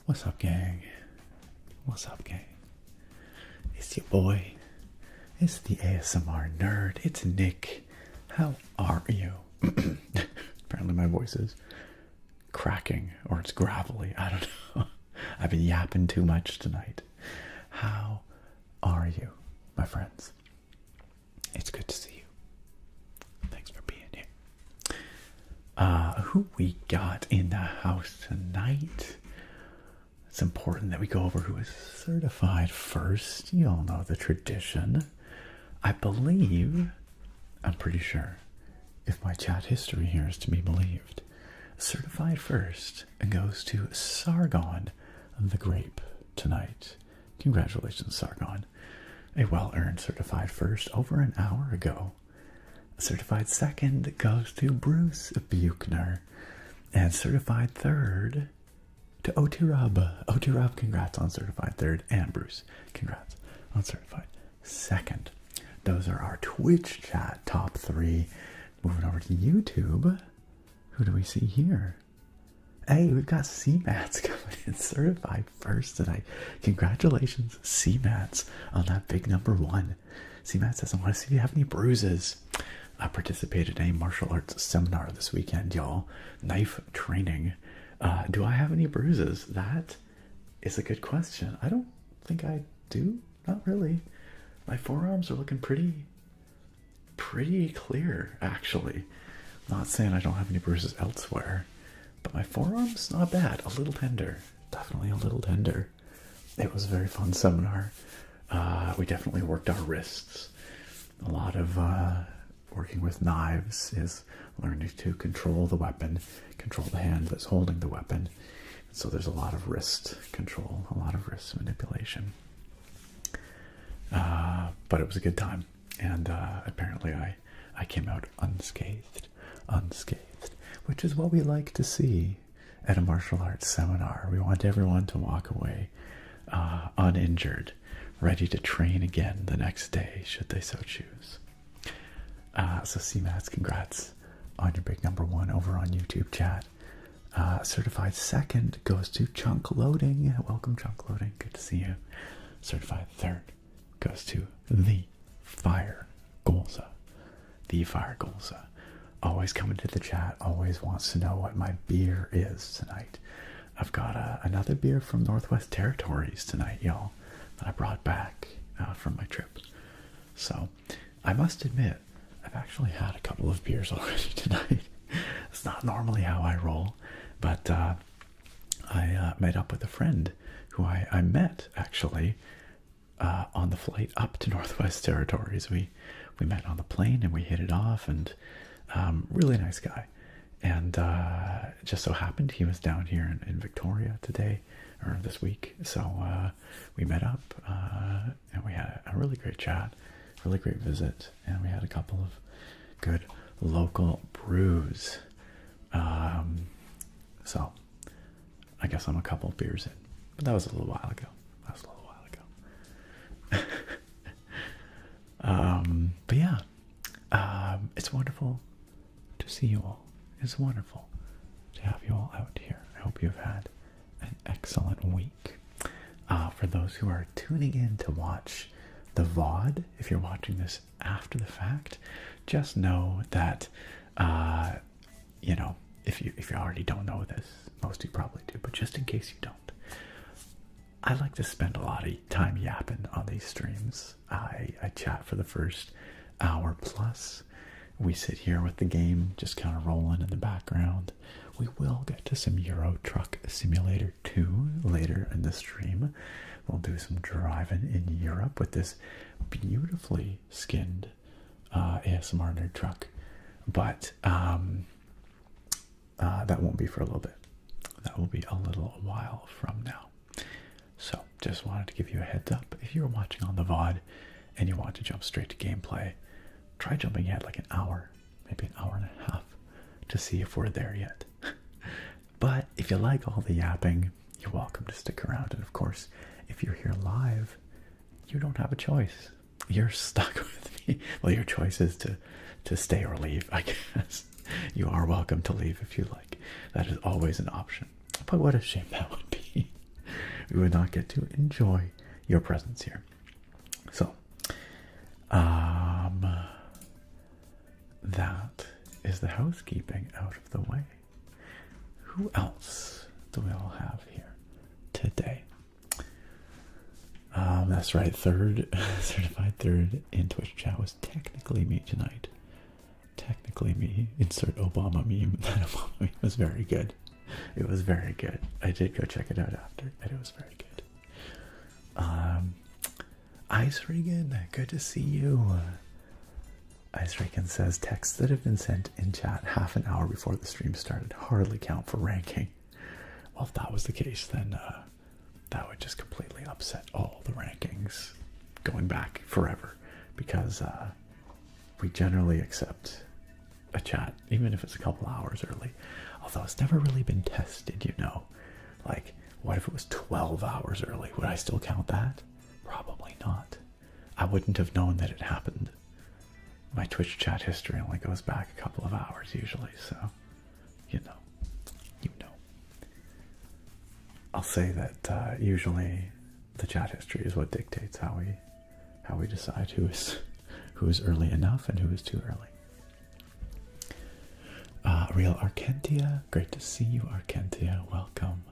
What's up, gang? What's up, gang? It's your boy. It's the ASMR nerd. It's Nick. How are you? Apparently my voice is cracking, or it's gravelly. I don't know. I've been yapping too much tonight. How are you, my friends? It's good to see you. Thanks for being here. Who we got in the house tonight? It's important that we go over who is certified first. You all know the tradition. I believe, I'm pretty sure, if my chat history here is to be believed, certified first goes to Sargon the Grape tonight. Congratulations, Sargon. A well-earned certified first over an hour ago. Certified second goes to Bruce Buchner. And certified third to Otirub. Otirub, congrats on certified third. And Bruce, congrats on certified second. Those are our Twitch chat top three. Moving over to YouTube. Who do we see here? Hey, we've got C-Mats coming in certified first tonight. Congratulations, C-Mats, on that big number one. C-Mats says, I want to see if you have any bruises. I participated in a martial arts seminar this weekend, y'all. Knife training. Do I have any bruises? That is a good question. I don't think I do. Not really. My forearms are looking pretty clear, actually. Not saying I don't have any bruises elsewhere, but my forearm's not bad. A little tender. Definitely a little tender. It was a very fun seminar. We definitely worked our wrists. A lot of working with knives is learning to control the weapon, control the hand that's holding the weapon. So there's a lot of wrist control, a lot of wrist manipulation. But it was a good time. And apparently I came out unscathed, which is what we like to see at a martial arts seminar. We want everyone to walk away uninjured, ready to train again the next day, should they so choose. So C-Mats, congrats on your big number one over on YouTube chat. Certified second goes to Chunk Loading. Welcome, Chunk Loading. Good to see you. Certified third goes to The Fire Golza. The Fire Golza. Always coming to the chat, always wants to know what my beer is tonight. I've got another beer from Northwest Territories tonight, y'all, that I brought back from my trip. So, I must admit, I've actually had a couple of beers already tonight. It's not normally how I roll, but I met up with a friend who I met, actually, on the flight up to Northwest Territories. We met on the plane and we hit it off, and really nice guy. And it just so happened he was down here in Victoria today, or this week. So we met up and we had a really great chat, really great visit, and we had a couple of good local brews. So I guess I'm a couple of beers in, but that was a little while ago. But yeah, it's wonderful to see you all. It's wonderful to have you all out here. I hope you've had an excellent week. For those who are tuning in to watch the VOD, if you're watching this after the fact, just know that, you know, if you already don't know this, most of you probably do, but just in case you don't, I like to spend a lot of time yapping on these streams. I chat for the first hour plus. We sit here with the game just kind of rolling in the background. We will get to some Euro Truck Simulator 2 later in the stream. We'll do some driving in Europe with this beautifully skinned ASMR nerd truck. But that won't be for a little bit. That will be a little while from now. So, just wanted to give you a heads up. If you're watching on the VOD and you want to jump straight to gameplay, try jumping ahead like an hour, maybe an hour and a half, to see if we're there yet. But if you like all the yapping, you're welcome to stick around. And of course, if you're here live, you don't have a choice. You're stuck with me. Well, your choice is to stay or leave, I guess. You are welcome to leave if you like. That is always an option. But what a shame that would be. we would not get to enjoy your presence here. So, that is the housekeeping out of the way. Who else do we all have here today? That's right, certified third in Twitch chat was technically me tonight. Technically me. Insert Obama meme. That Obama meme was very good. It was very good. I did go check it out after, and it was very good. Ice Regan, good to see you. Ice Regan says texts that have been sent in chat half an hour before the stream started hardly count for ranking. Well, if that was the case, then that would just completely upset all the rankings going back forever, because we generally accept a chat even if it's a couple hours early, although it's never really been tested, you know. Like, what if it was 12 hours early? Would I still count that? Probably not. I wouldn't have known that it happened. My Twitch chat history only goes back a couple of hours usually, so you know. I'll say that usually the chat history is what dictates how we decide who is early enough and who is too early. Real Arkentia, great to see you, Arkentia. Welcome.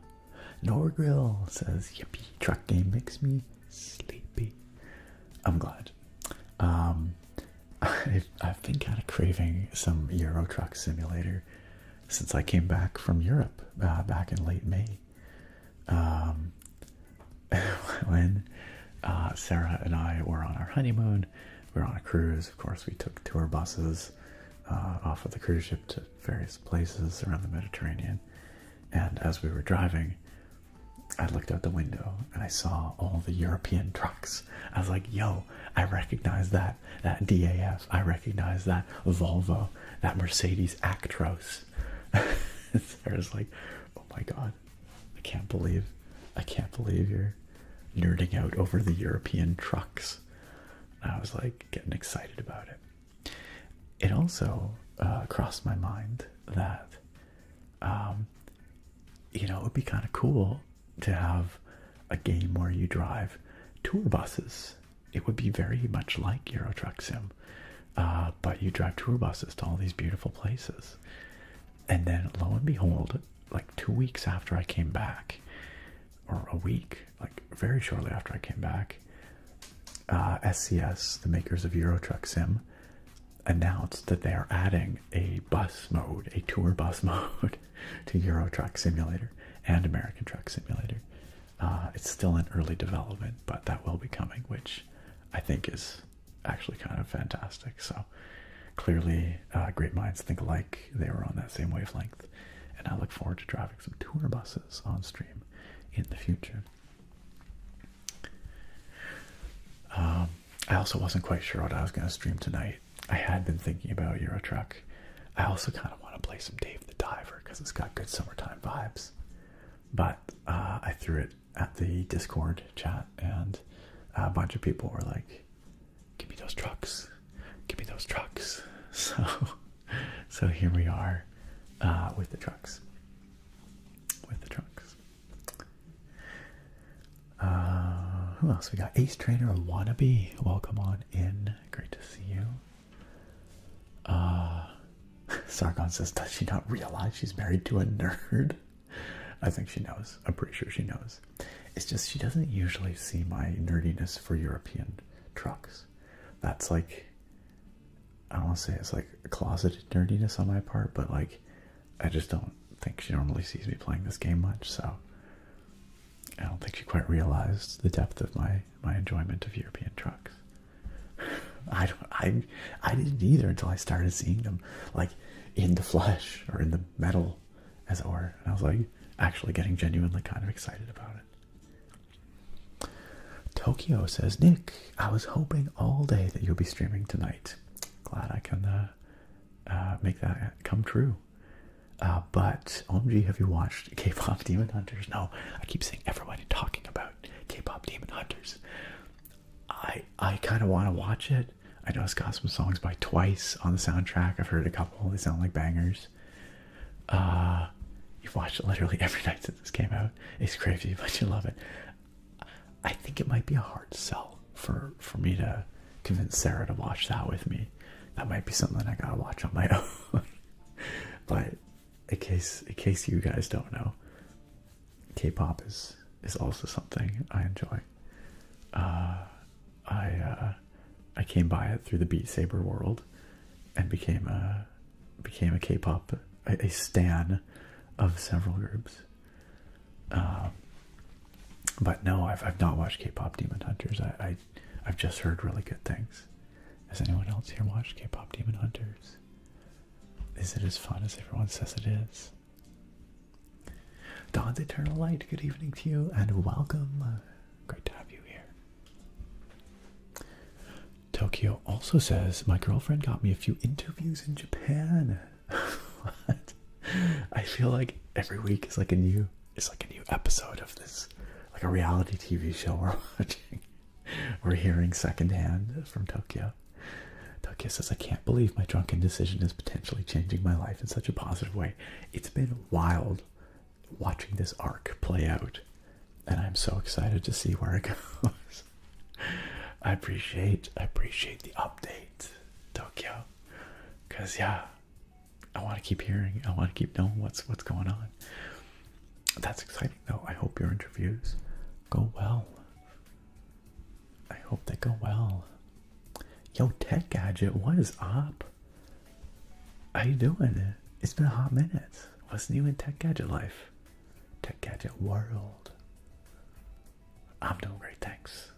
Norgrill says, "Yippee, truck game makes me sleepy." I'm glad. I've been kind of craving some Euro Truck Simulator since I came back from Europe back in late May. When Sarah and I were on our honeymoon, we were on a cruise. Of course, we took tour buses off of the cruise ship to various places around the Mediterranean. And as we were driving, I looked out the window and I saw all the European trucks. I was like, yo, I recognize that DAF. I recognize that Volvo, that Mercedes Actros. Sarah's like, oh my God, I can't believe you're nerding out over the European trucks. And I was like getting excited about it. It also crossed my mind that, it would be kind of cool to have a game where you drive tour buses. It would be very much like Euro Truck Sim, but you drive tour buses to all these beautiful places. And then lo and behold, like 2 weeks after I came back, or a week, like very shortly after I came back, SCS, the makers of Euro Truck Sim, announced that they are adding a bus mode, a tour bus mode to Euro Truck Simulator and American Truck Simulator. It's still in early development, but that will be coming, which I think is actually kind of fantastic. So clearly, great minds think alike. They were on that same wavelength, and I look forward to driving some tour buses on stream in the future. I also wasn't quite sure what I was going to stream tonight. I had been thinking about Euro Truck. I also kind of want to play some Dave the Diver because it's got good summertime vibes. But I threw it at the Discord chat, and a bunch of people were like, "Give me those trucks, give me those trucks." So here we are with the trucks. Who else we got? Ace Trainer Wannabe, welcome on in. Great to see you. Sargon says, does she not realize she's married to a nerd? I think she knows. I'm pretty sure she knows. It's just she doesn't usually see my nerdiness for European trucks. That's like, I don't want to say it's like a closeted nerdiness on my part, but like, I just don't think she normally sees me playing this game much, so I don't think she quite realized the depth of my enjoyment of European trucks. I didn't either until I started seeing them like in the flesh or in the metal, as it were, and I was like actually getting genuinely kind of excited about it. Tokyo says, Nick, I was hoping all day that you'll be streaming tonight. Glad I can make that come true. But OMG, have you watched K-pop Demon Hunters? No, I keep seeing everybody talking about K-pop Demon Hunters. I kind of want to watch it. I know it's got some songs by Twice on the soundtrack. I've heard a couple. They sound like bangers. You've watched it literally every night since this came out. It's crazy, but you love it. I think it might be a hard sell for me to convince Sarah to watch that with me. That might be something I gotta watch on my own. But in case you guys don't know, K-pop is also something I enjoy. I came by it through the Beat Saber world and became a K-pop a stan of several groups. But no, I've not watched K-pop Demon Hunters. I've just heard really good things. Has anyone else here watched K-pop Demon Hunters? Is it as fun as everyone says it is? Dawn's Eternal Light, good evening to you and welcome. Great to have you here. Tokyo also says, my girlfriend got me a few interviews in Japan. What? I feel like every week is like a new episode of this, like a reality TV show we're watching. We're hearing secondhand from Tokyo. Tokyo says, I can't believe my drunken decision is potentially changing my life in such a positive way. It's been wild watching this arc play out, and I'm so excited to see where it goes. I appreciate the update, Tokyo, because yeah, I want to keep hearing, I want to keep knowing what's going on. That's exciting though. I hope your interviews go well. I hope they go well. Yo, Tech Gadget, what is up? How you doing? It's been a hot minute. What's new in Tech Gadget life? Tech Gadget world. I'm doing great, thanks.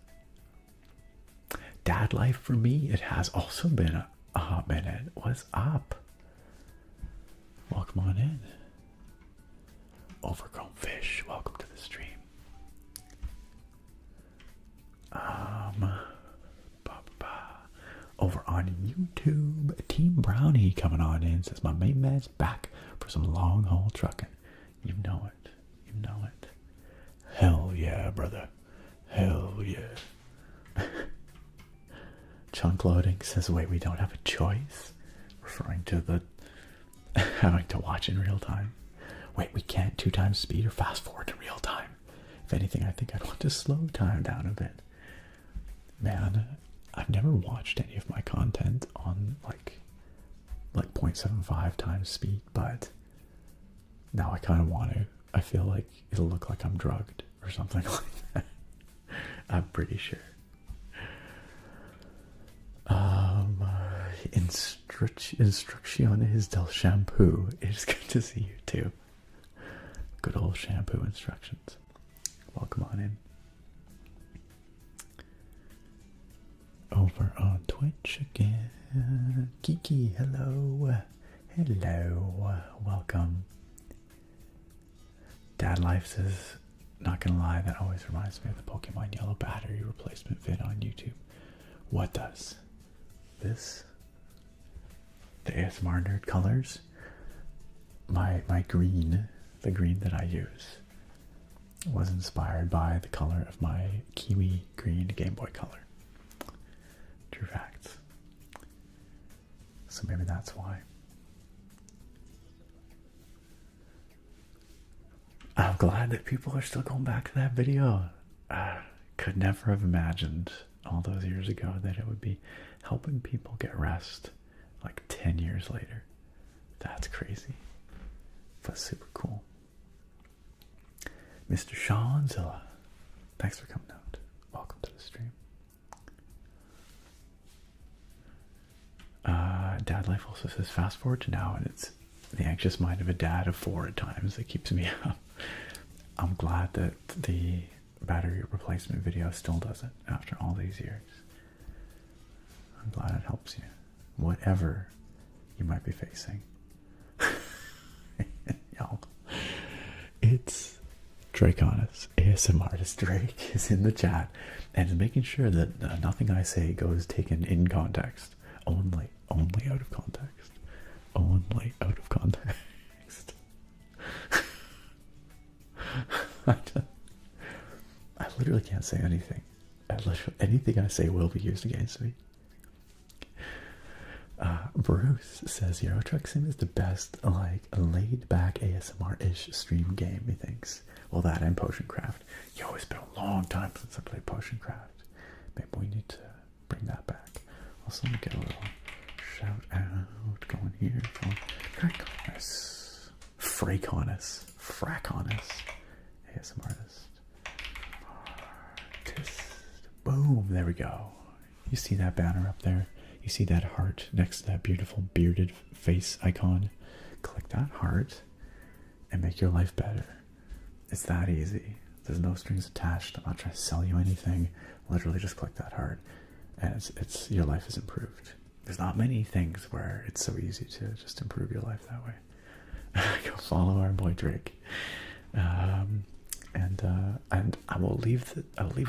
Dad life for me, it has also been a hot minute. What's up? Welcome on in. Overgrown Fish, welcome to the stream. Over on YouTube, Team Brownie coming on in, says my main man's back for some long haul trucking. You know it. You know it. Hell yeah, brother. Hell yeah. Chunk Loading says, wait, we don't have a choice? Referring to the having to watch in real time. Wait, we can't 2 times speed or fast forward in real time. If anything, I think I'd want to slow time down a bit. Man, I've never watched any of my content on like 0.75 times speed, but now I kind of want to. I feel like it'll look like I'm drugged or something like that. I'm pretty sure. Instrucciones del shampoo. It's good to see you too. Good old shampoo instructions. Welcome on in. Over on Twitch again. Kiki, hello. Hello. Welcome. Dad Life says, not gonna lie, that always reminds me of the Pokemon Yellow battery replacement vid on YouTube. What does? This? The ASMR nerd colors? My green, the green that I use, was inspired by the color of my kiwi green Game Boy Color. True facts. So maybe that's why. I'm glad that people are still going back to that video. Could never have imagined all those years ago that it would be helping people get rest like 10 years later. That's crazy. But super cool. Mr. Seanzilla, thanks for coming out. Welcome to the stream. Dad Life also says fast forward to now, and it's the anxious mind of a dad of 4 at times that keeps me up. I'm glad that the battery replacement video still does it after all these years. I'm glad it helps you, whatever you might be facing. Y'all, it's Draconis, ASMR artist Drake, is in the chat and is making sure that nothing I say goes taken in context. Only out of context. Only out of context. I literally can't say anything. Anything I say will be used against me. Bruce says Euro Truck Sim is the best, like, laid-back ASMR-ish stream game, he thinks. Well, that and Potioncraft. Yo, it's been a long time since I played Potioncraft. Maybe we need to bring that back. Also, let me get a little shout out going here from Fraconus. Fraconus. ASMR artist. Boom, there we go. You see that banner up there? You see that heart next to that beautiful bearded face icon? Click that heart and make your life better. It's that easy. There's no strings attached. I'm not trying to sell you anything. Literally just click that heart and it's your life is improved. There's not many things where it's so easy to just improve your life that way. Go follow our boy Drake. And I will leave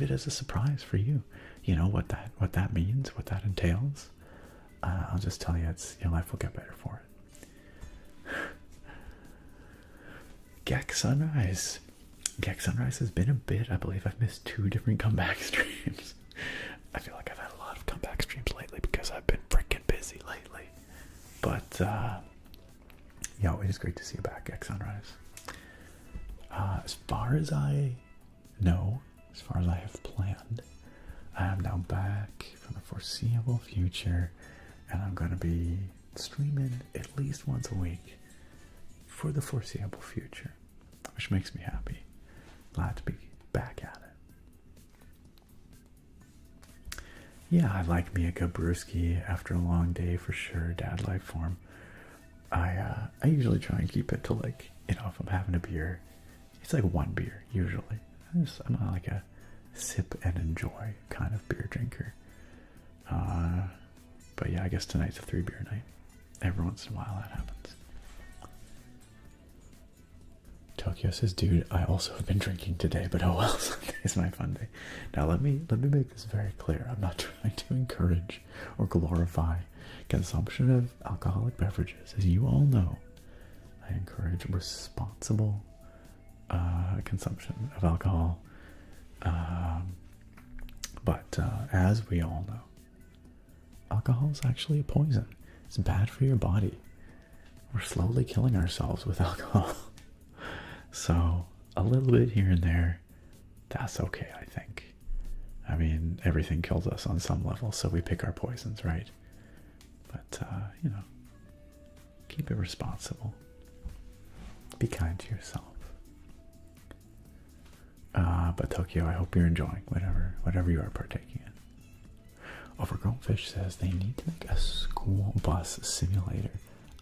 it as a surprise for you. You know what that means, what that entails. I'll just tell you, your life will get better for it. Gex Sunrise has been a bit. I believe I've missed 2 different comeback streams. I feel like I've had a lot of comeback streams lately because I've been freaking busy lately. But yo, it is great to see you back, Gex Sunrise. As far as I know, as far as I have planned, I am now back for the foreseeable future, and I'm going to be streaming at least once a week for the foreseeable future, which makes me happy. Glad to be back at it. Yeah, I like me a good brewski after a long day for sure, dad life form. I usually try and keep it to, like, you know, if I'm having a beer, it's like 1 beer usually. I'm not like a sip and enjoy kind of beer drinker. But yeah, I guess tonight's a 3 beer night. Every once in a while that happens. Tokyo says, dude, I also have been drinking today, but oh well, Sunday is my fun day. Now let me make this very clear. I'm not trying to encourage or glorify consumption of alcoholic beverages. As you all know, I encourage responsible consumption of alcohol, but as we all know, alcohol is actually a poison. It's bad for your body. We're slowly killing ourselves with alcohol. So a little bit here and there, that's okay, I think. I mean, everything kills us on some level, so we pick our poisons, right? But you know, keep it responsible. Be kind to yourself. But Tokyo, I hope you're enjoying whatever you are partaking in. Overgrown Fish says they need to make a school bus simulator.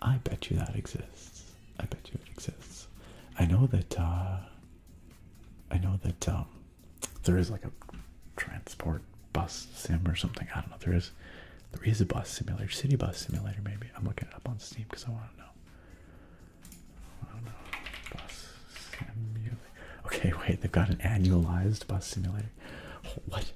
I bet you that exists. I bet you it exists. I know that there is like a transport bus sim or something. I don't know. There is a bus simulator, city bus simulator maybe. I'm looking it up on Steam because I want to know. Bus simulator. Okay, wait, they've got an annualized bus simulator. What?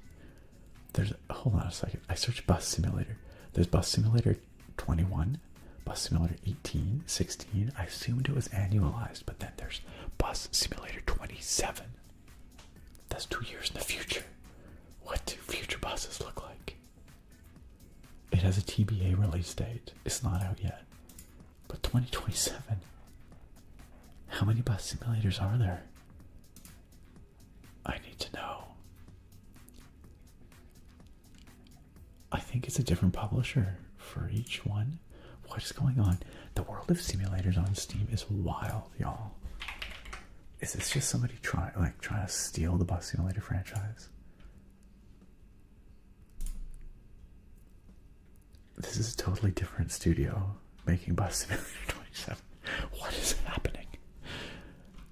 Hold on a second. I searched bus simulator. There's bus simulator 21, bus simulator 18, 16. I assumed it was annualized, but then there's bus simulator 27. That's 2 years in the future. What do future buses look like? It has a TBA release date. It's not out yet. But 2027. How many bus simulators are there? I need to know. I think it's a different publisher for each one. What is going on? The world of simulators on Steam is wild, y'all. Is this just somebody trying to steal the bus simulator franchise? This is a totally different studio making Bus Simulator 27. What is happening?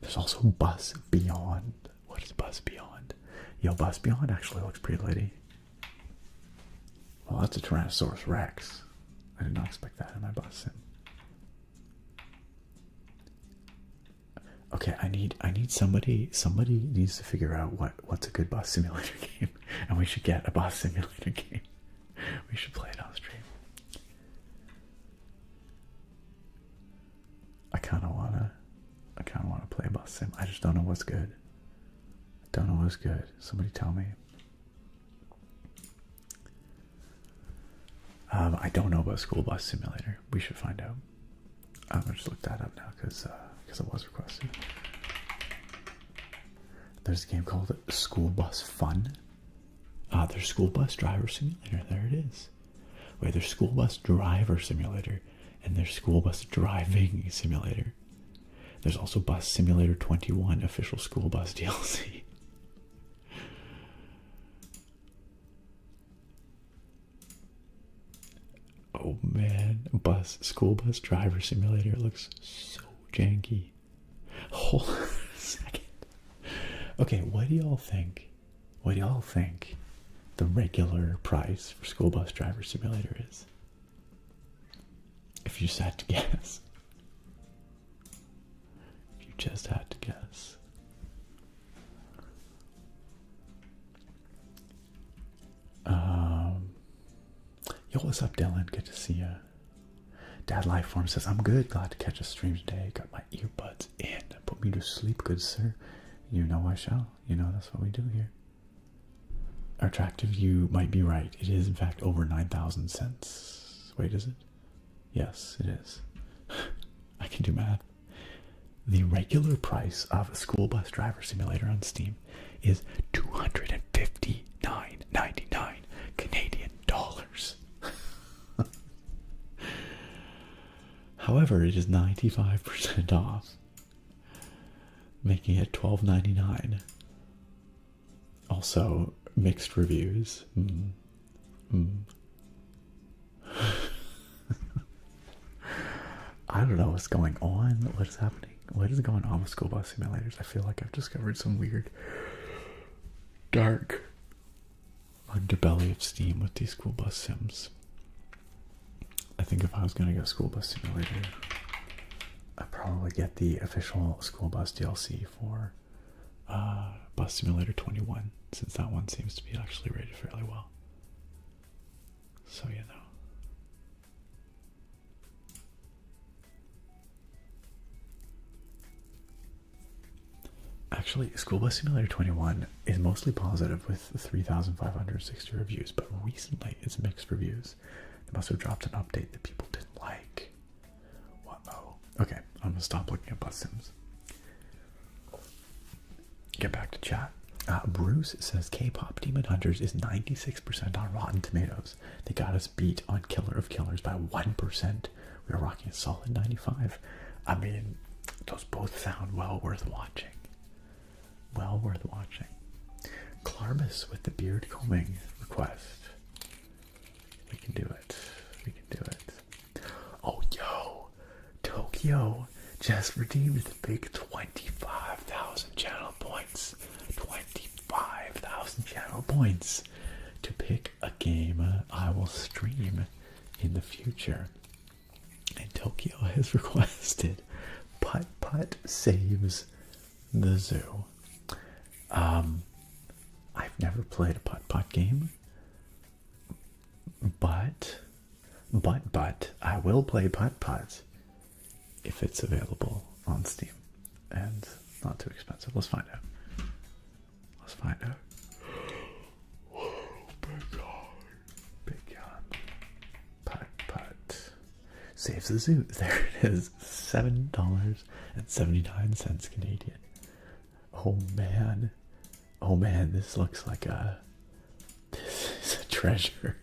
There's also Bus Beyond. What is Bus Beyond? Yo, Bus Beyond actually looks pretty litty. Well, that's a Tyrannosaurus Rex. I did not expect that in my bus sim. Okay, I need somebody needs to figure out what's a good bus simulator game, and we should get a bus simulator game. We should play it on stream. I kind of wanna play a bus sim. I just don't know what's good. I don't know what's good. Somebody tell me. I don't know about School Bus Simulator. We should find out. I'm gonna just look that up now because it was requested. There's a game called School Bus Fun. There's School Bus Driver Simulator. There it is. Wait, there's School Bus Driver Simulator, and there's School Bus Driving Simulator. There's also Bus Simulator 21 official school bus DLC. Oh man, School Bus Driver Simulator looks so janky. Hold on a second. Okay, what do y'all think? What do y'all think the regular price for School Bus Driver Simulator is? If you just had to guess. If you just had to guess. Yo, what's up, Dylan? Good to see you. Dad Lifeform says, I'm good. Glad to catch a stream today. Got my earbuds in. Put me to sleep, good sir. You know I shall. You know that's what we do here. Attractive, you might be right. It is, in fact, over 9,000 cents. Wait, is it? Yes, it is. I can do math. The regular price of a School Bus Driver Simulator on Steam is $259.99 Canadian dollars. However, it is 95% off, making it $12.99. Also, mixed reviews. I don't know what's going on. What is happening? What is going on with School Bus Simulators? I feel like I've discovered some weird, dark underbelly of Steam with these School Bus Sims. I think if I was going to get School Bus Simulator, I'd probably get the official School Bus DLC for Bus Simulator 21, since that one seems to be actually rated fairly well. So, you know. Actually, School Bus Simulator 21 is mostly positive with 3,560 reviews, but recently it's mixed reviews. They must have dropped an update that people didn't like. Whoa. Okay, I'm gonna stop looking at bus sims. Get back to chat. Bruce says K-pop Demon Hunters is 96% on Rotten Tomatoes. They got us beat on Killer of Killers by 1%. We are rocking a solid 95. I mean, those both sound well worth watching. Well worth watching. Clarbus with the beard combing request. We can do it. We can do it. Oh, yo. Tokyo just redeemed the big 25,000 channel points. 25,000 channel points to pick a game I will stream in the future. And Tokyo has requested Putt Putt Saves the Zoo. I've never played a putt-putt game, but I will play putt-putt if it's available on Steam and not too expensive. Let's find out. Let's find out. Whoa, big gun. Putt-putt saves the zoo. There it is. $7.79 Canadian. Oh man. Oh man, this looks like this is a treasure.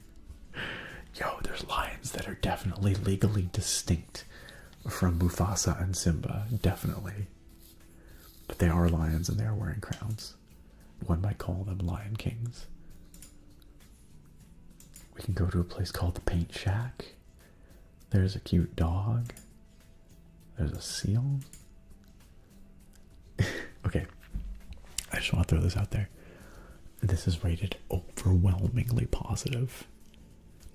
Yo, there's lions that are definitely legally distinct from Mufasa and Simba, definitely. But they are lions and they are wearing crowns. One might call them Lion Kings. We can go to a place called the Paint Shack. There's a cute dog. There's a seal. Okay. I just want to throw this out there. This is rated overwhelmingly positive.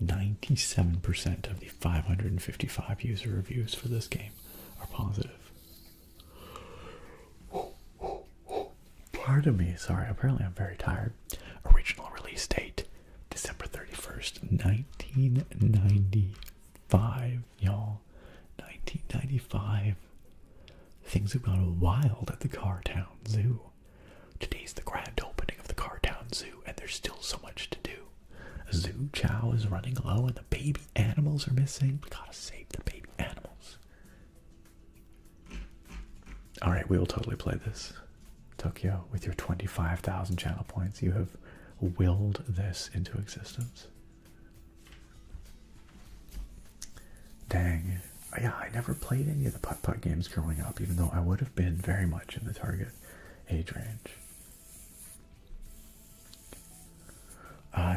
97% of the 555 user reviews for this game are positive. Pardon me, sorry, apparently I'm very tired. Original release date, December 31st, 1995, y'all. 1995. Things have gone wild at the Cartown Zoo. Today's the grand opening of the Cartown Zoo, and there's still so much to do. Zoo Chow is running low and the baby animals are missing. We gotta save the baby animals. Alright, we will totally play this. Tokyo, with your 25,000 channel points, you have willed this into existence. Dang. Yeah, I never played any of the putt-putt games growing up, even though I would have been very much in the target age range.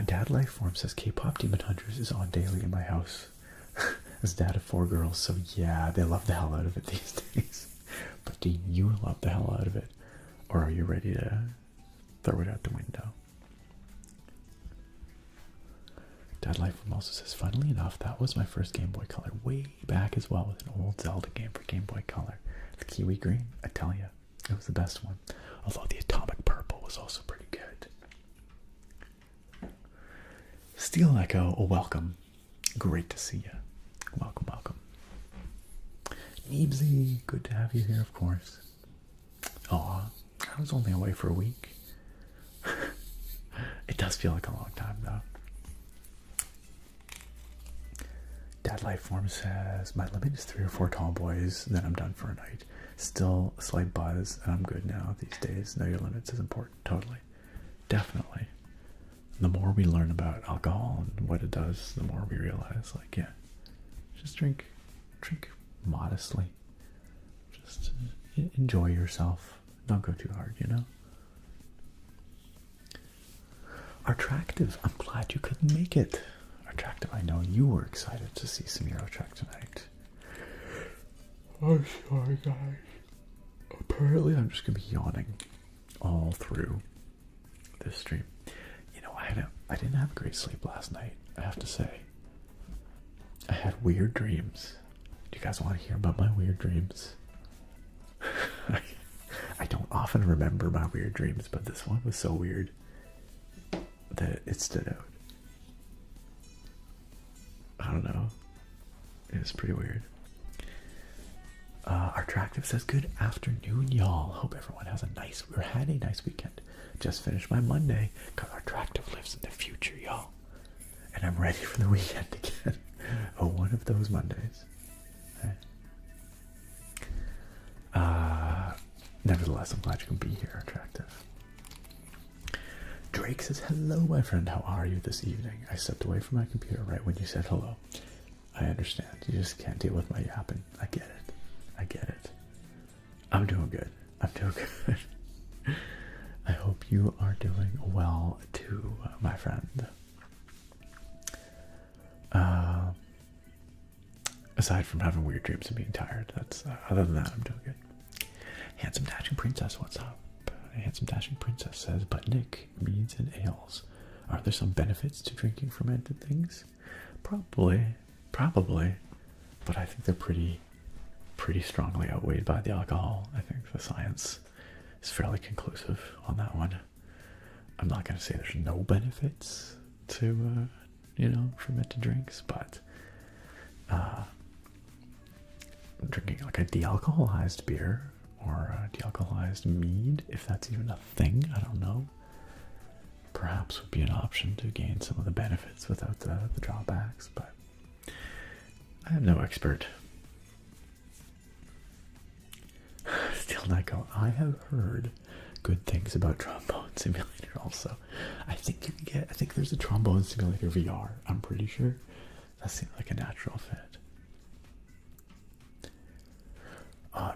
Dad Lifeform says K-pop Demon Hunters is on daily in my house. As dad of 4 girls, so yeah, they love the hell out of it these days. But do you love the hell out of it? Or are you ready to throw it out the window? Dad Lifeform also says, funnily enough, that was my first Game Boy Color way back as well, with an old Zelda game for Game Boy Color. The Kiwi Green, I tell you, it was the best one. Although the Atomic Purple was also pretty good. Steel Echo, welcome. Great to see you. Welcome, welcome. Neebsy, good to have you here, of course. Aw, I was only away for a week. It does feel like a long time, though. Dad Lifeform says, my limit is 3 or 4 tall boys, then I'm done for a night. Still a slight buzz, and I'm good now these days. Know your limits is important. Totally. Definitely. The more we learn about alcohol and what it does, the more we realize, like, yeah, just drink modestly. Just enjoy yourself. Don't go too hard, you know? Attractive, I'm glad you couldn't make it. Attractive, I know you were excited to see some Eurotrack tonight. I'm sorry, guys. Apparently, I'm just gonna be yawning all through this stream. You know, I didn't have great sleep last night, I have to say. I had weird dreams. Do you guys want to hear about my weird dreams? I don't often remember my weird dreams, but this one was so weird that it stood out. I don't know. It was pretty weird. Attractive says, good afternoon, y'all. Hope everyone had a nice weekend. Just finished my Monday, because Attractive lives in the future, y'all. And I'm ready for the weekend again. Oh, one of those Mondays. Right. Nevertheless, I'm glad you can be here, Attractive. Drake says, hello, my friend. How are you this evening? I stepped away from my computer right when you said hello. I understand. You just can't deal with my yapping. I get it. I get it. I'm doing good. I'm doing good. I hope you are doing well too, my friend. Aside from having weird dreams and being tired, that's other than that, I'm doing good. Handsome Dashing Princess, what's up? Handsome Dashing Princess says, but Nick, meads and ales, are there some benefits to drinking fermented things? Probably, but I think they're pretty strongly outweighed by the alcohol. I think the science is fairly conclusive on that one. I'm not going to say there's no benefits to, fermented drinks, but drinking like a de-alcoholized beer or a de-alcoholized mead, if that's even a thing, I don't know, perhaps would be an option to gain some of the benefits without the drawbacks, but I am no expert. Still not go. I have heard good things about Trombone Simulator also. I think you can get, I think there's a Trombone Simulator VR, I'm pretty sure. That seems like a natural fit.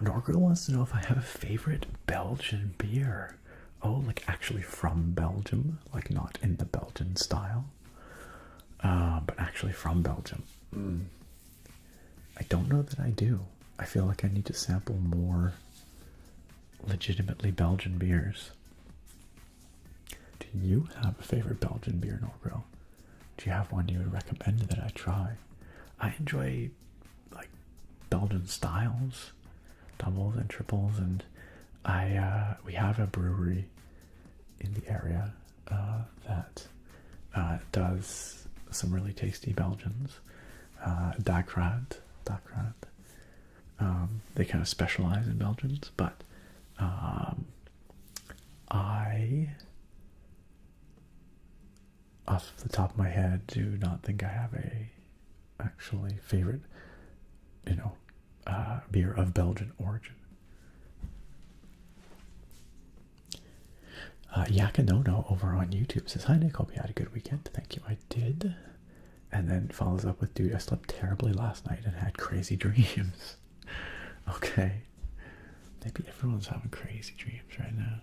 Norgirl wants to know if I have a favorite Belgian beer. Oh, like actually from Belgium, like not in the Belgian style, but actually from Belgium. I don't know that I do. I feel like I need to sample more legitimately Belgian beers. Do you have a favorite Belgian beer, Norgirl? Do you have one you would recommend that I try? I enjoy like Belgian styles, doubles and triples, and we have a brewery in the area that does some really tasty Belgians. Diaphragm. They kind of specialize in Belgians, but I off the top of my head, do not think I have a actually favorite, beer of Belgian origin. Yakanono over on YouTube says, "Hi Nick, hope you had a good weekend." Thank you, I did. And then follows up with, "Dude, I slept terribly last night and had crazy dreams." Okay. Maybe everyone's having crazy dreams right now.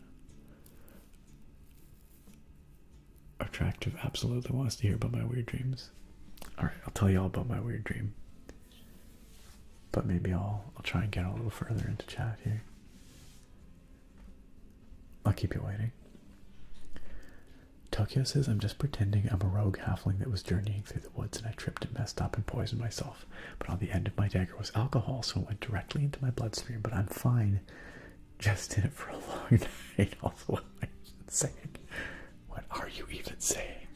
Attractive absolutely wants to hear about my weird dreams. Alright, I'll tell you all about my weird dream. But maybe I'll try and get a little further into chat here. I'll keep you waiting. Tokyo says, "I'm just pretending I'm a rogue halfling that was journeying through the woods and I tripped and messed up and poisoned myself. But on the end of my dagger was alcohol, so it went directly into my bloodstream, but I'm fine. Just in it for a long night." Also, what am I even saying? What are you even saying?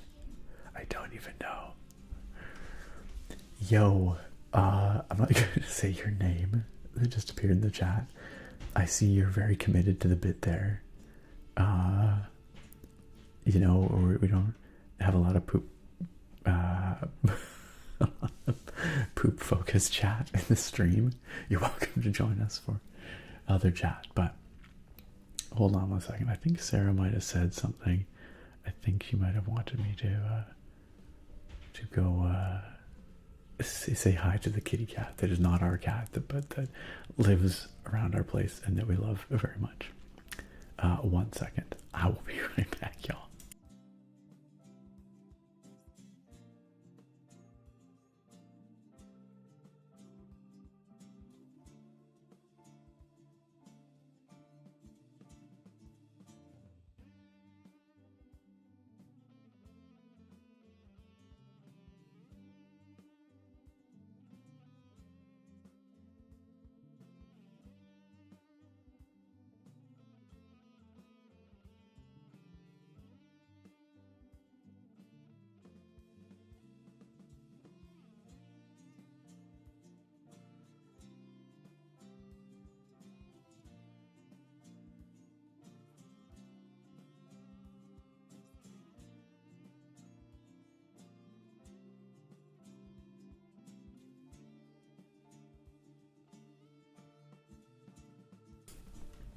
I don't even know. Yo, I'm not going to say your name. It just appeared in the chat. I see you're very committed to the bit there. We don't have a lot of poop focused chat in the stream. You're welcome to join us for other chat, but hold on one second. I think Sarah might have said something. I think she might have wanted me to go say hi to the kitty cat that is not our cat, but that lives around our place and that we love very much. 1 second. I will be right back, y'all.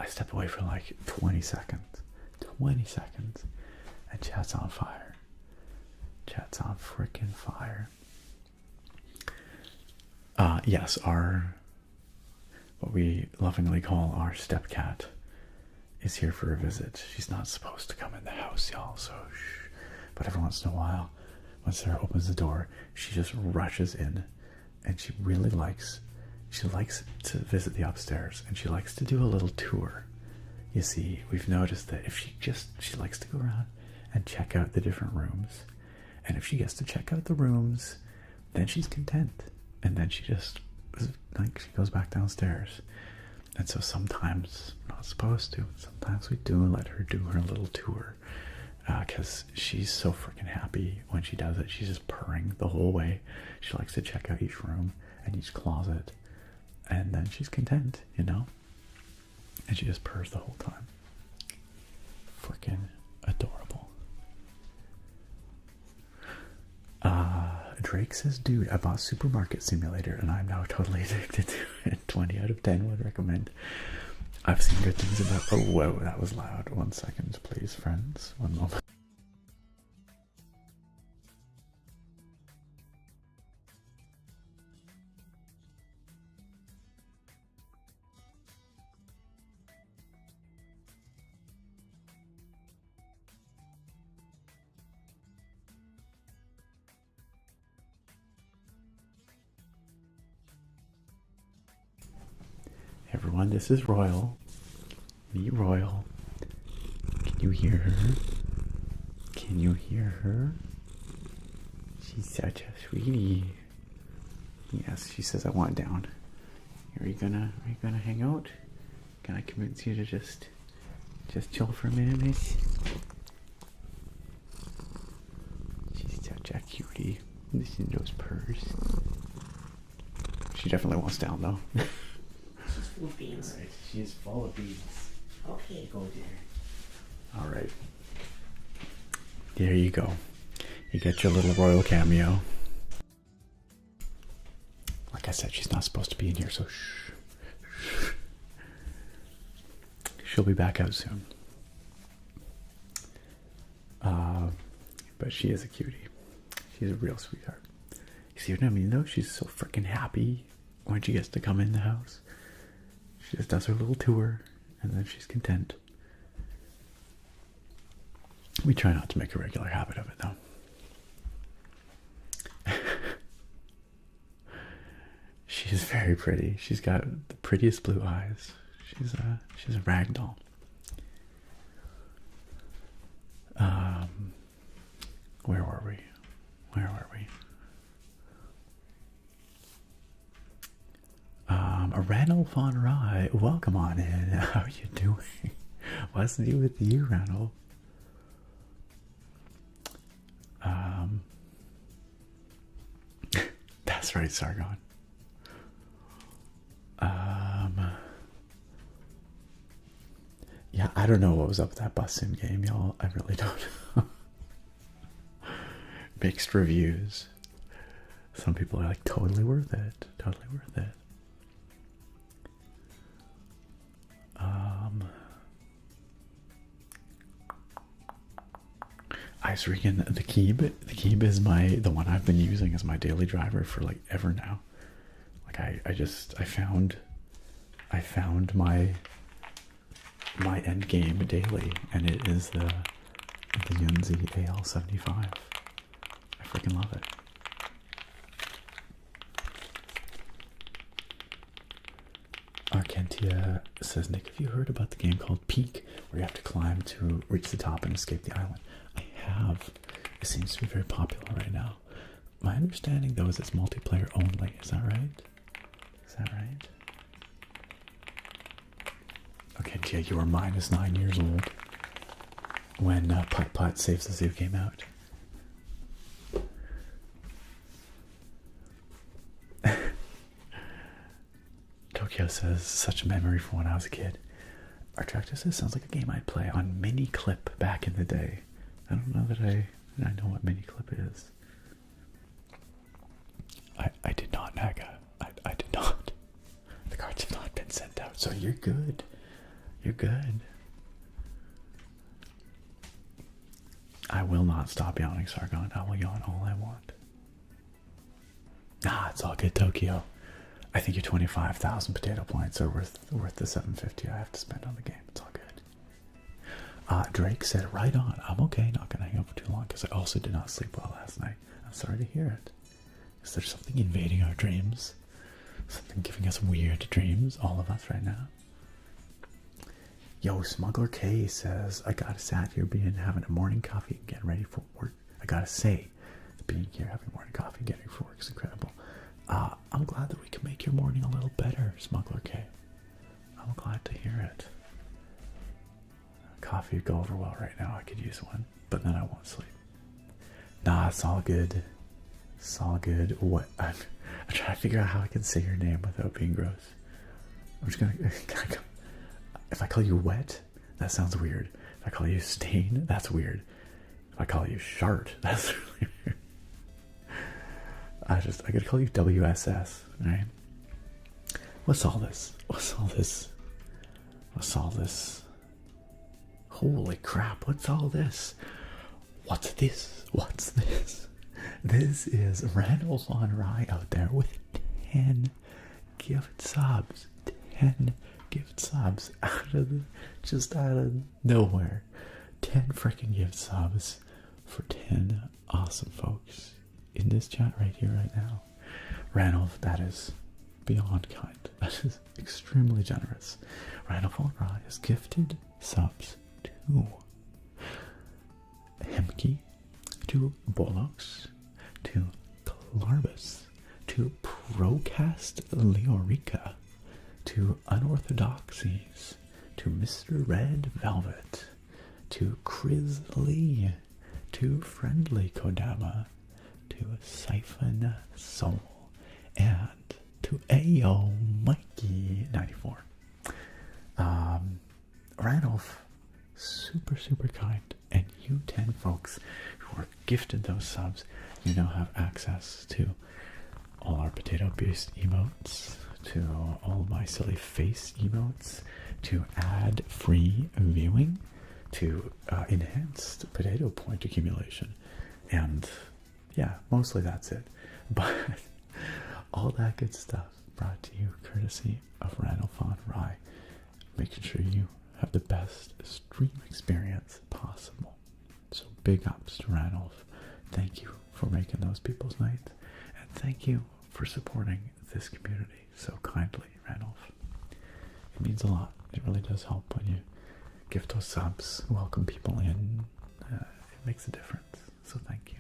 I step away for like 20 seconds. 20 seconds. And chat's on fire. Chat's on freaking fire. Yes, what we lovingly call our stepcat is here for a visit. She's not supposed to come in the house, y'all, so shh. But every once in a while, when Sarah opens the door, she just rushes in, and she likes to visit the upstairs, and she likes to do a little tour. You see, we've noticed that if she likes to go around and check out the different rooms, and if she gets to check out the rooms, then she's content, and then she goes back downstairs. And so sometimes, not supposed to, sometimes we do let her do her little tour, because she's so freaking happy when she does it. She's just purring the whole way. She likes to check out each room and each closet, and then she's content, and she just purrs the whole time. Freaking adorable. Drake says, "Dude, I bought Supermarket Simulator and I'm now totally addicted to it. 20 out of 10 would recommend." I've seen good things about... Oh, whoa, that was loud. 1 second, please, friends. 1 moment. Everyone, this is Royal. Me, Royal. Can you hear her? Can you hear her? She's such a sweetie. Yes, she says, "I want down." Are you gonna hang out? Can I convince you to just chill for a minute, miss? She's such a cutie. Listen to those purrs. She definitely wants down, though. She's full of beans. Right, she is full of beans. Okay. Go there. Alright. There you go. You get your little royal cameo. Like I said, she's not supposed to be in here, so shh. She'll be back out soon. But she is a cutie. She's a real sweetheart. You see what I mean, though? She's so freaking happy when she gets to come in the house. She just does her little tour, and then she's content. We try not to make a regular habit of it, though. She's very pretty. She's got the prettiest blue eyes. She's a rag doll. Where were we? Randall Von Rye, welcome on in. How are you doing? What's the deal with you, Randall? That's right, Sargon. Yeah, I don't know what was up with that bus sim game, y'all. I really don't. Mixed reviews. Some people are like, totally worth it. Totally worth it. Ice Regan, the Keeb. The Keeb is the one I've been using as my daily driver for like ever now. Like I found my end game daily, and it is the Yunzi AL75. I freaking love it. Arkentia says, Nick, have you heard about the game called Peak, where you have to climb to reach the top and escape the island? I have. It seems to be very popular right now. My understanding, though, is it's multiplayer only. Is that right? Is that right? Okay, Tia, you were minus 9 years old when Putt Putt Saves the Zoo came out. Tokyo says, such a memory from when I was a kid. Artractor says, sounds like a game I'd play on Mini Clip back in the day. I don't know that I know what Mini Clip is. I did not, Naga. I did not. The cards have not been sent out, so you're good. You're good. I will not stop yawning, Sargon. I will yawn all I want. It's all good, Tokyo. I think your 25,000 potato points are worth the 750 I have to spend on the game. It's all good. Drake said, right on. I'm okay. Not going to hang out for too long because I also did not sleep well last night. I'm sorry to hear it. Is there something invading our dreams? Something giving us weird dreams? All of us right now? Yo, Smuggler K says, I gotta sat here having a morning coffee and getting ready for work. I gotta say, being here having morning coffee and getting ready for work is incredible. I'm glad that we can make your morning a little better, Smuggler K. I'm glad to hear it. Coffee would go over well right now. I could use one, but then I won't sleep. It's all good. It's all good. What? I'm trying to figure out how I can say your name without being gross. I'm just gonna if I call you Wet, that sounds weird. If I call you Stain, that's weird. If I call you Shart, that's really weird. I could call you WSS, right? What's all this? What's all this? What's all this? Holy crap, what's all this? What's this? What's this? This is Randall Von Rye out there with 10 gift subs. 10 gift subs just out of nowhere. 10 freaking gift subs for 10 awesome folks in this chat right here, right now. Randolph, that is beyond kind. That is extremely generous. Randolph Von Rye has gifted subs to Hemke, to Bollocks, to Clarbus, to Procast Leorica, to Unorthodoxies, to Mr. Red Velvet, to Chris Lee, to Friendly Kodama, to Siphon Soul, and to Ayo Mikey 94. Randolph, super kind, and you 10 folks who are gifted those subs, you now have access to all our potato-based emotes, to all my silly face emotes, to ad-free viewing, to enhanced potato point accumulation, and yeah, mostly that's it. But all that good stuff brought to you courtesy of Ranulph on Rye, making sure you have the best stream experience possible. So big ups to Ranulph. Thank you for making those people's nights, and thank you for supporting this community so kindly, Ranulph. It means a lot. It really does help when you gift those subs, welcome people in. It makes a difference. So thank you.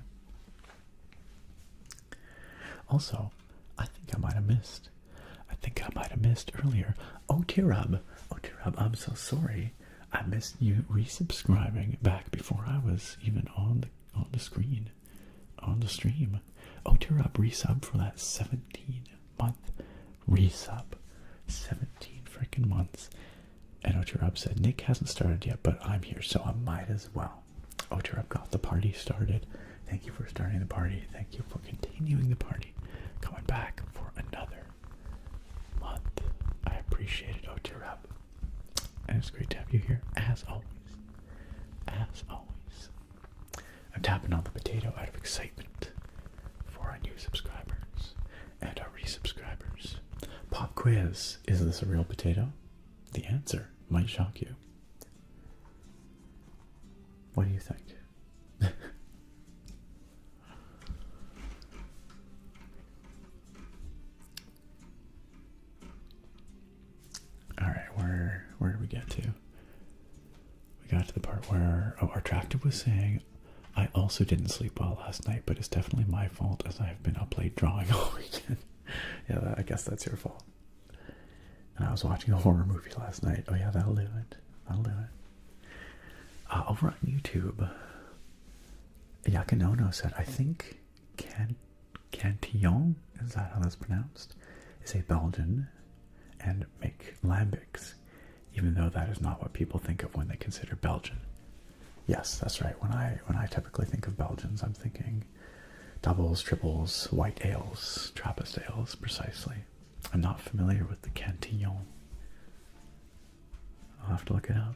Also, I think I might have missed earlier. Oh, Tirab, I'm so sorry. I missed you resubscribing back before I was even on the screen, on the stream. Oh, Tirab resub for that 17-month resub. 17 freaking months. And Otirab said, Nick hasn't started yet, but I'm here, so I might as well. Otirab got the party started. Thank you for starting the party. Thank you for continuing the party. Coming back for another month. I appreciate it, Otirab. And it's great to have you here, as always. As always. I'm tapping on the potato out of excitement for our new subscribers and our resubscribers. Pop quiz. Is this a real potato? The answer might shock you. What do you think? Alright, where did we get to? We got to the part where our tractor was saying, I also didn't sleep well last night, but it's definitely my fault as I have been up late drawing all weekend. Yeah, I guess that's your fault. And I was watching a horror movie last night. Oh yeah, that'll do it. That'll do it. Over on YouTube, Yakinono said, I think Cantillon, is that how that's pronounced, is a Belgian and make lambics, even though that is not what people think of when they consider Belgian. Yes, that's right. When I typically think of Belgians, I'm thinking doubles, triples, white ales, Trappist ales, precisely. I'm not familiar with the Cantillon. I'll have to look it up.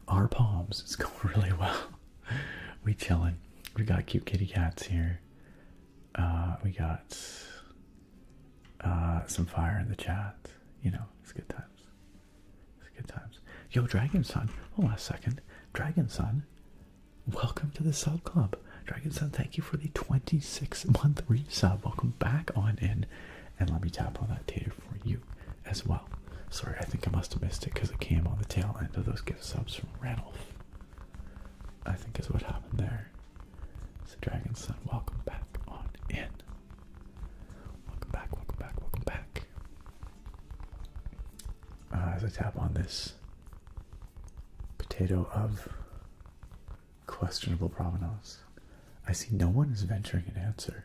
Our palms, it's going really well. We chilling. We got cute kitty cats here. We got some fire in the chat. You know, it's good times. It's good times. Yo, Dragon Son, hold on a second. Dragon Son, welcome to the sub club. Dragon Son, thank you for the 26-month resub. Welcome back on in. And let me tap on that tater for you as well. Sorry, I think I must have missed it because it came on the tail end of those gift subs from Ranulph. I think is what happened there. So Dragon Son, welcome back on in. Welcome back, welcome back, welcome back. As I tap on this potato of questionable provenance, I see no one is venturing an answer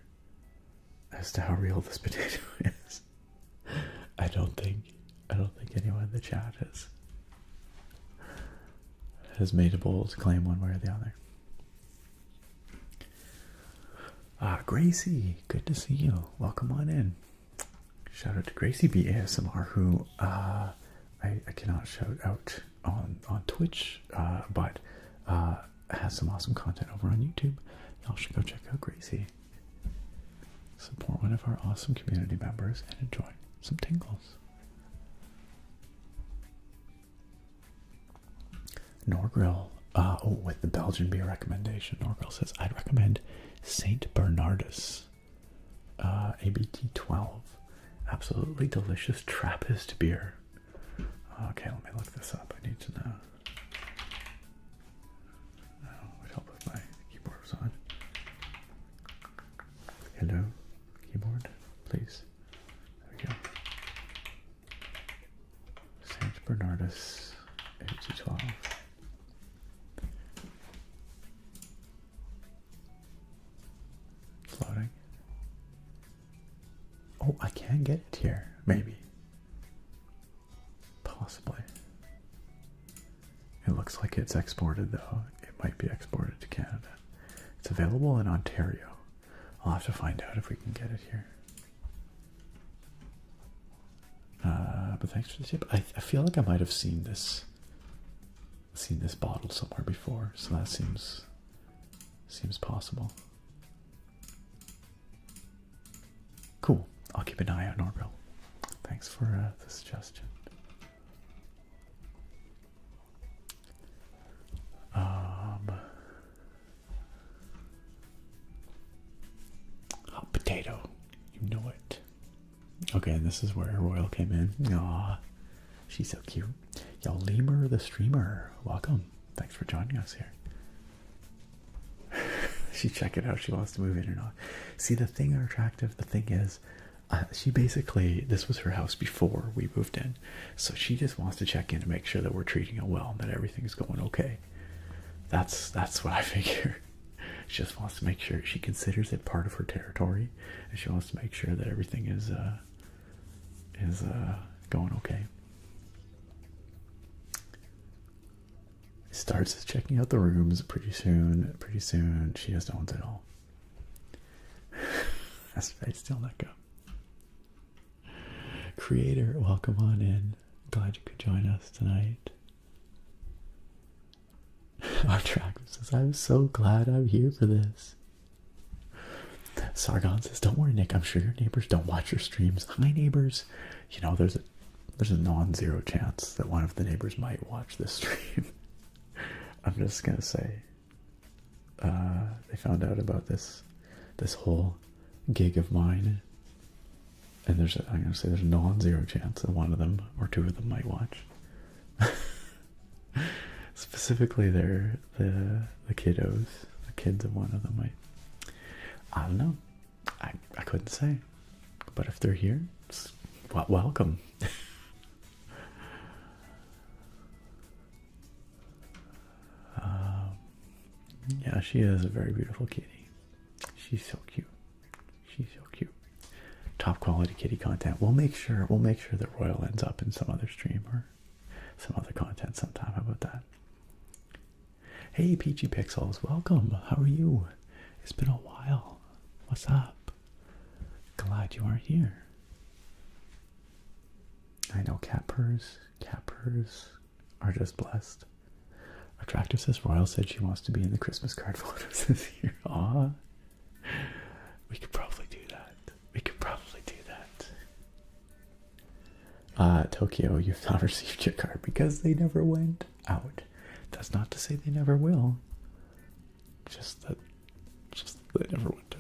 as to how real this potato is. I don't think anyone in the chat has made a bold claim one way or the other. Gracie, good to see you. Welcome on in. Shout out to Gracie B ASMR, who I cannot shout out on Twitch, but has some awesome content over on YouTube. Y'all should go check out Gracie. Support one of our awesome community members and enjoy some tingles. Norgrill, with the Belgian beer recommendation, Norgrill says, I'd recommend St. Bernardus, ABT 12. Absolutely delicious Trappist beer. Okay, let me look this up. I need to know. It would help if my keyboard was on. Hello, keyboard, please. There we go. St. Bernardus, ABT 12. Loading. Oh, I can get it here. Maybe. Possibly. It looks like it's exported though. It might be exported to Canada. It's available in Ontario. I'll have to find out if we can get it here. But thanks for the tip. I feel like I might have seen this bottle somewhere before, so that seems possible. Cool. I'll keep an eye out, Norville. Thanks for the suggestion. Hot potato. You know it. Okay, and this is where Royal came in. Aw, she's so cute. Yo, Lemur the streamer. Welcome. Thanks for joining us here. She check it out. She wants to move in or not. See, the thing are attractive. The thing is, she basically, this was her house before we moved in. So she just wants to check in and make sure that we're treating it well and that everything's going okay. That's what I figure. She just wants to make sure, she considers it part of her territory, and she wants to make sure that everything is going okay. Starts checking out the rooms pretty soon. She just owns it all. That's right, still not go. Creator, welcome on in. Glad you could join us tonight. Our track says, I'm so glad I'm here for this. Sargon says, don't worry, Nick, I'm sure your neighbors don't watch your streams. Hi, neighbors. You know, there's a non-zero chance that one of the neighbors might watch this stream. I'm just gonna say, they found out about this whole gig of mine, and I'm gonna say there's a non-zero chance that one of them or two of them might watch. Specifically, they're the kiddos, the kids of one of them might. I don't know. I couldn't say, but if they're here, welcome. Yeah, she is a very beautiful kitty. She's so cute. She's so cute. Top quality kitty content. We'll make sure that Royal ends up in some other stream or some other content sometime. How about that? Hey, Peachy Pixels, welcome. How are you? It's been a while. What's up? Glad you are here. I know cat purrs are just blessed. Attractive says Royal said she wants to be in the Christmas card photos this year. Aw. We could probably do that. Tokyo, you've not received your card because they never went out. That's not to say they never will. Just that they never went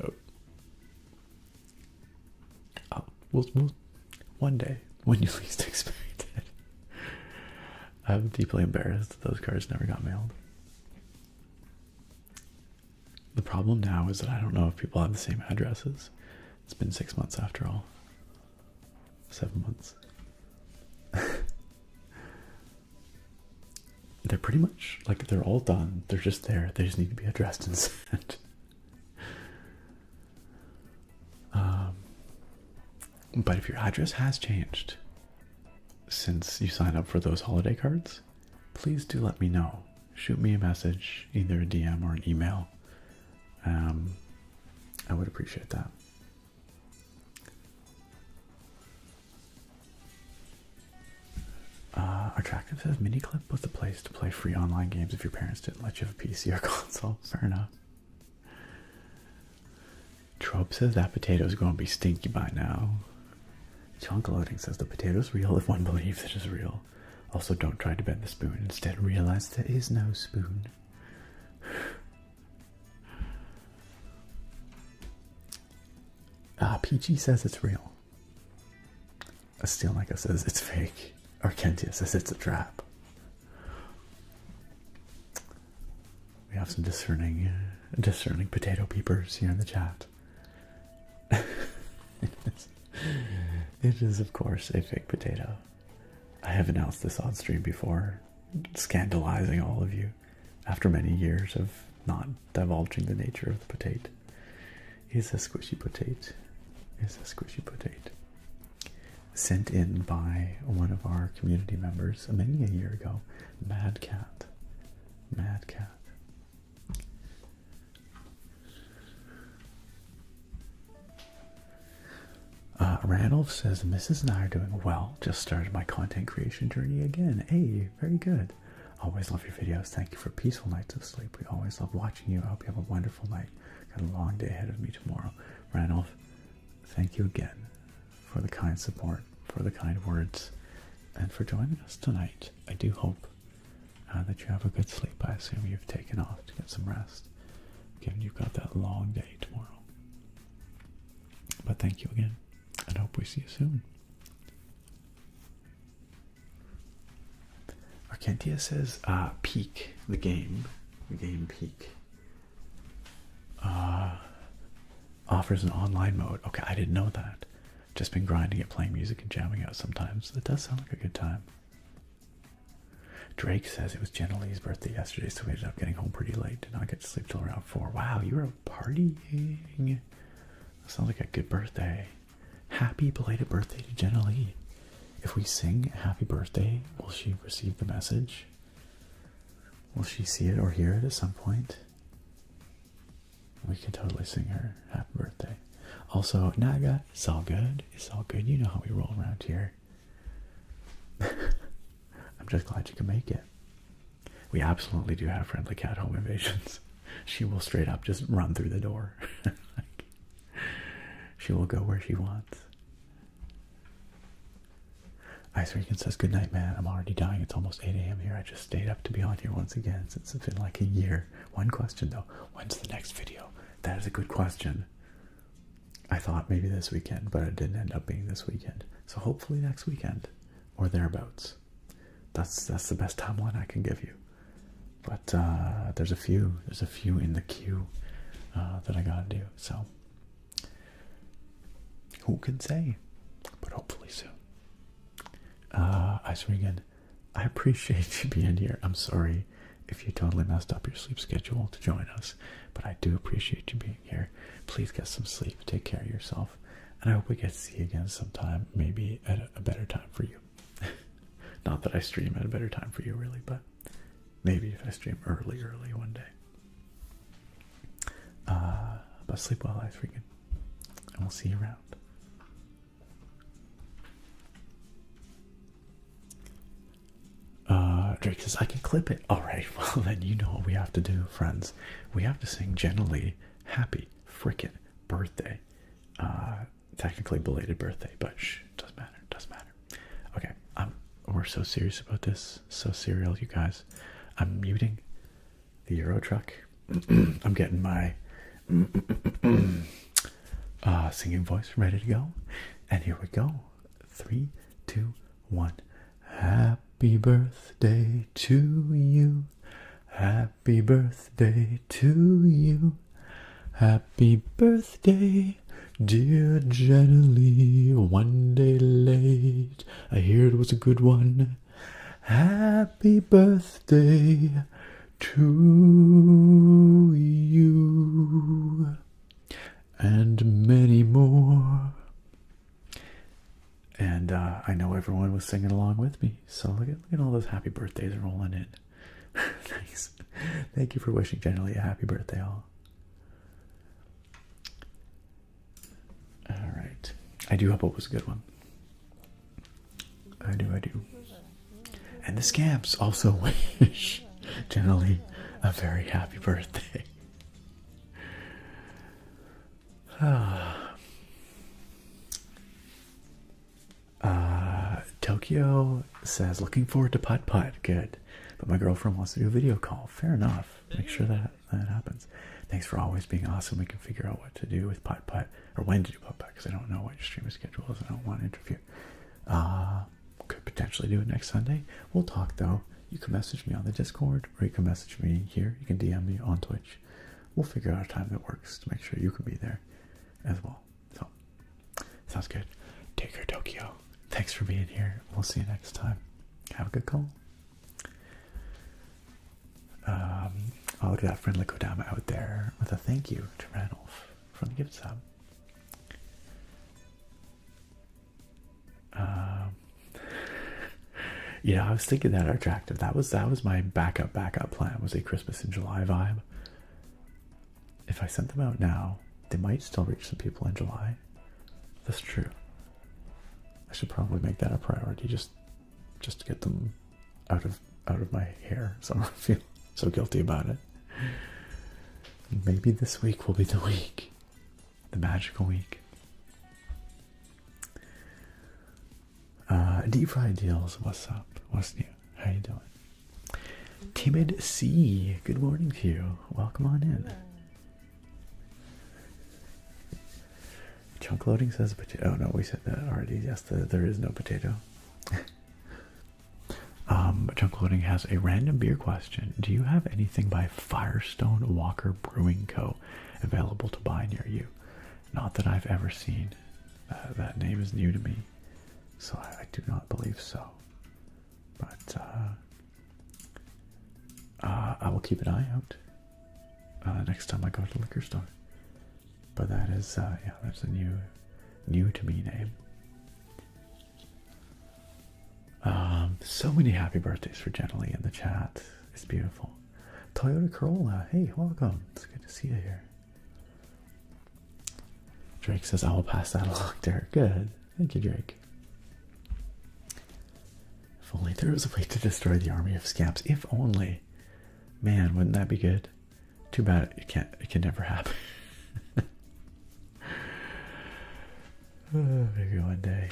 out. We'll one day, when you least expect it. I'm deeply embarrassed that those cards never got mailed. The problem now is that I don't know if people have the same addresses. It's been 6 months after all. 7 months. They're pretty much, like, they're all done. They're just there. They just need to be addressed and sent. But if your address has changed since you signed up for those holiday cards, please do let me know. Shoot me a message, either a DM or an email. I would appreciate that. Attractive says Miniclip was the place to play free online games if your parents didn't let you have a PC or console. Fair enough. Trope says that potato's going to be stinky by now. Chunk Loading says the potato's real if one believes it is real. Also, don't try to bend the spoon. Instead, realize there is no spoon. Peachy says it's real. Steelnika says it's fake. Arkentia says it's a trap. We have some discerning potato peepers here in the chat. It is, of course, a fake potato. I have announced this on stream before, scandalizing all of you after many years of not divulging the nature of the potato. It's a squishy potato. It's a squishy potato. Sent in by one of our community members many a year ago, Mad Cat. Mad Cat. Randolph says, Mrs. and I are doing well. Just started my content creation journey again. Hey, very good. Always love your videos. Thank you for peaceful nights of sleep. We always love watching you. I hope you have a wonderful night. Got a long day ahead of me tomorrow. Randolph, thank you again for the kind support, for the kind words, and for joining us tonight. I do hope that you have a good sleep. I assume you've taken off to get some rest, given you've got that long day tomorrow. But thank you again, and hope we see you soon. Arkentia says, Peak, the game Peak, offers an online mode. Okay, I didn't know that. Just been grinding it, playing music and jamming out sometimes. That does sound like a good time. Drake says it was Jenna Lee's birthday yesterday, so we ended up getting home pretty late. Did not get to sleep till around 4. Wow, you were partying. Sounds like a good birthday. Happy belated birthday to Jenna Lee. If we sing happy birthday, will she receive the message? Will she see it or hear it at some point? We can totally sing her happy birthday. Also, Naga, it's all good. It's all good. You know how we roll around here. I'm just glad you can make it. We absolutely do have friendly cat home invasions. She will straight up just run through the door. She will go where she wants. Ice Rican says, good night, man. I'm already dying. It's almost 8 a.m. here. I just stayed up to be on here once again since it's been like a year. One question, though. When's the next video? That is a good question. I thought maybe this weekend, but it didn't end up being this weekend. So hopefully next weekend or thereabouts. That's the best timeline I can give you. But there's a few in the queue that I gotta do. So who can say? But hopefully soon. Ice Regan, I appreciate you being here. I'm sorry if you totally messed up your sleep schedule to join us, but I do appreciate you being here. Please get some sleep. Take care of yourself. And I hope we get to see you again sometime, maybe at a better time for you. Not that I stream at a better time for you, really, but maybe if I stream early one day. But sleep well, Ice Regan. And we'll see you around. Drake says, I can clip it. Alright, well then you know what we have to do, friends. We have to sing Jenna Lee happy frickin' birthday. Technically belated birthday, but shh, doesn't matter. Okay, we're so serious about this. So serial, you guys. I'm muting the Euro truck. I'm getting my singing voice ready to go. And here we go. 3, 2, 1. Happy birthday to you. Happy birthday to you. Happy birthday, dear Jenna Lee. One day late, I hear it was a good one. Happy birthday to you. And many more. And I know everyone was singing along with me. So look at all those happy birthdays rolling in. Thanks. Thank you for wishing Jenna Lee a happy birthday, all. Alright. I do hope it was a good one. I do. And the scamps also wish Jenna Lee a very happy birthday. Tokyo says, looking forward to Putt Putt. Good. But my girlfriend wants to do a video call. Fair enough. Make sure that happens. Thanks for always being awesome. We can figure out what to do with Putt Putt, or when to do Putt Putt, because I don't know what your streaming schedule is. I don't want to interfere. Could potentially do it next Sunday. We'll talk, though. You can message me on the Discord, or you can message me here. You can DM me on Twitch. We'll figure out a time that works to make sure you can be there as well. So, sounds good. Take care, Tokyo. Thanks for being here. We'll see you next time. Have a good call. Oh, look at that friendly Kodama out there with a thank you to Randolph from the gift sub. Yeah, I was thinking that attractive. That was my backup plan, was a Christmas in July vibe. If I sent them out now, they might still reach some people in July. That's true. I should probably make that a priority, just to get them out of my hair, so I don't feel so guilty about it. Maybe this week will be the week, the magical week. Deep fried deals. What's up? What's new? How you doing? Timid C. Good morning to you. Welcome on in. Chunk loading says potato. Oh no, we said that already. Yes, there is no potato. Chunk loading has a random beer question. Do you have anything by Firestone Walker Brewing Co. available to buy near you? Not that I've ever seen. That name is new to me, so I do not believe so. But I will keep an eye out next time I go to the liquor store. But that is, yeah, that's a new to me name. So many happy birthdays for Jenny in the chat. It's beautiful. Toyota Corolla, hey, welcome. It's good to see you here. Drake says, I will pass that along, Derek. Good. Thank you, Drake. If only there was a way to destroy the army of scamps. If only. Man, wouldn't that be good? Too bad it can never happen. Maybe one day.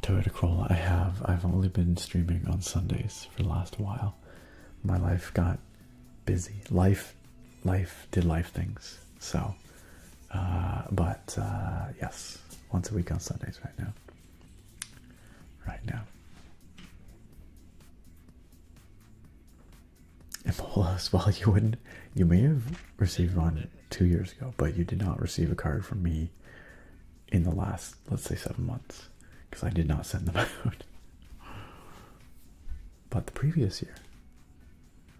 Toyota Corolla, I've only been streaming on Sundays for the last while. My life got busy. Life did life things. So, but yes, once a week on Sundays right now. Right now. Ebolas, well, you may have received one 2 years ago, but you did not receive a card from me in the last, let's say, 7 months, because I did not send them out. But the previous year,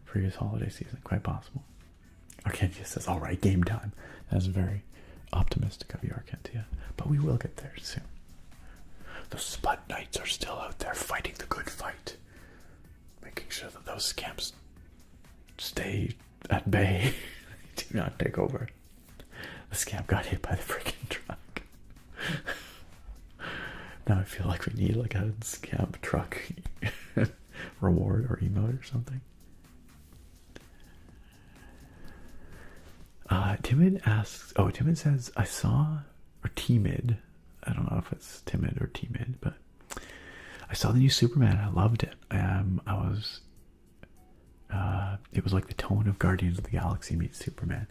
previous holiday season, quite possible. Arcantia says, all right, game time. That's very optimistic of you, Arcantia. But we will get there soon. The Spud Knights are still out there fighting the good fight, making sure that those scamps stay at bay. Do not take over. The scamp got hit by the freaking truck. Now I feel like we need like a scamp truck reward or emote or something. Timid asks, oh, Timid says, I saw, or Timid, I don't know if it's Timid or Timid, but I saw the new Superman. I loved it. It was like the tone of Guardians of the Galaxy meets Superman.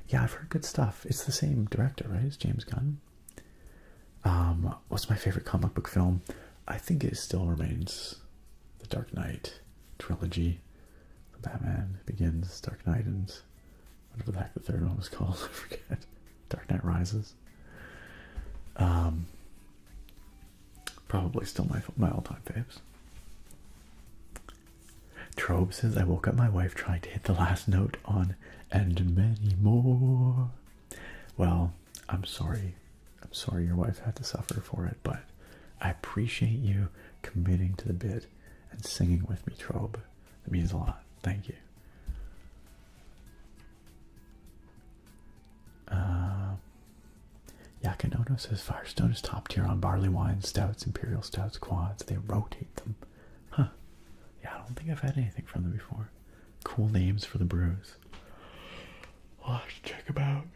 Yeah, I've heard good stuff. It's the same director, right? It's James Gunn. What's my favorite comic book film? I think it still remains the Dark Knight trilogy. The Batman Begins, Dark Knight, and whatever the heck the third one was called. I forget. Dark Knight Rises. Probably still my all-time faves. Trobe says, I woke up my wife trying to hit the last note on And Many More. Well, I'm sorry. I'm sorry your wife had to suffer for it, but I appreciate you committing to the bit and singing with me, Trobe. It means a lot. Thank you. Yakanono says, Firestone is top tier on barley wines, stouts, imperial stouts, quads. They rotate them. Huh. Yeah, I don't think I've had anything from them before. Cool names for the brews. I'll have to check them out.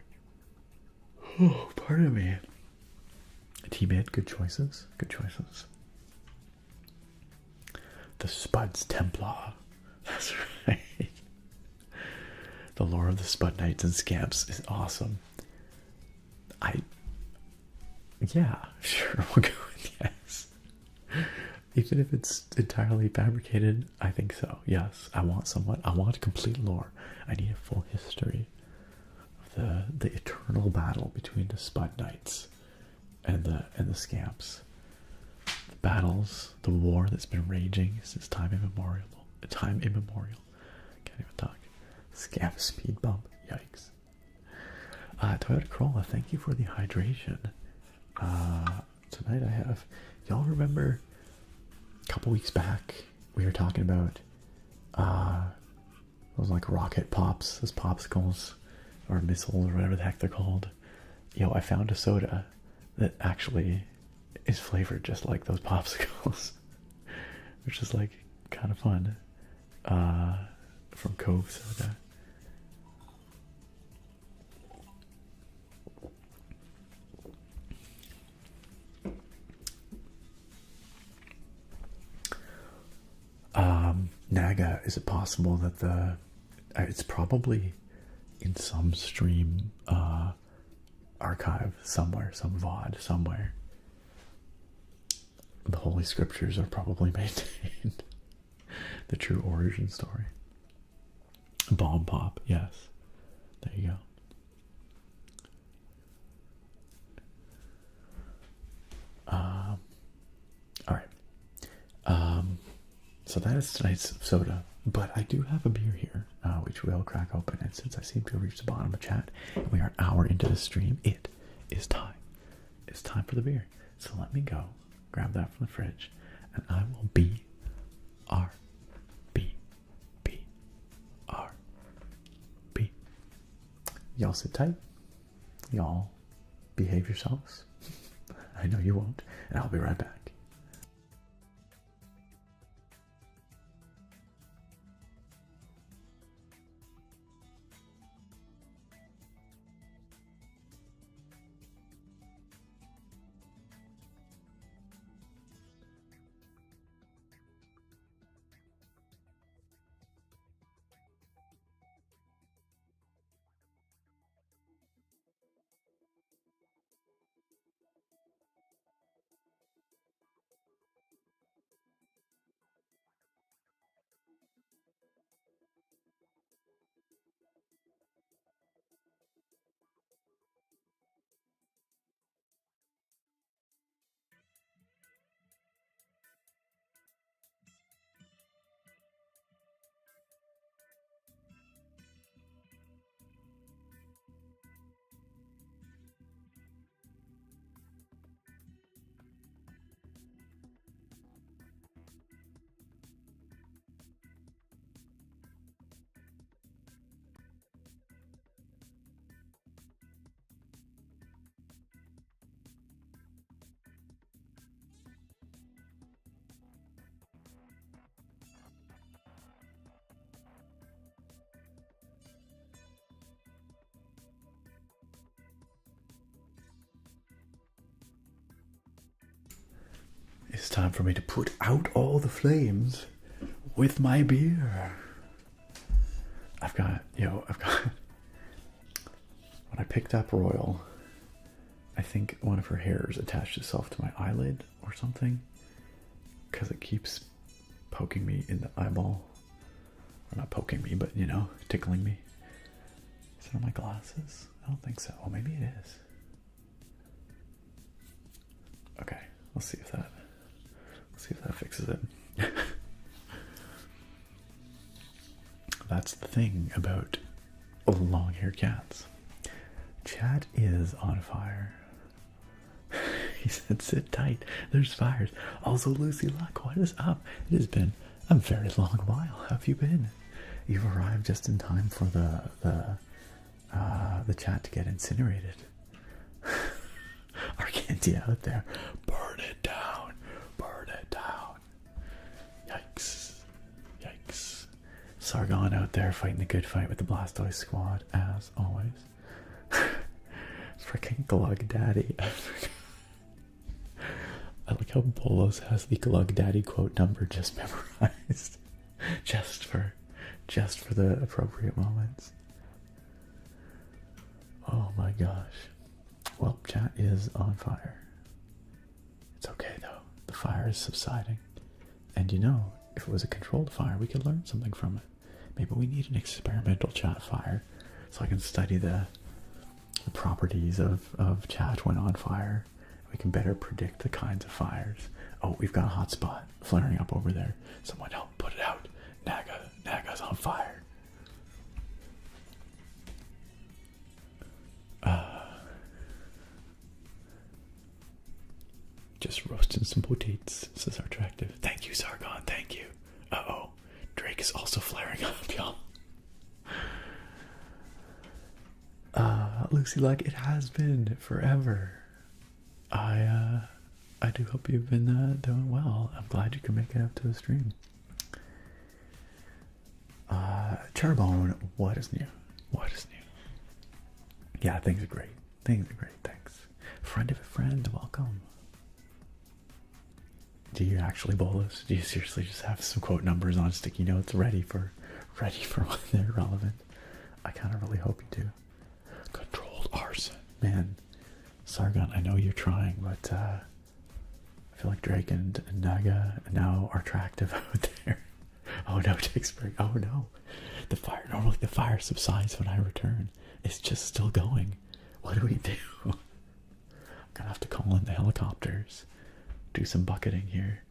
Oh, pardon me. T-Mid, good choices. Good choices. The Spuds Templar. That's right. The lore of the Spud Knights and Scamps is awesome. Yeah, sure, we'll go with yes. Even if it's entirely fabricated, I think so. Yes, I want complete lore. I need a full history of the eternal battle between the Spud Knights and the Scamps. The battles, the war that's been raging since time immemorial. Can't even talk. Scamp speed bump. Yikes. Toyota Corolla, thank you for the hydration. Tonight I have, y'all remember a couple weeks back we were talking about those like rocket pops, those popsicles or missiles or whatever the heck they're called. Yo, I found a soda that actually is flavored just like those popsicles, which is like kind of fun. From Cove Soda. Naga, is it possible that it's probably in some stream archive somewhere, some VOD somewhere. The Holy Scriptures are probably maintained. The true origin story. Bomb Pop, yes. There you go. All right. So that is tonight's soda, but I do have a beer here, which we'll crack open. And since I seem to have reached the bottom of chat, and we are an hour into the stream, it is time. It's time for the beer. So let me go grab that from the fridge, and I will B. Y'all sit tight. Y'all behave yourselves. I know you won't, and I'll be right back. It's time for me to put out all the flames with my beer. I've got, when I picked up Royal, I think one of her hairs attached itself to my eyelid or something, because it keeps poking me in the eyeball. Or not poking me, but, tickling me. Is it on my glasses? I don't think so. Oh, maybe it is. Okay, let's see if that fixes it. That's the thing about long-haired cats. Chat is on fire. He said, sit tight. There's fires. Also, Lucy Luck, what is up? It has been a very long while. How have you been? You've arrived just in time for the chat to get incinerated. Arcantia out there. Burn it down. Burn it down. Yikes. Yikes. Sargon out there fighting the good fight with the Blastoise squad, as always. Freaking Glug Daddy. I like how Bolos has the Glug Daddy quote number just memorized. just for the appropriate moments. Oh my gosh. Well, chat is on fire. It's okay though. The fire is subsiding. And if it was a controlled fire, we could learn something from it. Maybe we need an experimental chat fire so I can study the properties of chat when on fire. We can better predict the kinds of fires. Oh, we've got a hot spot flaring up over there. Someone help put it out. Naga's on fire. Just roasting some potatoes, says our attractive. Thank you, Sargon, thank you. Uh-oh, Drake is also flaring up, y'all. Lucy, like, it has been forever. I I do hope you've been doing well. I'm glad you can make it out to the stream. Charbone, what is new? What is new? Yeah, things are great. Things are great, thanks. Friend of a friend, welcome. Do you actually bolus? Do you seriously just have some quote numbers on sticky notes ready for when they're relevant? I kind of really hope you do. Controlled arson. Man, Sargon, I know you're trying, but I feel like Drake and Naga now are attractive out there. Oh no, Jake's break. Oh no. The fire, normally the fire subsides when I return. It's just still going. What do we do? I'm gonna have to call in the helicopters. Do some bucketing here.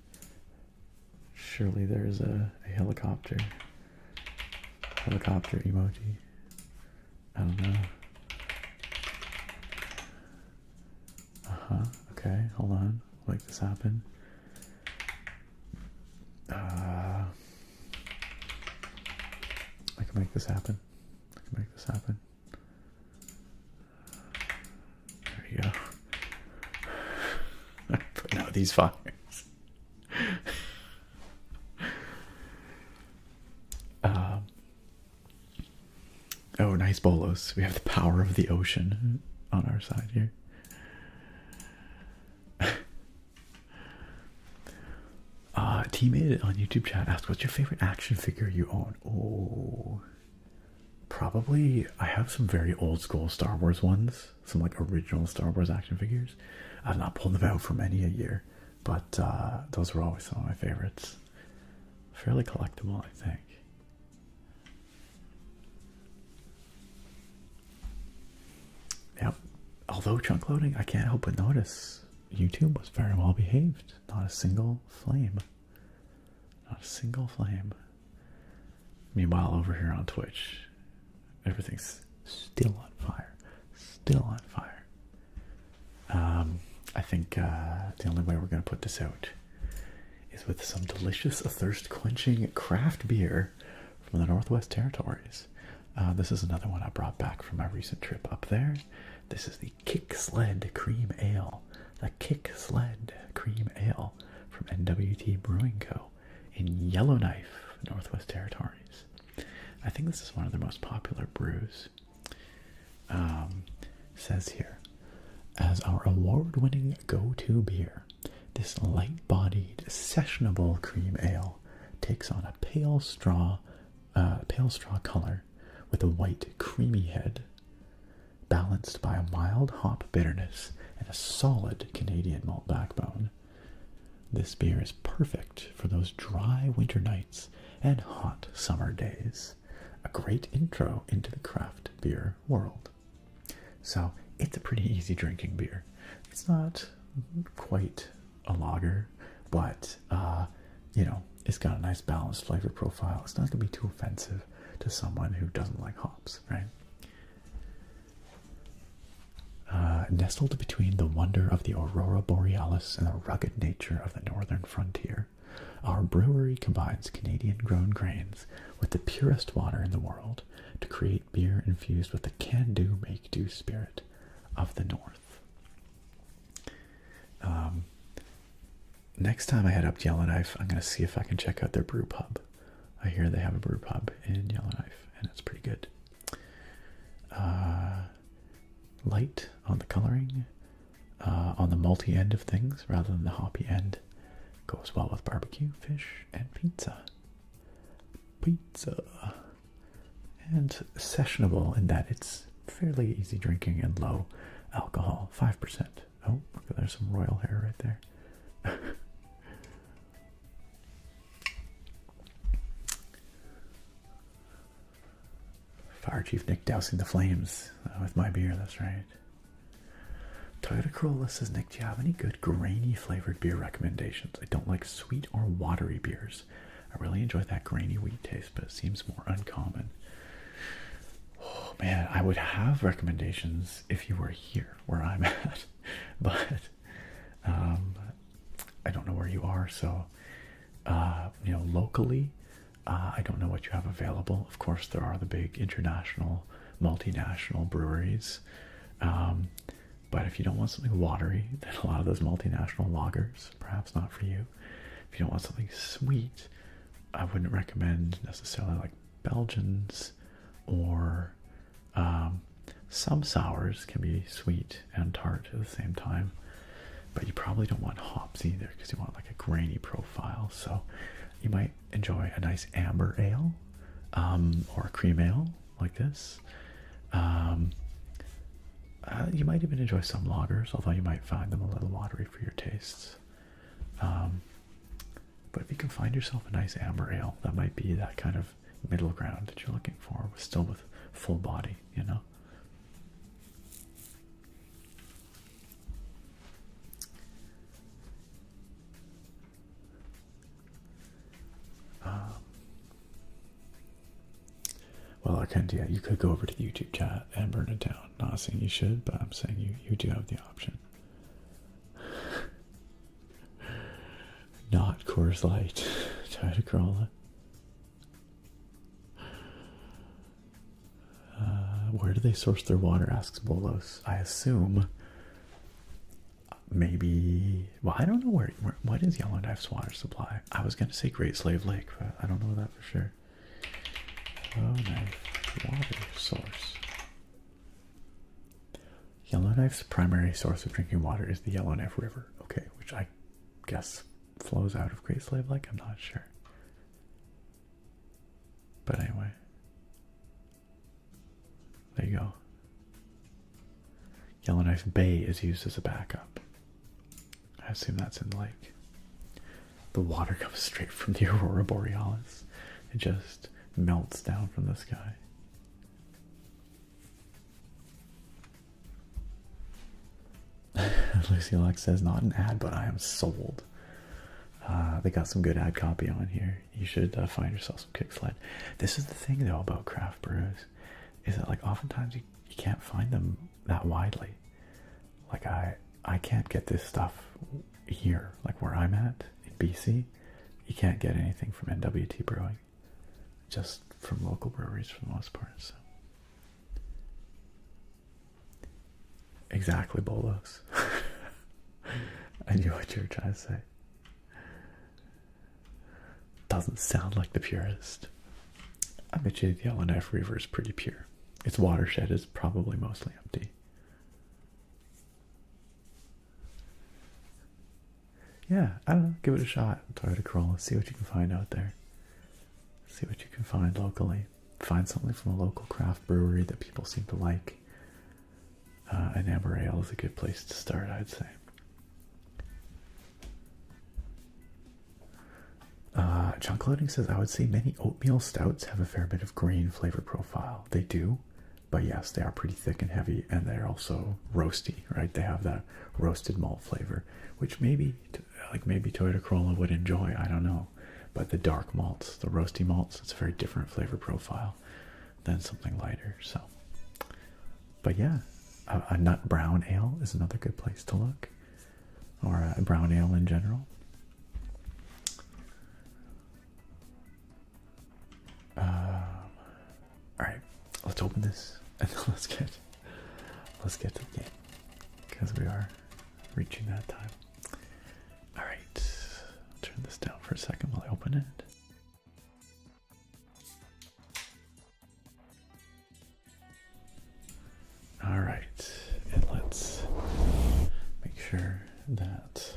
Surely there's a helicopter emoji. I don't know. Okay, hold on. Make this happen. I can make this happen. There you go. I'm putting out these fires. Oh, nice bolos. We have the power of the ocean on our side here. Teammate on YouTube chat asked, what's your favorite action figure you own? Oh, probably I have some very old school Star Wars ones, some like original Star Wars action figures. I've not pulled them out for many a year, but those were always some of my favorites. Fairly collectible, I think. Yep. Although chunk loading, I can't help but notice YouTube was very well behaved. Not a single flame. Not a single flame. Meanwhile, over here on Twitch, everything's still on fire. Still on fire. I think the only way we're going to put this out is with some delicious, thirst-quenching craft beer from the Northwest Territories. This is another one I brought back from my recent trip up there. This is the Kick Sled Cream Ale. The Kick Sled Cream Ale from NWT Brewing Co. in Yellowknife, Northwest Territories. I think this is one of their most popular brews. Says here, as our award-winning go-to beer, this light-bodied, sessionable cream ale takes on a pale straw color with a white, creamy head, balanced by a mild hop bitterness and a solid Canadian malt backbone. This beer is perfect for those dry winter nights and hot summer days. A great intro into the craft beer world. So it's a pretty easy drinking beer. It's not quite a lager, but you know, it's got a nice balanced flavor profile. It's not going to be too offensive to someone who doesn't like hops, right? Nestled between the wonder of the Aurora Borealis and the rugged nature of the northern frontier, our brewery combines Canadian-grown grains with the purest water in the world to create beer infused with the can-do, make-do spirit of the North. Next time I head up to Yellowknife, I'm going to see if I can check out their brew pub. I hear they have a brew pub in Yellowknife, and it's pretty good. Light on the coloring, on the malty end of things rather than the hoppy end. Goes well with barbecue, fish, and pizza. And sessionable in that it's fairly easy drinking and low alcohol, 5%. Oh, look, there's some royal hair right there. Fire Chief Nick dousing the flames with my beer, that's right. Toyota Corolla says, Nick, do you have any good grainy flavored beer recommendations? I don't like sweet or watery beers. I really enjoy that grainy wheat taste, but it seems more uncommon. Oh man, I would have recommendations if you were here where I'm at, but I don't know where you are, so you know, locally, I don't know what you have available. Of course, there are the big international, multinational breweries. But if you don't want something watery, then a lot of those multinational lagers, perhaps not for you. If you don't want something sweet, I wouldn't recommend necessarily like Belgians, or some sours can be sweet and tart at the same time. But you probably don't want hops either, because you want like a grainy profile. So you might enjoy a nice amber ale, or a cream ale like this. You might even enjoy some lagers, although you might find them a little watery for your tastes. But if you can find yourself a nice amber ale, that might be that kind of middle ground that you're looking for, still with full body, you know? Well, Arkendia, you could go over to the YouTube chat and burn it down. Not saying you should, but I'm saying you do have the option. Not Coors Light. Toyota Corolla. Where do they source their water, asks Bolos. I assume maybe, well, I don't know where what is Yellowknife's water supply. I was going to say Great Slave Lake, but I don't know that for sure. Yellowknife water source. Yellowknife's primary source of drinking water is the Yellowknife River, okay, which I guess flows out of Great Slave Lake. I'm not sure. But anyway, there you go. Yellowknife Bay is used as a backup. I assume that's in the lake. The water comes straight from the Aurora Borealis. It just melts down from the sky. Lucy Alex says, not an ad, but I am sold. They got some good ad copy on here. You should find yourself some Kicksled. This is the thing, though, about craft brews, is that like oftentimes you can't find them that widely. Like I can't get this stuff here, like where I'm at in BC. You can't get anything from NWT Brewing, just from local breweries for the most part. So. Exactly, Bolos. I knew what you were trying to say. Doesn't sound like the purest. I bet you the Yellowknife River is pretty pure. Its watershed is probably mostly empty. Yeah, I don't know. Give it a shot. Toyota Corolla. See what you can find out there. See what you can find locally. Find something from a local craft brewery that people seem to like. An amber ale is a good place to start, I'd say. Chunk Loading says, I would say many oatmeal stouts have a fair bit of grain flavor profile. They do, but yes, they are pretty thick and heavy, and they're also roasty, right? They have that roasted malt flavor, which maybe Toyota Corolla would enjoy, I don't know. But the dark malts, the roasty malts, it's a very different flavor profile than something lighter, so. But yeah, a nut brown ale is another good place to look, or a brown ale in general. All right, let's open this and let's get to the game, because we are reaching that time. All right, turn this down for a second while I open it. All right, and let's make sure that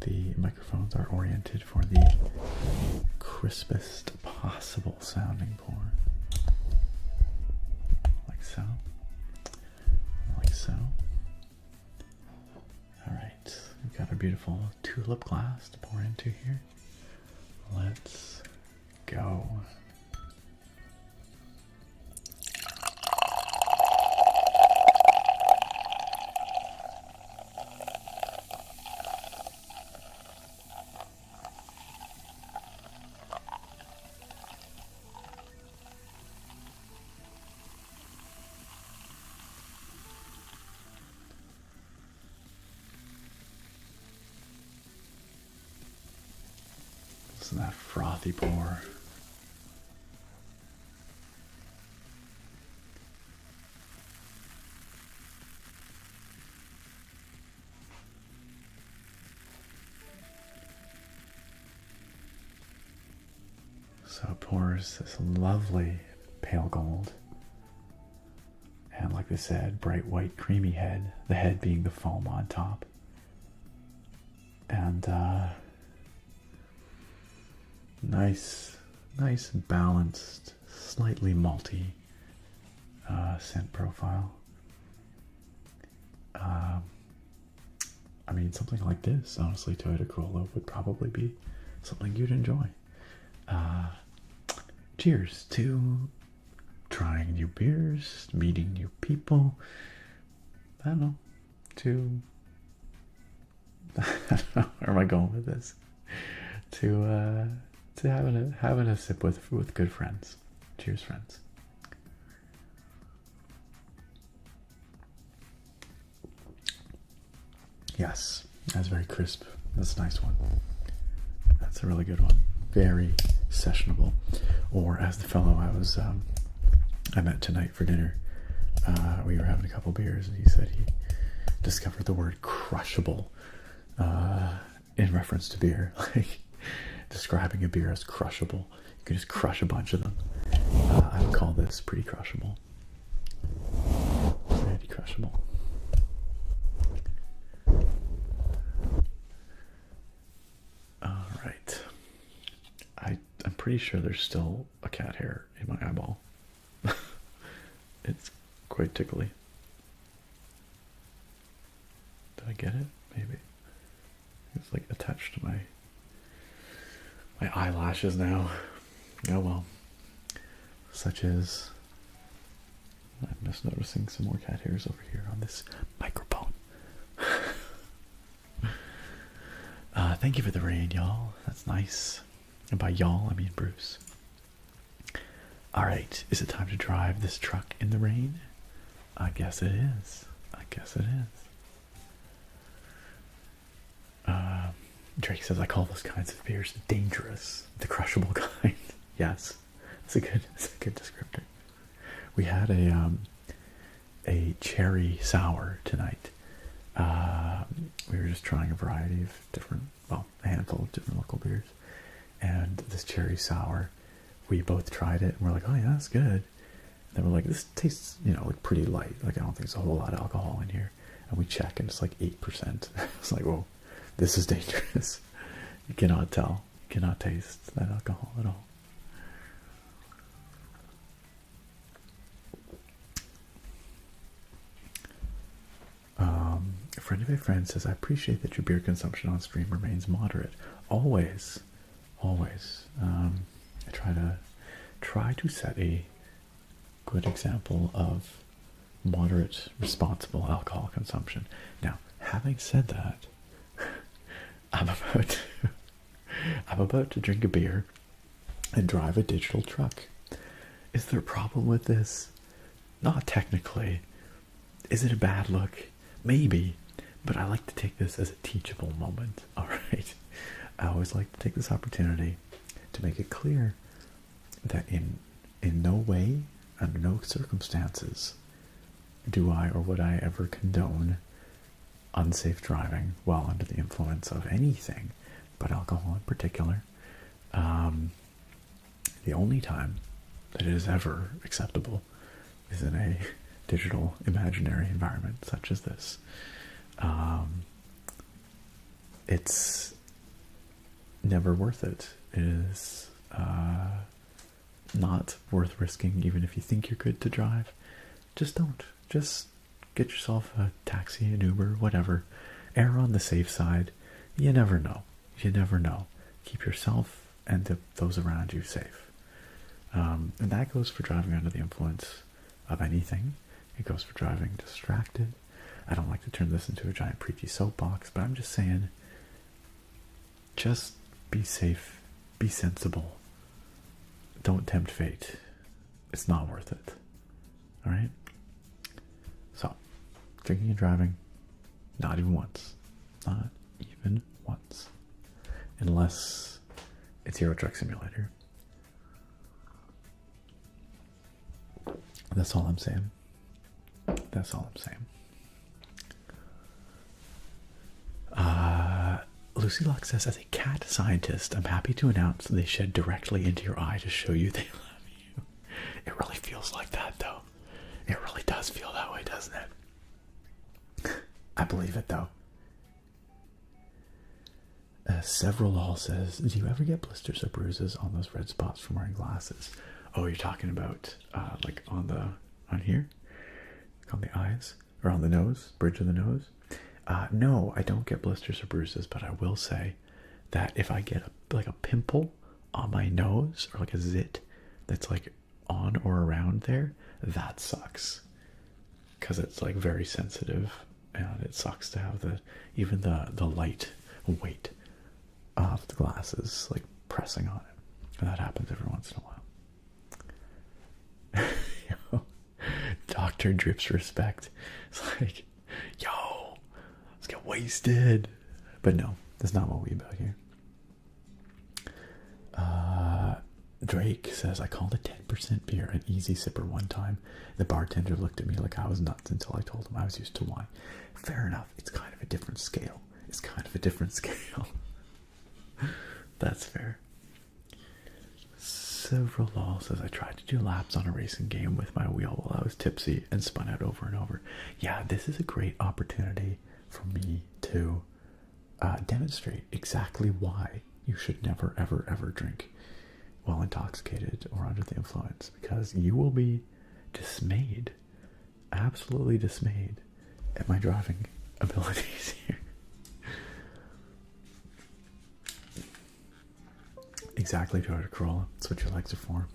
the microphones are oriented for the crispest possible sounding pour. Like so. Like so. Alright, we've got our beautiful tulip glass to pour into here. Let's go. Listen to that frothy pour. So it pours this lovely pale gold. And like they said, bright white creamy head. The head being the foam on top. And nice balanced, slightly malty scent profile. I mean, something like this, honestly, Toyota Corolla would probably be something you'd enjoy. Cheers to trying new beers, meeting new people. I don't know. To I don't know, where am I going with this? To having a sip with good friends. Cheers, friends. Yes, that's very crisp. That's a nice one. That's a really good one. Very sessionable. Or as the fellow I met tonight for dinner, we were having a couple beers, and he said he discovered the word crushable in reference to beer, like describing a beer as crushable. You can just crush a bunch of them. I would call this pretty crushable. Pretty crushable. All right. I'm pretty sure there's still a cat hair in my eyeball. It's quite tickly. Did I get it? Maybe. It's like attached to my eyelashes now. Oh well. Such as, I'm just noticing some more cat hairs over here on this microphone. Thank you for the rain, y'all. That's nice. And by y'all, I mean Bruce. Alright, is it time to drive this truck in the rain? I guess it is. I guess it is. Drake says, I call those kinds of beers dangerous. The crushable kind. Yes. It's a good descriptor. We had a cherry sour tonight. We were just trying a variety of different, well, a handful of different local beers. And this cherry sour, we both tried it and we're like, oh yeah, that's good. And then we're like, this tastes, like pretty light. Like I don't think there's a whole lot of alcohol in here. And we check and it's like 8%. It's like, whoa, this is dangerous. You cannot tell. You cannot taste that alcohol at all. A friend of a friend says, I appreciate that your beer consumption on stream remains moderate. Always. I try to set a good example of moderate, responsible alcohol consumption. Now, having said that, I'm about to drink a beer and drive a digital truck. Is there a problem with this? Not technically. Is it a bad look? Maybe. But I like to take this as a teachable moment. Alright. I always like to take this opportunity to make it clear that in no way, under no circumstances, do I or would I ever condone unsafe driving while under the influence of anything, but alcohol in particular. The only time that it is ever acceptable is in a digital imaginary environment such as this. It's never worth it. It is not worth risking, even if you think you're good to drive. Just don't. Just get yourself a taxi, an Uber, whatever. Err on the safe side. You never know. You never know. Keep yourself and those around you safe. And that goes for driving under the influence of anything. It goes for driving distracted. I don't like to turn this into a giant preachy soapbox, but I'm just saying, just be safe, be sensible. Don't tempt fate. It's not worth it. Alright? So, drinking and driving, not even once. Not even once. Unless it's Euro Truck Simulator. That's all I'm saying. That's all I'm saying. Lucy Luck says, as a cat scientist, I'm happy to announce they shed directly into your eye to show you they love you. It really feels like that, though. It really does feel that way, doesn't it? I believe it, though. Several all says, do you ever get blisters or bruises on those red spots from wearing glasses? Oh, you're talking about like on here? On the eyes? Or on the nose? Bridge of the nose? No, I don't get blisters or bruises, but I will say that if I get like a pimple on my nose or like a zit that's like on or around there, that sucks. Because it's like very sensitive, and it sucks to have even the light weight of the glasses like pressing on it. And that happens every once in a while. Yo, Dr. Drips respect. It's like, yo, let's get wasted. But no, that's not what we about here. Drake says, I called a 10% beer an easy sipper one time. The bartender looked at me like I was nuts until I told him I was used to wine. Fair enough. It's kind of a different scale. That's fair. Several law says, I tried to do laps on a racing game with my wheel while I was tipsy and spun out over and over. Yeah, this is a great opportunity for me to demonstrate exactly why you should never, ever, ever drink while intoxicated or under the influence, because you will be dismayed, absolutely dismayed at my driving abilities here. Exactly, Toyota Corolla. That's what your legs are for.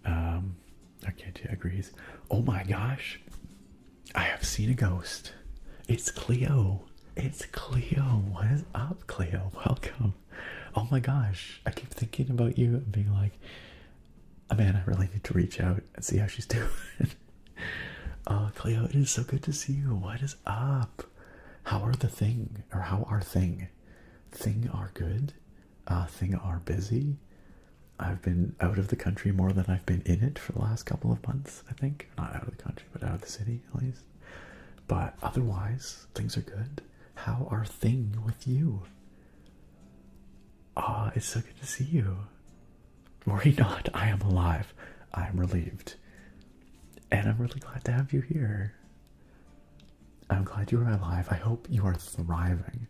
RKT agrees. Oh my gosh, I have seen a ghost. It's Cleo. It's Cleo. What is up, Cleo? Welcome. Oh my gosh, I keep thinking about you and being like, oh man, I really need to reach out and see how she's doing. Cleo, it is so good to see you. What is up? How are the thing? Or how are thing? Thing are good. Thing are busy. I've been out of the country more than I've been in it for the last couple of months, I think. Not out of the country, but out of the city, at least. But otherwise, things are good. How are thing with you? It's so good to see you. Worry not, I am alive. I am relieved. And I'm really glad to have you here. I'm glad you are alive. I hope you are thriving.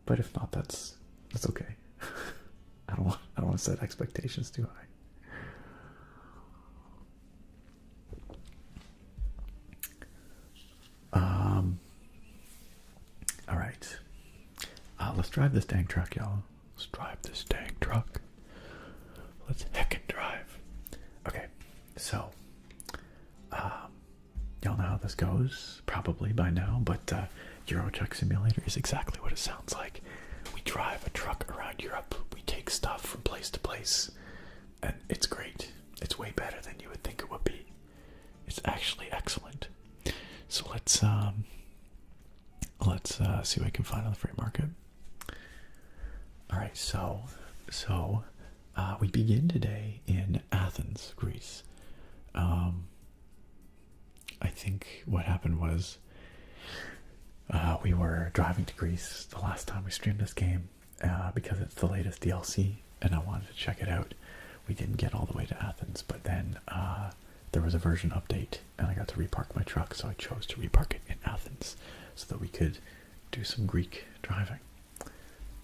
But if not, that's okay. I don't want to set expectations too high. All right. Let's drive this dang truck, y'all. Let's drive this dang truck. Let's heckin' drive. Okay, so y'all know how this goes, probably by now, but Euro Truck Simulator is exactly what it sounds like. We drive a truck around Europe. We take stuff from place to place, and it's great. It's way better than you would think it would be. It's actually excellent. So let's see what we can find on the free market. All right, so we begin today in Athens, Greece. I think what happened was we were driving to Greece the last time we streamed this game because it's the latest DLC, and I wanted to check it out. We didn't get all the way to Athens, but then there was a version update, and I got to repark my truck, so I chose to repark it in Athens so that we could do some Greek driving.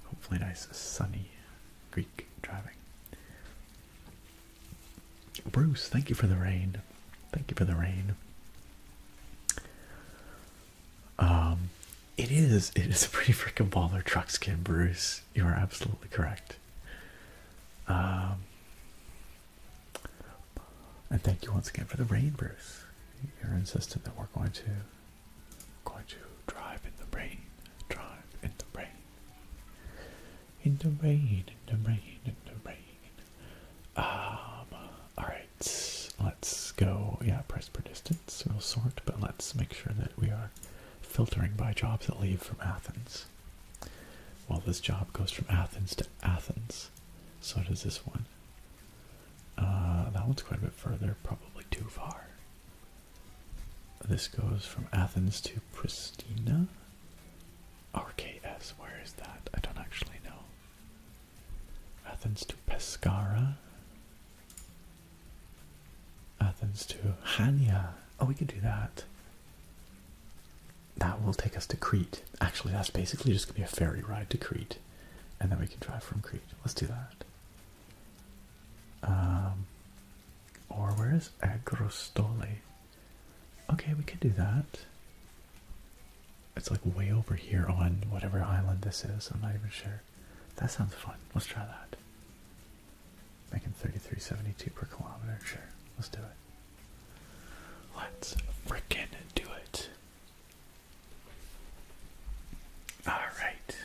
Hopefully nice, sunny Greek driving. Bruce, thank you for the rain. Thank you for the rain. It is a pretty freaking baller truck skin, Bruce. You are absolutely correct. And thank you once again for the rain, Bruce. You're insistent that we're going to drive in the rain. Drive in the rain. In the rain, in the rain, in the rain. Alright, let's go. Yeah, price per distance. We'll sort, but let's make sure that we are filtering by jobs that leave from Athens. Well, this job goes from Athens to Athens. So does this one. That one's quite a bit further, probably too far. This goes from Athens to Pristina. Or Cyprus. Where is that? I don't actually know. Athens to Pescara. Athens to Hania. Oh, we could do that. That will take us to Crete. Actually, that's basically just going to be a ferry ride to Crete. And then we can drive from Crete. Let's do that. Or where is Agrostoli? Okay, we could do that. It's like way over here on whatever island this is. I'm not even sure. That sounds fun. Let's try that. Making 33.72 per kilometer. Sure. Let's do it. Let's frickin' do it. Alright.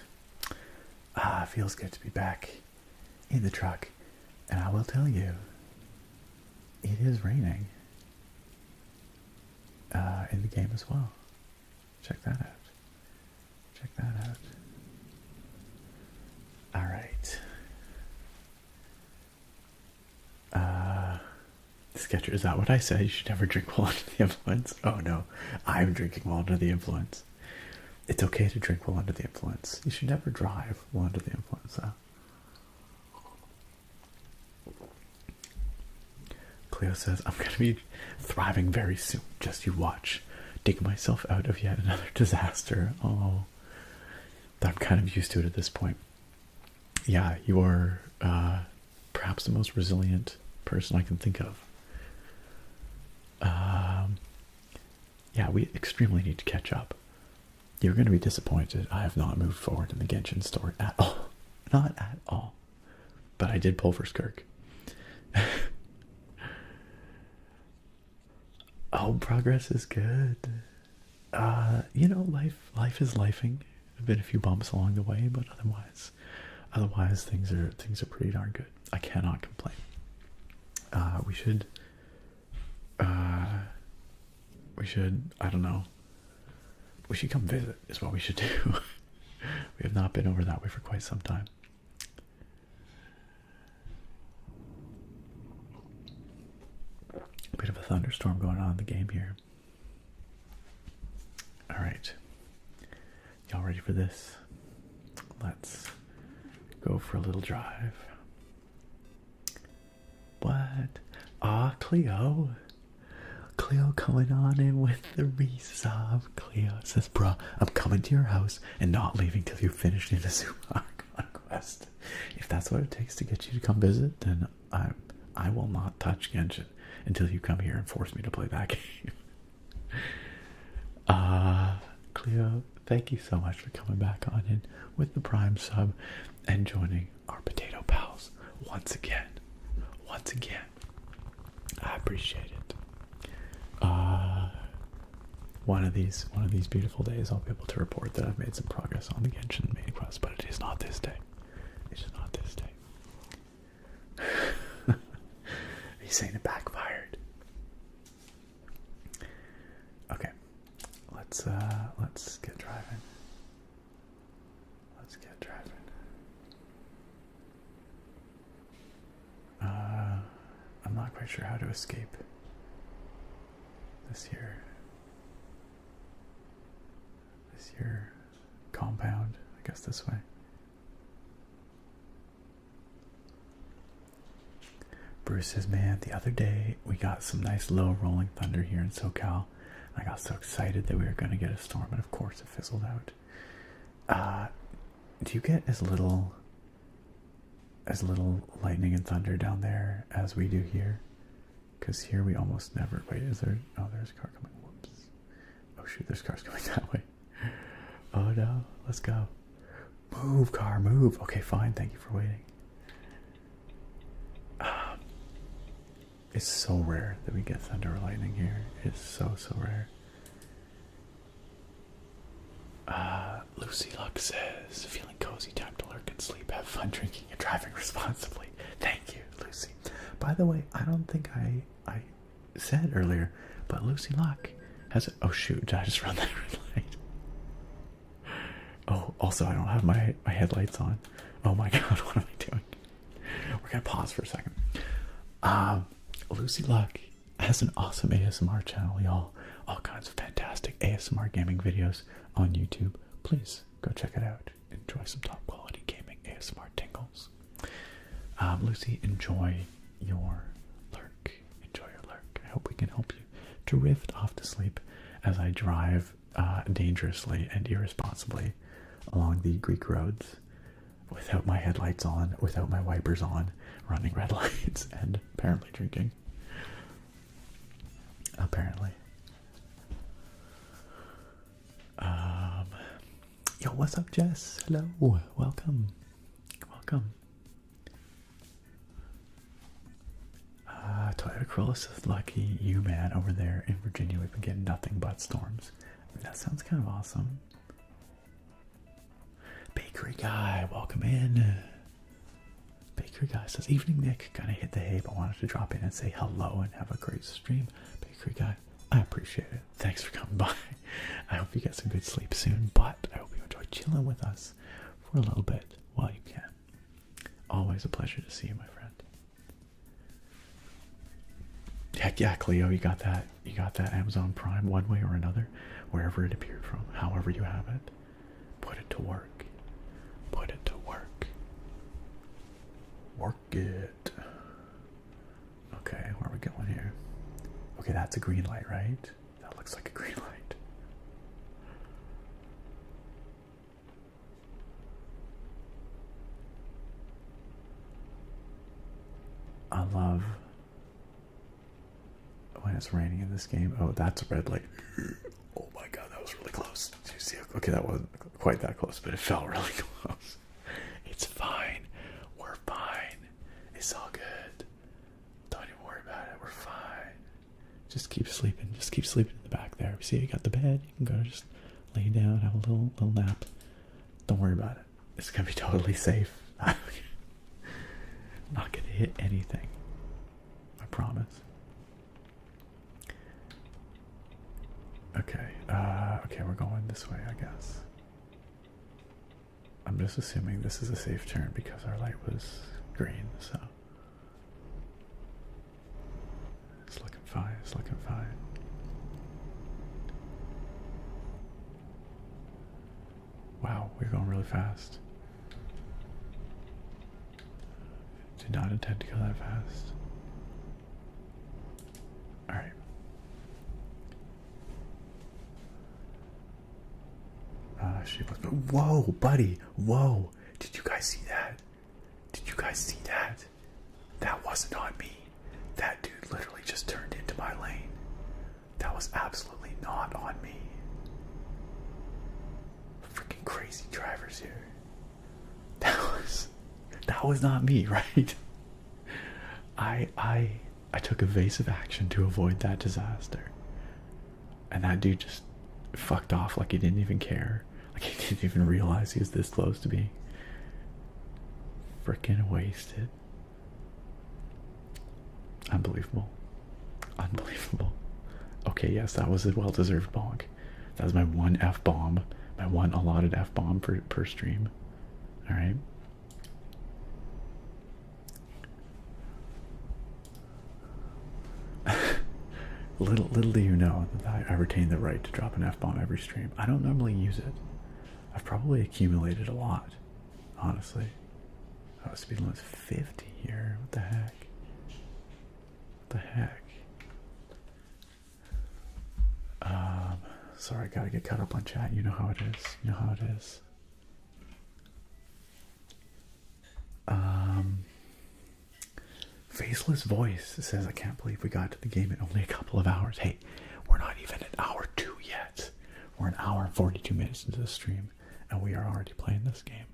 Feels good to be back in the truck. And I will tell you, it is raining in the game as well. Check that out. Check that out. Alright. Sketcher, is that what I said? You should never drink while under the influence? Oh no, I'm drinking while under the influence. It's okay to drink while under the influence. You should never drive while under the influence, though. Cleo says, I'm going to be thriving very soon. Just you watch. Dig myself out of yet another disaster. Oh, I'm kind of used to it at this point. Yeah, you are perhaps the most resilient person I can think of. Yeah, we extremely need to catch up. You're going to be disappointed. I have not moved forward in the Genshin story at all. Not at all. But I did pull for Skirk. Oh, progress is good. You know, life is lifing. There've been a few bumps along the way, but otherwise things are pretty darn good. I cannot complain. We should I don't know. We should come visit is what we should do. We have not been over that way for quite some time. Bit of a thunderstorm going on in the game here. Alright. Y'all ready for this? Let's go for a little drive. What? Ah, Cleo. Cleo coming on in with the resub. Cleo says, bruh, I'm coming to your house and not leaving till you finish Inazuma Conquest. If that's what it takes to get you to come visit, then I will not touch Genshin until you come here and force me to play that game. Cleo, thank you so much for coming back on in with the Prime sub and joining our potato pals once again. Once again. I appreciate it. One of these beautiful days I'll be able to report that I've made some progress on the Genshin main quest, but it is not this day. It is not this day. He's saying it backfired. Okay. Let's get driving. Let's get driving. I'm not quite sure how to escape this here compound. I guess this way. Bruce says, man, the other day we got some nice low rolling thunder here in SoCal. I got so excited that we were going to get a storm, and of course it fizzled out. Do you get as little lightning and thunder down there as we do here? Because here we almost never. Wait, is there? Oh, there's a car coming. Whoops. Oh shoot, there's cars coming that way. Oh no, let's go. Move, car, move. Okay, fine. Thank you for waiting. It's so rare that we get thunder or lightning here. It's so rare. Lucy Luck says, feeling cozy, time to lurk and sleep, have fun drinking and driving responsibly. Thank you, Lucy. By the way, I don't think I said earlier, but Lucy Luck has oh shoot, did I just run that red light? Oh, also I don't have my headlights on. Oh my god, what am I doing? We're gonna pause for a second. Lucy Luck has an awesome ASMR channel, y'all. All kinds of fantastic ASMR gaming videos on YouTube. Please go check it out. enjoy some top quality gaming ASMR tingles. Lucy, enjoy your lurk. Enjoy your lurk. I hope we can help you to rift off to sleep as I drive dangerously and irresponsibly along the Greek roads without my headlights on, without my wipers on, running red lights, and apparently drinking. Apparently. Yo, what's up, Jess? Hello. Welcome. Welcome. Toyota Corolla says, lucky you, man. Over there in Virginia, we've been getting nothing but storms. I mean, that sounds kind of awesome. Bakery guy, welcome in. Bakery guy says, evening, Nick. Gonna hit the hay, but wanted to drop in and say hello and have a great stream. Bakery guy, I appreciate it. Thanks for coming by. I hope you get some good sleep soon, but I hope you enjoy chilling with us for a little bit while you can. Always a pleasure to see you, my friend. Heck yeah, Cleo, you got that. You got that Amazon Prime one way or another, wherever it appeared from, however you have it. Put it to work. Put it to work. Work it. Okay, where are we going here? Okay, that's a green light, right? That looks like a green light. I love when it's raining in this game. Oh, that's a red light. Oh my god, that was really close. Did you see? Okay, that wasn't quite that close, but it felt really close. It's fine. We're fine. It's all good. Don't even worry about it. We're fine. Just keep sleeping. Just keep sleeping in the back there. See, you got the bed. You can go just lay down, have a little nap. Don't worry about it. It's gonna be totally safe. Not gonna hit anything. I promise. Okay. Okay, we're going this way, I guess. I'm just assuming this is a safe turn because our light was green, so it's looking fine. It's looking fine. Wow, we're going really fast. Did not intend to go that fast. Alright. She was. Whoa, buddy. Whoa. Did you guys see that? Did you guys see that? That wasn't on me. That dude literally just turned into my lane. That was absolutely not on me. Freaking crazy drivers here. That was not me, right? I took evasive action to avoid that disaster. And that dude just fucked off like he didn't even care. Like he didn't even realize he was this close to being freaking wasted. Unbelievable. Unbelievable. Okay, yes, that was a well-deserved bonk. That was my one F-bomb. My one allotted F-bomb per stream. Alright. Little do you know that I retain the right to drop an F-bomb every stream. I don't normally use it. I've probably accumulated a lot, honestly. Oh, speed limit's 50 here. What the heck? What the heck? Sorry, I gotta get caught up on chat. You know how it is. You know how it is. Faceless Voice says, I can't believe we got to the game in only a couple of hours. Hey, we're not even at hour 2 yet. We're an hour and 42 minutes into the stream, and we are already playing this game.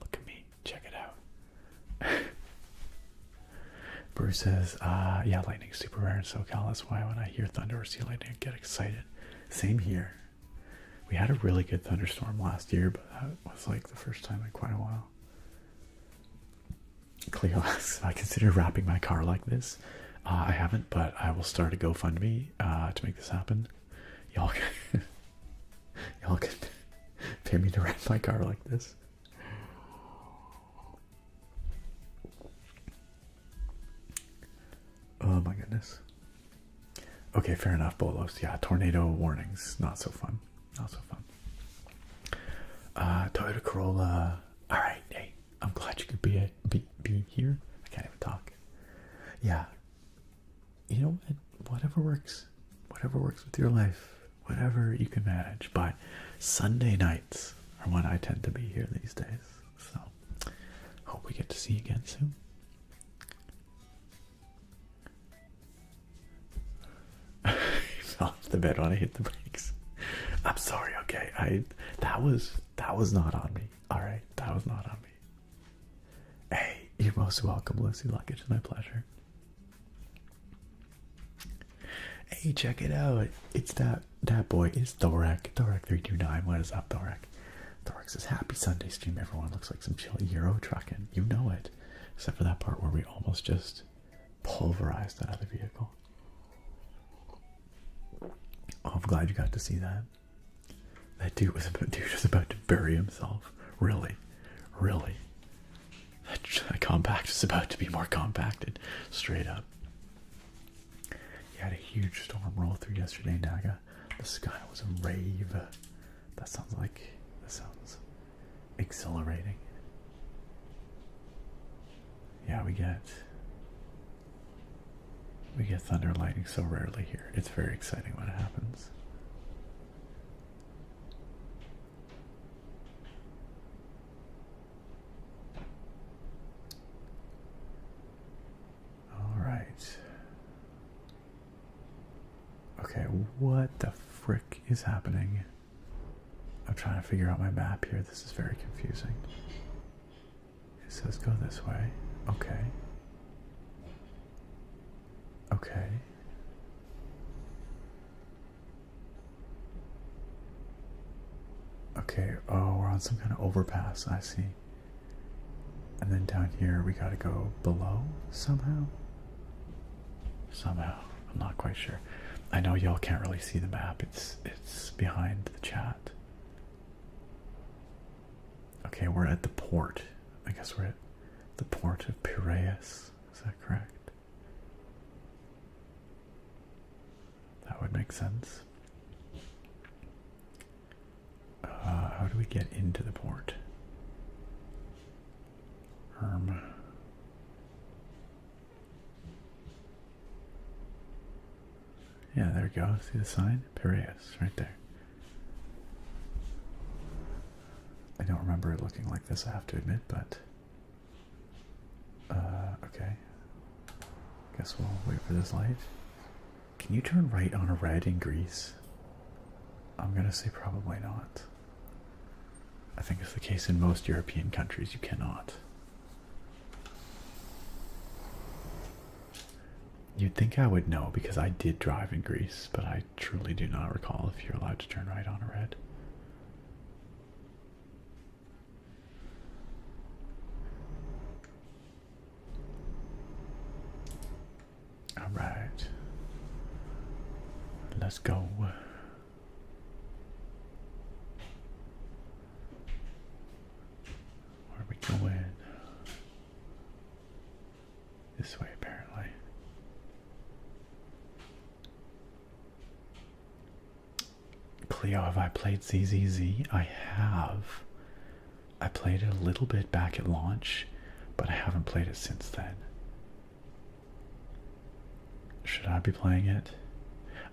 Look at me. Check it out. Bruce says, yeah, lightning's super rare in SoCal. That's why when I hear thunder or see lightning, I get excited. Same here. We had a really good thunderstorm last year, but that was like the first time in quite a while. Cleo asks if I consider wrapping my car like this. I haven't, but I will start a GoFundMe to make this happen. Y'all can pay me to wrap my car like this. Oh my goodness. Okay, fair enough, Bolos. Yeah, tornado warnings. Not so fun. Not so fun. Toyota Corolla. All right, hey, I'm glad you could be here. I can't even talk. Yeah, you know what? Whatever works with your life, whatever you can manage. But Sunday nights are when I tend to be here these days. So hope we get to see you again soon. I fell off the bed when I hit the brakes. I'm sorry. Okay, that was not on me. All right, that was not on me. Hey, you're most welcome, Lucy Luggage. It's my pleasure. Hey, check it out. It's that boy. It's Thorek329. What is up, Thorek? Thorek says, happy Sunday stream, everyone. Looks like some chill Euro trucking. You know it. Except for that part where we almost just pulverized that other vehicle. Oh, I'm glad you got to see that. That dude was about to bury himself. Really. That compact is about to be more compacted. Straight up. You had a huge storm roll through yesterday, Naga. The sky was a rave. That sounds exhilarating. Yeah, we get thunder and lightning so rarely here. It's very exciting when it happens. All right. Okay, what the frick is happening? I'm trying to figure out my map here. This is very confusing. It says go this way. Okay. Okay. Okay, oh, we're on some kind of overpass, I see. And then down here we gotta go below somehow? Somehow. I'm not quite sure. I know y'all can't really see the map. It's behind the chat. Okay, we're at the port. I guess we're at the port of Piraeus. Is that correct? That would make sense. How do we get into the port? Yeah, there we go. See the sign? Piraeus, right there. I don't remember it looking like this, I have to admit, but okay. Guess we'll wait for this light. Can you turn right on a red in Greece? I'm gonna say probably not. I think it's the case in most European countries, you cannot. You'd think I would know because I did drive in Greece, but I truly do not recall if you're allowed to turn right on a red. All right. Let's go. Where are we going? This way, apparently. Cleo, have I played ZZZ? I have. I played it a little bit back at launch, but I haven't played it since then. Should I be playing it?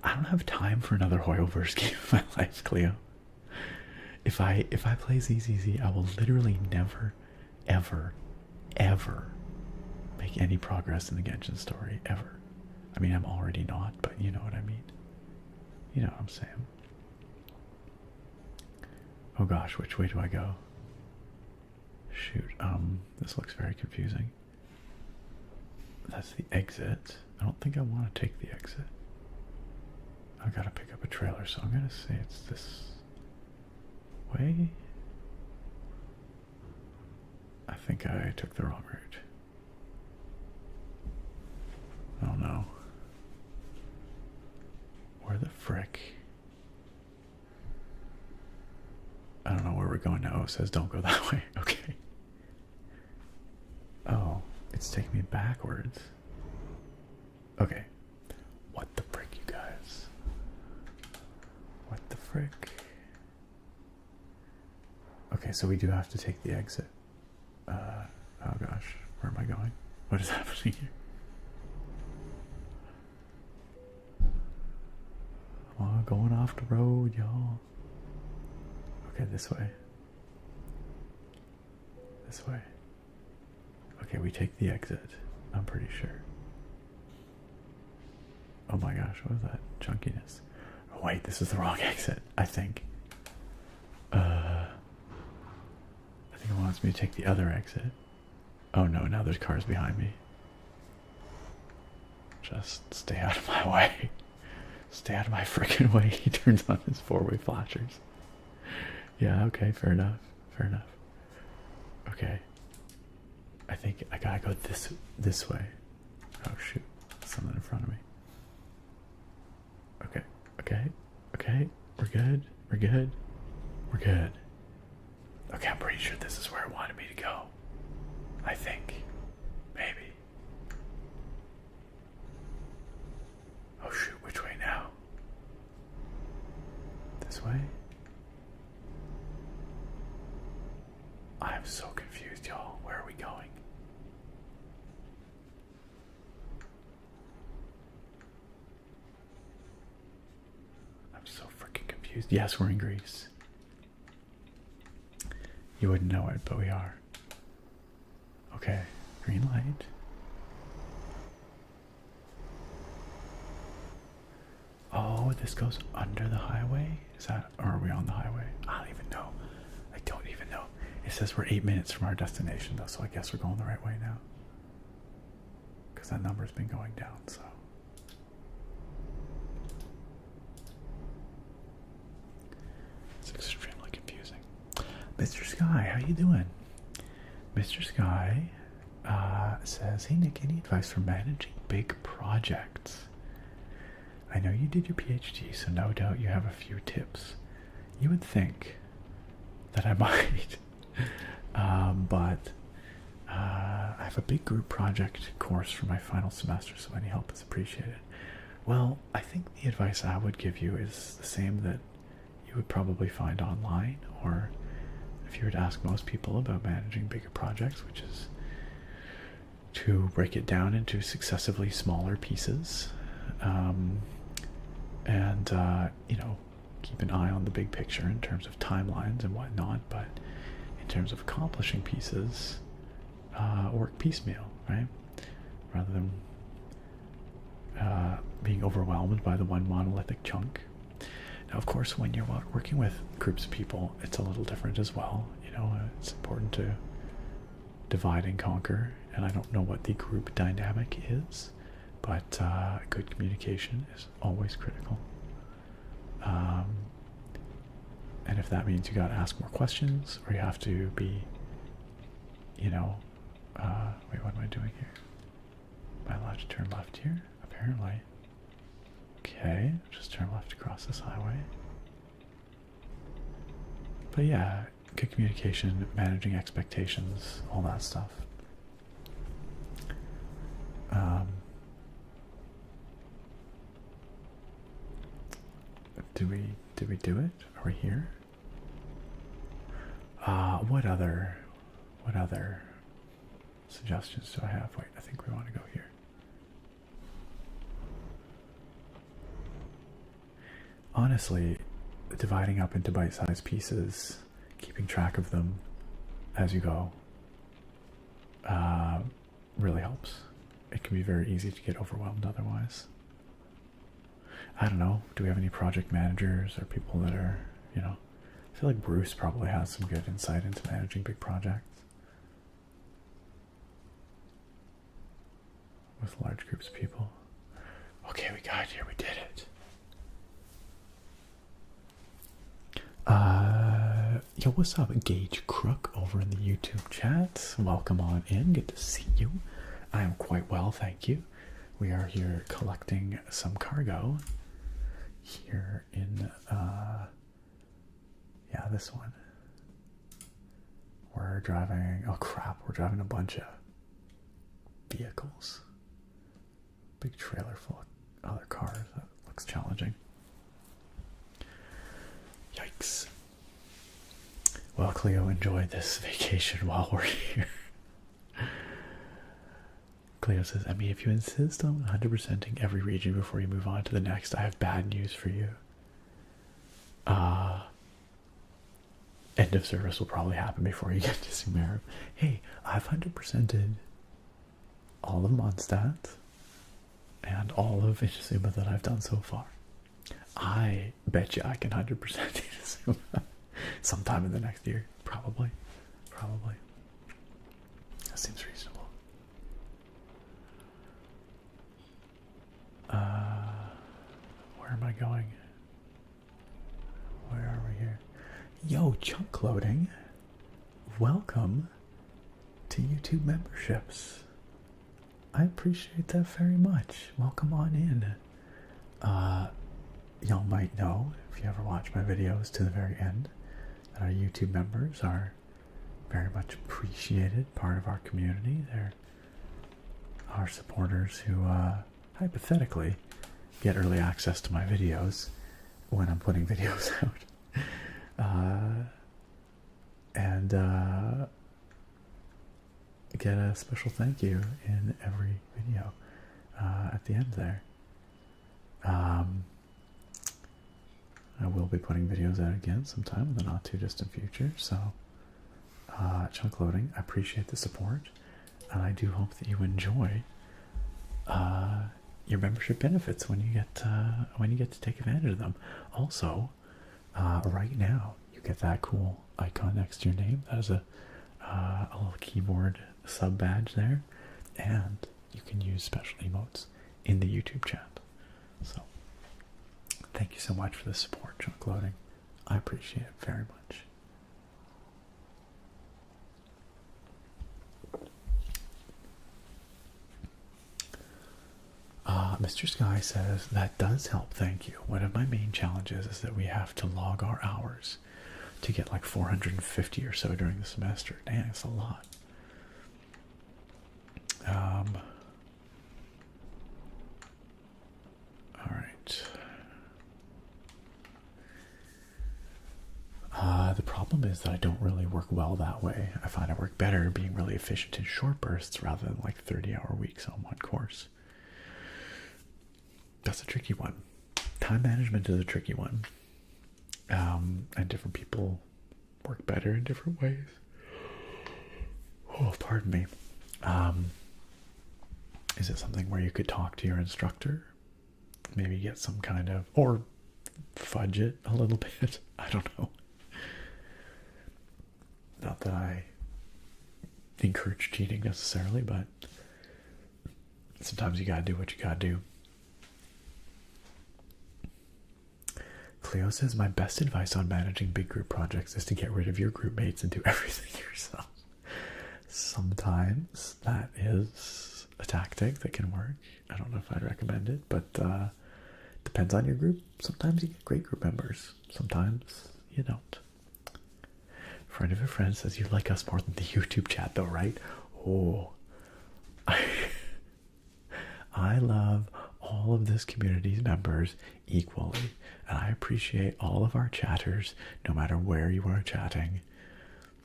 I don't have time for another Hoyoverse game in my life, Cleo. If I play ZZZ, I will literally never, ever, ever make any progress in the Genshin story, ever. I mean, I'm already not, but you know what I mean. You know what I'm saying. Oh gosh, which way do I go? Shoot, this looks very confusing. That's the exit. I don't think I want to take the exit. I've got to pick up a trailer, so I'm going to say it's this way. I think I took the wrong route. Oh no. Where the frick? I don't know where we're going now. It says don't go that way. Okay. Oh, it's taking me backwards. Okay. What the frick, you guys? What the frick? Okay. so we do have to take the exit. Oh gosh, where am I going? What is happening here? Oh, going off the road, y'all. Okay, this way. This way. Okay, we take the exit. I'm pretty sure. Oh my gosh, what was that? Chunkiness. Oh wait, this is the wrong exit, I think. I think it wants me to take the other exit. Oh no, now there's cars behind me. Just stay out of my way. Stay out of my freaking way. He turns on his four-way flashers. Yeah, okay, fair enough. Fair enough. Okay. I think I gotta go this way. Oh shoot. Something in front of me. Okay, okay, okay. We're good. We're good. We're good. Okay, I'm pretty sure this is where it wanted me to go. I think. Maybe. Oh shoot, which way now? This way? I am so confused, y'all. Where are we going? I'm so freaking confused. Yes, we're in Greece. You wouldn't know it, but we are. Okay, green light. Oh, this goes under the highway? Is that, or are we on the highway? I don't even know. I don't even know. It says we're 8 minutes from our destination though, so I guess we're going the right way now. Because that number's been going down, so. It's extremely confusing. Mr. Sky, how you doing? Mr. Sky says, hey Nick, any advice for managing big projects? I know you did your PhD, so no doubt you have a few tips. You would think that I might, but I have a big group project course for my final semester, so any help is appreciated. Well, I think the advice I would give you is the same that you would probably find online, or if you were to ask most people about managing bigger projects, which is to break it down into successively smaller pieces, and you know, keep an eye on the big picture in terms of timelines and whatnot, but in terms of accomplishing pieces, work piecemeal, right? Rather than being overwhelmed by the one monolithic chunk. Now, of course, when you're working with groups of people, it's a little different as well. You know, it's important to divide and conquer, and I don't know what the group dynamic is, but good communication is always critical. And if that means you got to ask more questions, or you have to be, you know, wait, what am I doing here? Am I allowed to turn left here? Apparently. Okay, just turn left across this highway. But yeah, good communication, managing expectations, all that stuff. Did we do it? Are we here? What other suggestions do I have? Wait, I think we want to go here. Honestly, dividing up into bite-sized pieces, keeping track of them as you go, really helps. It can be very easy to get overwhelmed otherwise. I don't know, do we have any project managers or people that are, you know, I feel like Bruce probably has some good insight into managing big projects with large groups of people. Okay, we got here, we did it. Yo, what's up, Gage Crook over in the YouTube chat? Welcome on in, good to see you. I am quite well, thank you. We are here collecting some cargo here in, yeah, this one. We're driving, oh crap, we're driving a bunch of vehicles. Big trailer full of other cars, that looks challenging. Yikes. Well, Cleo, enjoy this vacation while we're here. Cleo says, Emmy, if you insist on 100%ing every region before you move on to the next, I have bad news for you. End of service will probably happen before you get to Sumeru. Hey, I've 100%ed all of Mondstadt and all of Inazuma that I've done so far. I bet you I can 100% Inazuma sometime in the next year. Probably. That seems reasonable. Where am I going? Where are we here? Yo, chunk loading. Welcome to YouTube memberships. I appreciate that very much. Welcome on in. Y'all might know, if you ever watch my videos to the very end, that our YouTube members are very much appreciated, part of our community. They're our supporters who hypothetically get early access to my videos when I'm putting videos out. And get a special thank you in every video at the end there. I will be putting videos out again sometime in the not too distant future, so chunk loading, I appreciate the support, and I do hope that you enjoy your membership benefits when you get to take advantage of them. Also, right now you get that cool icon next to your name. That is a little keyboard sub badge there, and you can use special emotes in the YouTube chat. So thank you so much for the support, chunk loading. I appreciate it very much. Mr. Sky says, that does help, thank you. One of my main challenges is that we have to log our hours to get like 450 or so during the semester. Dang, it's a lot. Alright. The problem is that I don't really work well that way. I find I work better being really efficient in short bursts rather than like 30-hour weeks on one course. That's a tricky one. Time management is a tricky one. And different people work better in different ways. Oh, pardon me. Is it something where you could talk to your instructor? Maybe get some kind of, or fudge it a little bit. I don't know. Not that I encourage cheating necessarily, but sometimes you gotta do what you gotta do. Cleo says, my best advice on managing big group projects is to get rid of your group mates and do everything yourself. Sometimes that is a tactic that can work. I don't know if I'd recommend it, but depends on your group. Sometimes you get great group members. Sometimes you don't. Friend of a friend says, you like us more than the YouTube chat though, right? Oh, I love all of this community's members equally, and I appreciate all of our chatters no matter where you are chatting.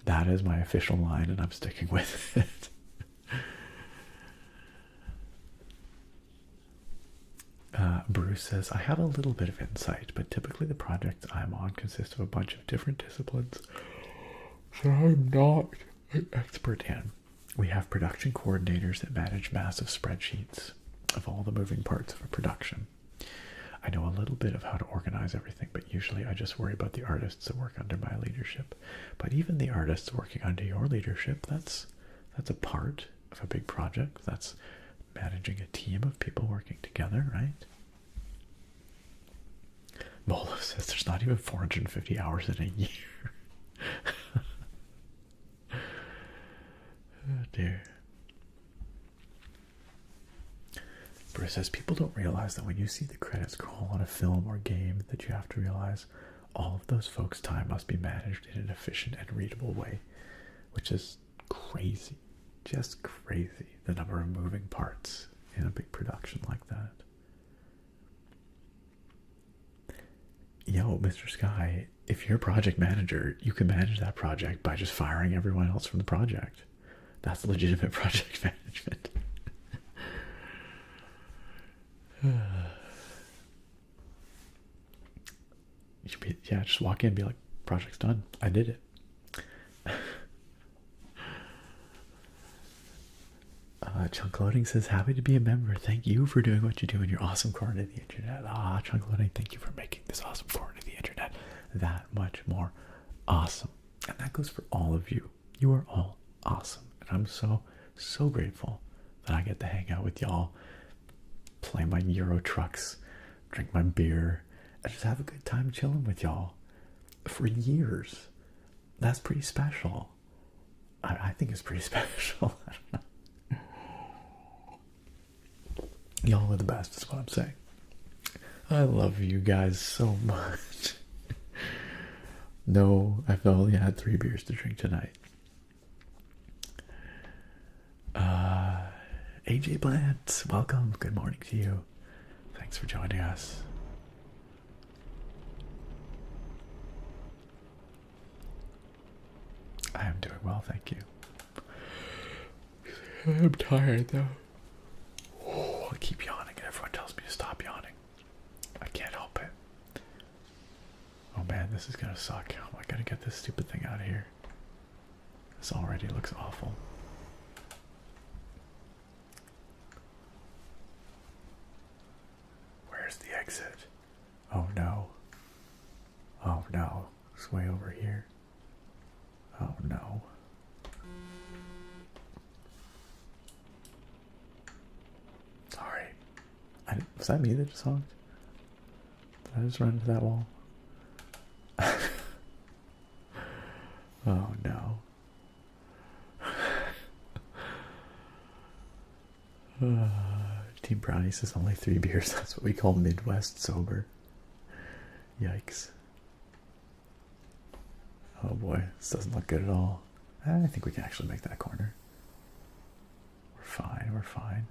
That is my official line, and I'm sticking with it. Bruce says, I have a little bit of insight, but typically the projects I'm on consist of a bunch of different disciplines that I'm not an expert in. We have production coordinators that manage massive spreadsheets of all the moving parts of a production. I know a little bit of how to organize everything, but usually I just worry about the artists that work under my leadership. But even the artists working under your leadership, that's a part of a big project. That's managing a team of people working together, right? Bolo says there's not even 450 hours in a year. Oh dear. Bruce says, people don't realize that when you see the credits crawl on a film or game, that you have to realize all of those folks' time must be managed in an efficient and readable way, which is crazy. Just crazy, the number of moving parts in a big production like that. yo, Mr. Sky, if you're a project manager, you can manage that project by just firing everyone else from the project. That's legitimate project management. Yeah, just walk in and be like, project's done. I did it. Chunk Loading says, happy to be a member. Thank you for doing what you do in your awesome corner of the internet. Chunk Loading, thank you for making this awesome corner of the internet that much more awesome. And that goes for all of you. You are all awesome. And I'm so, so grateful that I get to hang out with y'all, play my Euro trucks, drink my beer, and just have a good time chilling with y'all for years. That's pretty special. I think it's pretty special. I don't know. Y'all are the best, is what I'm saying. I love you guys so much. No, I've only had 3 beers to drink tonight. AJ Blant, welcome. Good morning to you. Thanks for joining us. I am doing well, thank you. I'm tired though. I keep yawning and everyone tells me to stop yawning. I can't help it. Oh man, this is gonna suck. How am I gonna get this stupid thing out of here? This already looks awful. Where's the exit? Oh no. Oh no. It's way over here. Oh no. Sorry. Was that me that just honked? Did I just run into that wall? Oh no. Team Brownie says only 3 beers. That's what we call Midwest sober. Yikes. Oh boy, this doesn't look good at all. I think we can actually make that corner. We're fine, we're fine.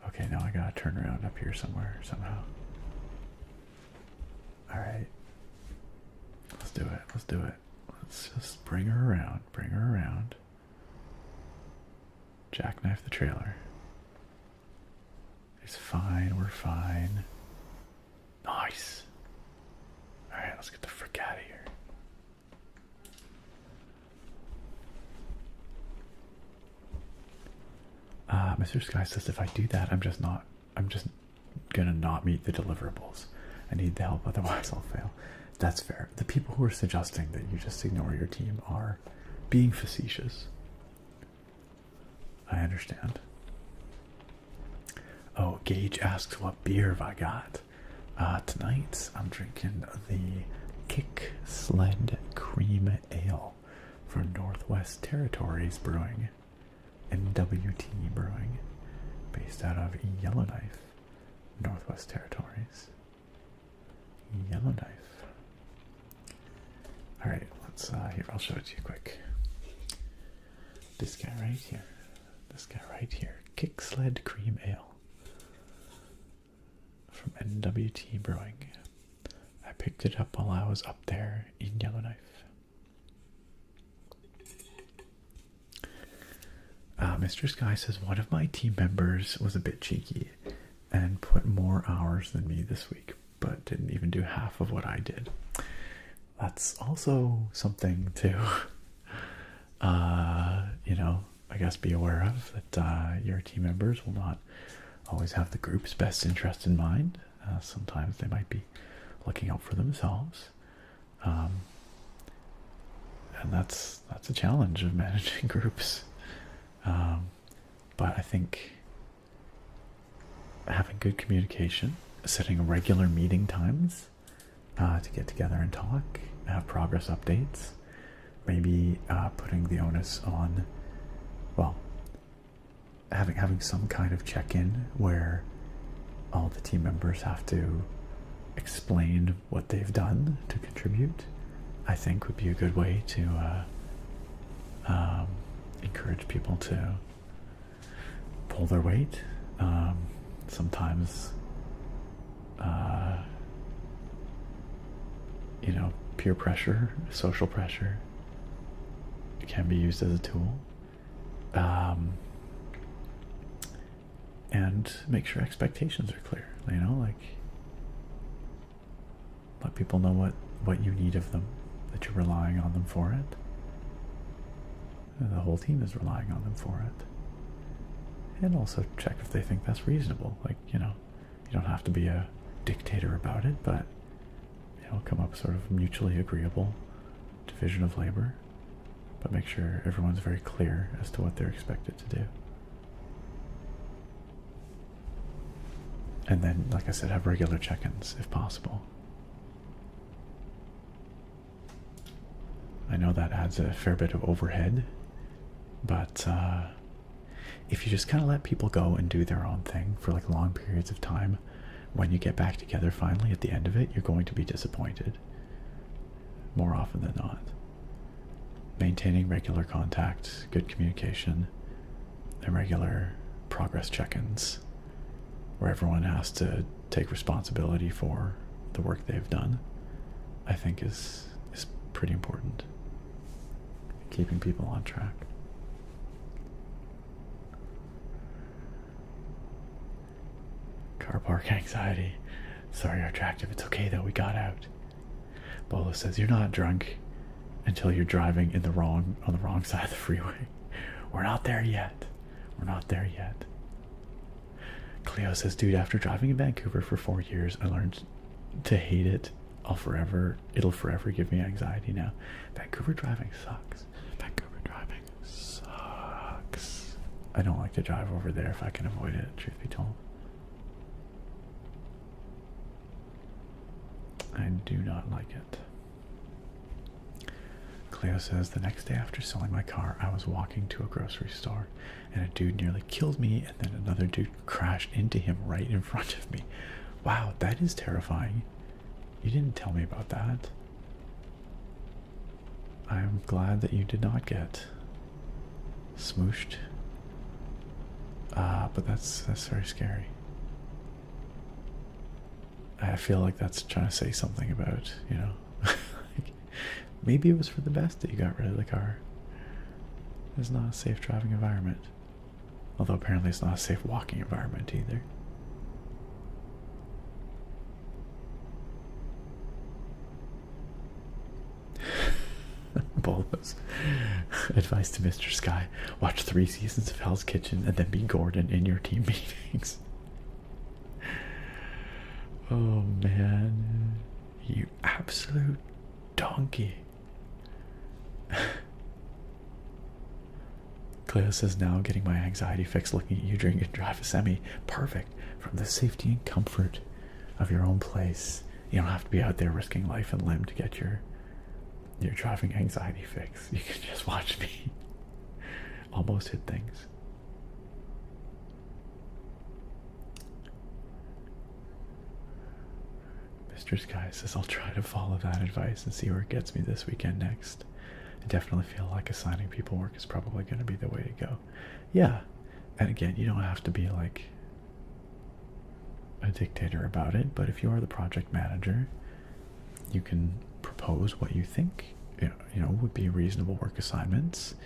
Okay, now I gotta turn around up here somewhere, somehow. Alright. Let's do it, let's do it. Let's just bring her around, bring her around. Jackknife the trailer. It's fine, we're fine. Nice. Alright, let's get the frick out of here. Mr. Sky says if I do that, I'm just gonna not meet the deliverables. I need the help, otherwise I'll fail. That's fair. The people who are suggesting that you just ignore your team are being facetious. I understand. Oh, Gage asks what beer have I got. Tonight I'm drinking the Kick Sled Cream Ale from Northwest Territories Brewing. MWT Brewing, based out of Yellowknife, Northwest Territories. Yellowknife. Alright, let's, here, I'll show it to you quick. This guy right here. This guy right here. Kick Sled Cream Ale. From NWT Brewing. I picked it up while I was up there in Yellowknife. Mr. Sky says one of my team members was a bit cheeky and put more hours than me this week, but didn't even do half of what I did. That's also something to, you know, I guess be aware of, that your team members will not always have the group's best interest in mind. Sometimes they might be looking out for themselves. And that's a challenge of managing groups. But I think having good communication, setting regular meeting times to get together and talk, have progress updates, maybe putting the onus on, well, having some kind of check-in where all the team members have to explain what they've done to contribute, I think would be a good way to encourage people to pull their weight. Sometimes you know, peer pressure, social pressure, it can be used as a tool. And make sure expectations are clear, you know, like let people know what you need of them, that you're relying on them for it. And the whole team is relying on them for it. And also check if they think that's reasonable. Like, you know, you don't have to be a dictator about it, but, you know, come up with sort of mutually agreeable division of labor, but make sure everyone's very clear as to what they're expected to do. And then, like I said, have regular check-ins if possible. I know that adds a fair bit of overhead, but if you just kind of let people go and do their own thing for like long periods of time, when you get back together finally at the end of it, you're going to be disappointed more often than not. Maintaining regular contact, good communication, and regular progress check-ins where everyone has to take responsibility for the work they've done, I think is pretty important. Keeping people on track. Car park anxiety. Sorry, attractive. It's okay though, we got out. Bolo says you're not drunk until you're driving on the wrong side of the freeway. We're not there yet. We're not there yet. Cleo says, dude, after driving in Vancouver for 4 years, I learned to hate it. It'll forever give me anxiety now. Vancouver driving sucks. Vancouver driving sucks. I don't like to drive over there if I can avoid it, truth be told. I do not like it. Cleo says, the next day after selling my car, I was walking to a grocery store and a dude nearly killed me and then another dude crashed into him right in front of me. Wow, that is terrifying. You didn't tell me about that. I'm glad that you did not get smooshed. But that's very scary. I feel like that's trying to say something about, you know, like, maybe it was for the best that you got rid of the car. It's not a safe driving environment. Although apparently it's not a safe walking environment either. Bulbous. Advice to Mr. Sky. Watch 3 seasons of Hell's Kitchen and then be Gordon in your team meetings. Oh man. You absolute donkey. Cleo says, now getting my anxiety fixed looking at you drink and drive a semi. Perfect. From the safety and comfort of your own place. You don't have to be out there risking life and limb to get your driving anxiety fix. You can just watch me almost hit things. Mr. Sky says, I'll try to follow that advice and see where it gets me this weekend next. I definitely feel like assigning people work is probably going to be the way to go. Yeah, and again, you don't have to be like a dictator about it, but if you are the project manager, you can propose what you think you know would be reasonable work assignments,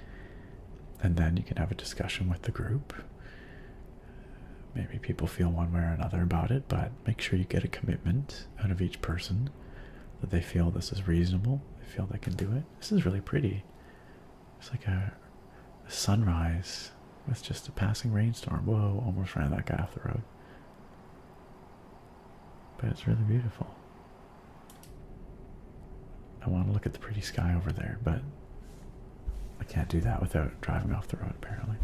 and then you can have a discussion with the group. Maybe people feel one way or another about it, but make sure you get a commitment out of each person that they feel this is reasonable, they feel they can do it. This is really pretty. It's like a sunrise with just a passing rainstorm. Whoa, almost ran that guy off the road. But it's really beautiful. I want to look at the pretty sky over there, but I can't do that without driving off the road, apparently.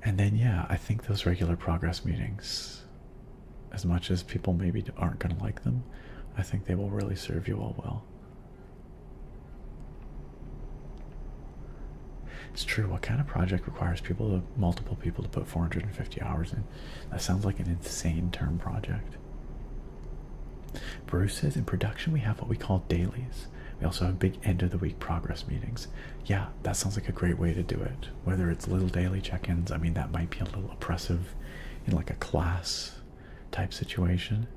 And then, yeah, I think those regular progress meetings, as much as people maybe aren't going to like them, I think they will really serve you all well. It's true. What kind of project requires multiple people to put 450 hours in? That sounds like an insane term project. Bruce says, in production we have what we call dailies. We also have big end of the week progress meetings. Yeah, that sounds like a great way to do it. Whether it's little daily check-ins, I mean, that might be a little oppressive in like a class type situation,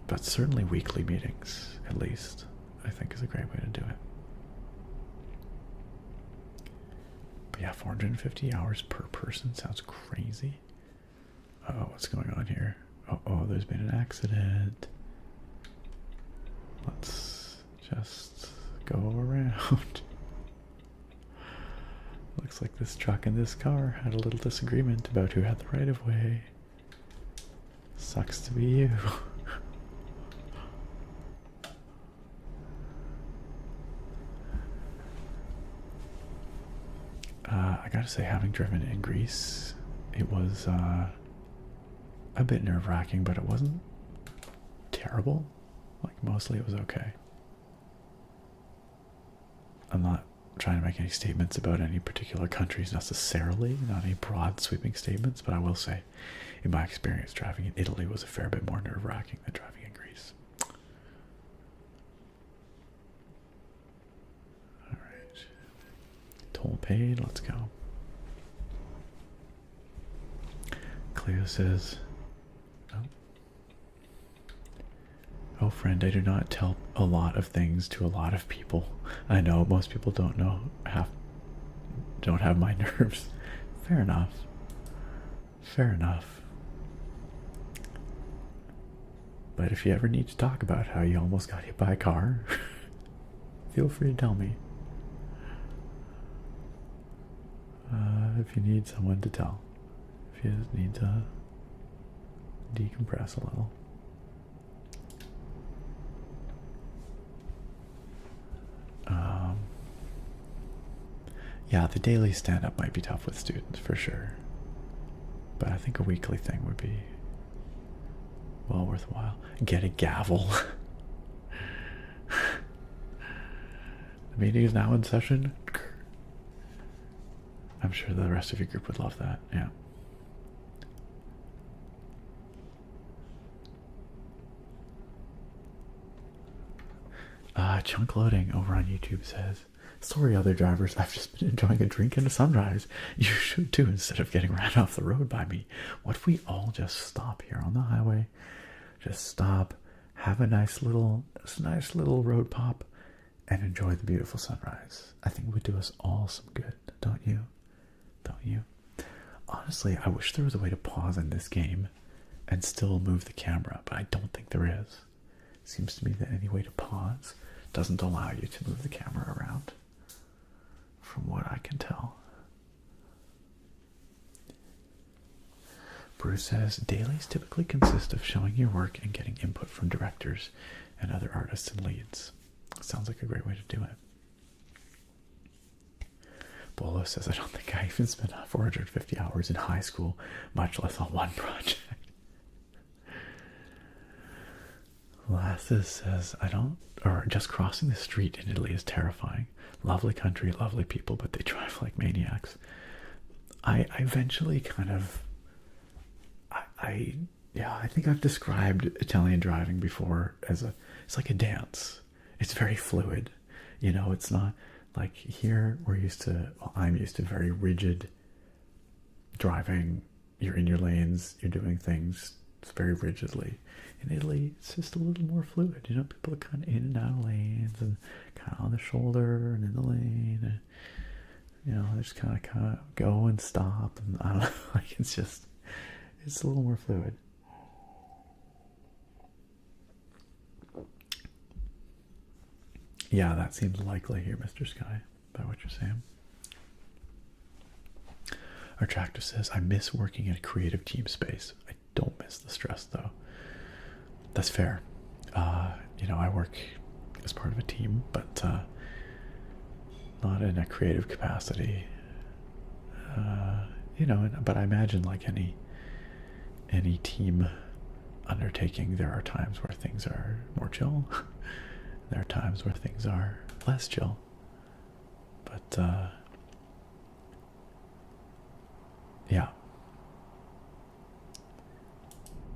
But certainly weekly meetings, at least, I think is a great way to do it. But yeah, 450 hours per person sounds crazy. Oh, what's going on here? Oh, there's been an accident. Let's just go around. Looks like this truck and this car had a little disagreement about who had the right of way. Sucks to be you. I gotta say, having driven in Greece, it was a bit nerve-wracking, but it wasn't terrible. Like, mostly it was okay. I'm not trying to make any statements about any particular countries necessarily, not any broad sweeping statements, but I will say, in my experience, driving in Italy was a fair bit more nerve-wracking than driving in Greece. Alright. Toll paid, let's go. Cleo says, oh friend, I do not tell a lot of things to a lot of people. I know most people don't have my nerves. Fair enough. Fair enough. But if you ever need to talk about how you almost got hit by a car, feel free to tell me. If you need someone to tell. If you just need to decompress a little. Yeah, the daily stand-up might be tough with students for sure, but I think a weekly thing would be well worthwhile. Get a gavel. The meeting is now in session. I'm sure the rest of your group would love that. Yeah. Chunk Loading over on YouTube says, sorry other drivers, I've just been enjoying a drink and a sunrise. You should too, instead of getting ran off the road by me. What if we all just stop here on the highway? Just stop, have a nice little road pop, and enjoy the beautiful sunrise. I think it would do us all some good, don't you? Don't you? Honestly, I wish there was a way to pause in this game and still move the camera, but I don't think there is. It seems to me that any way to pause doesn't allow you to move the camera around, from what I can tell. Bruce says, dailies typically consist of showing your work and getting input from directors and other artists and leads. Sounds like a great way to do it. Bolo says, I don't think I even spent 450 hours in high school, much less on one project. Lasses says, just crossing the street in Italy is terrifying. Lovely country, lovely people, but they drive like maniacs. I eventually kind of, I think I've described Italian driving before as it's like a dance. It's very fluid. You know, it's not like here I'm used to very rigid driving. You're in your lanes, you're doing things very rigidly. In Italy, it's just a little more fluid. You know, people are kind of in and out of lanes and kind of on the shoulder and in the lane. And, you know, they just kind of go and stop. And I don't know, like it's a little more fluid. Yeah, that seems likely here, Mr. Sky, by what you're saying. Our tractor says, I miss working in a creative team space. I don't miss the stress, though. That's fair. You know, I work as part of a team, but not in a creative capacity. You know, but I imagine like any team undertaking, there are times where things are more chill. There are times where things are less chill. But yeah.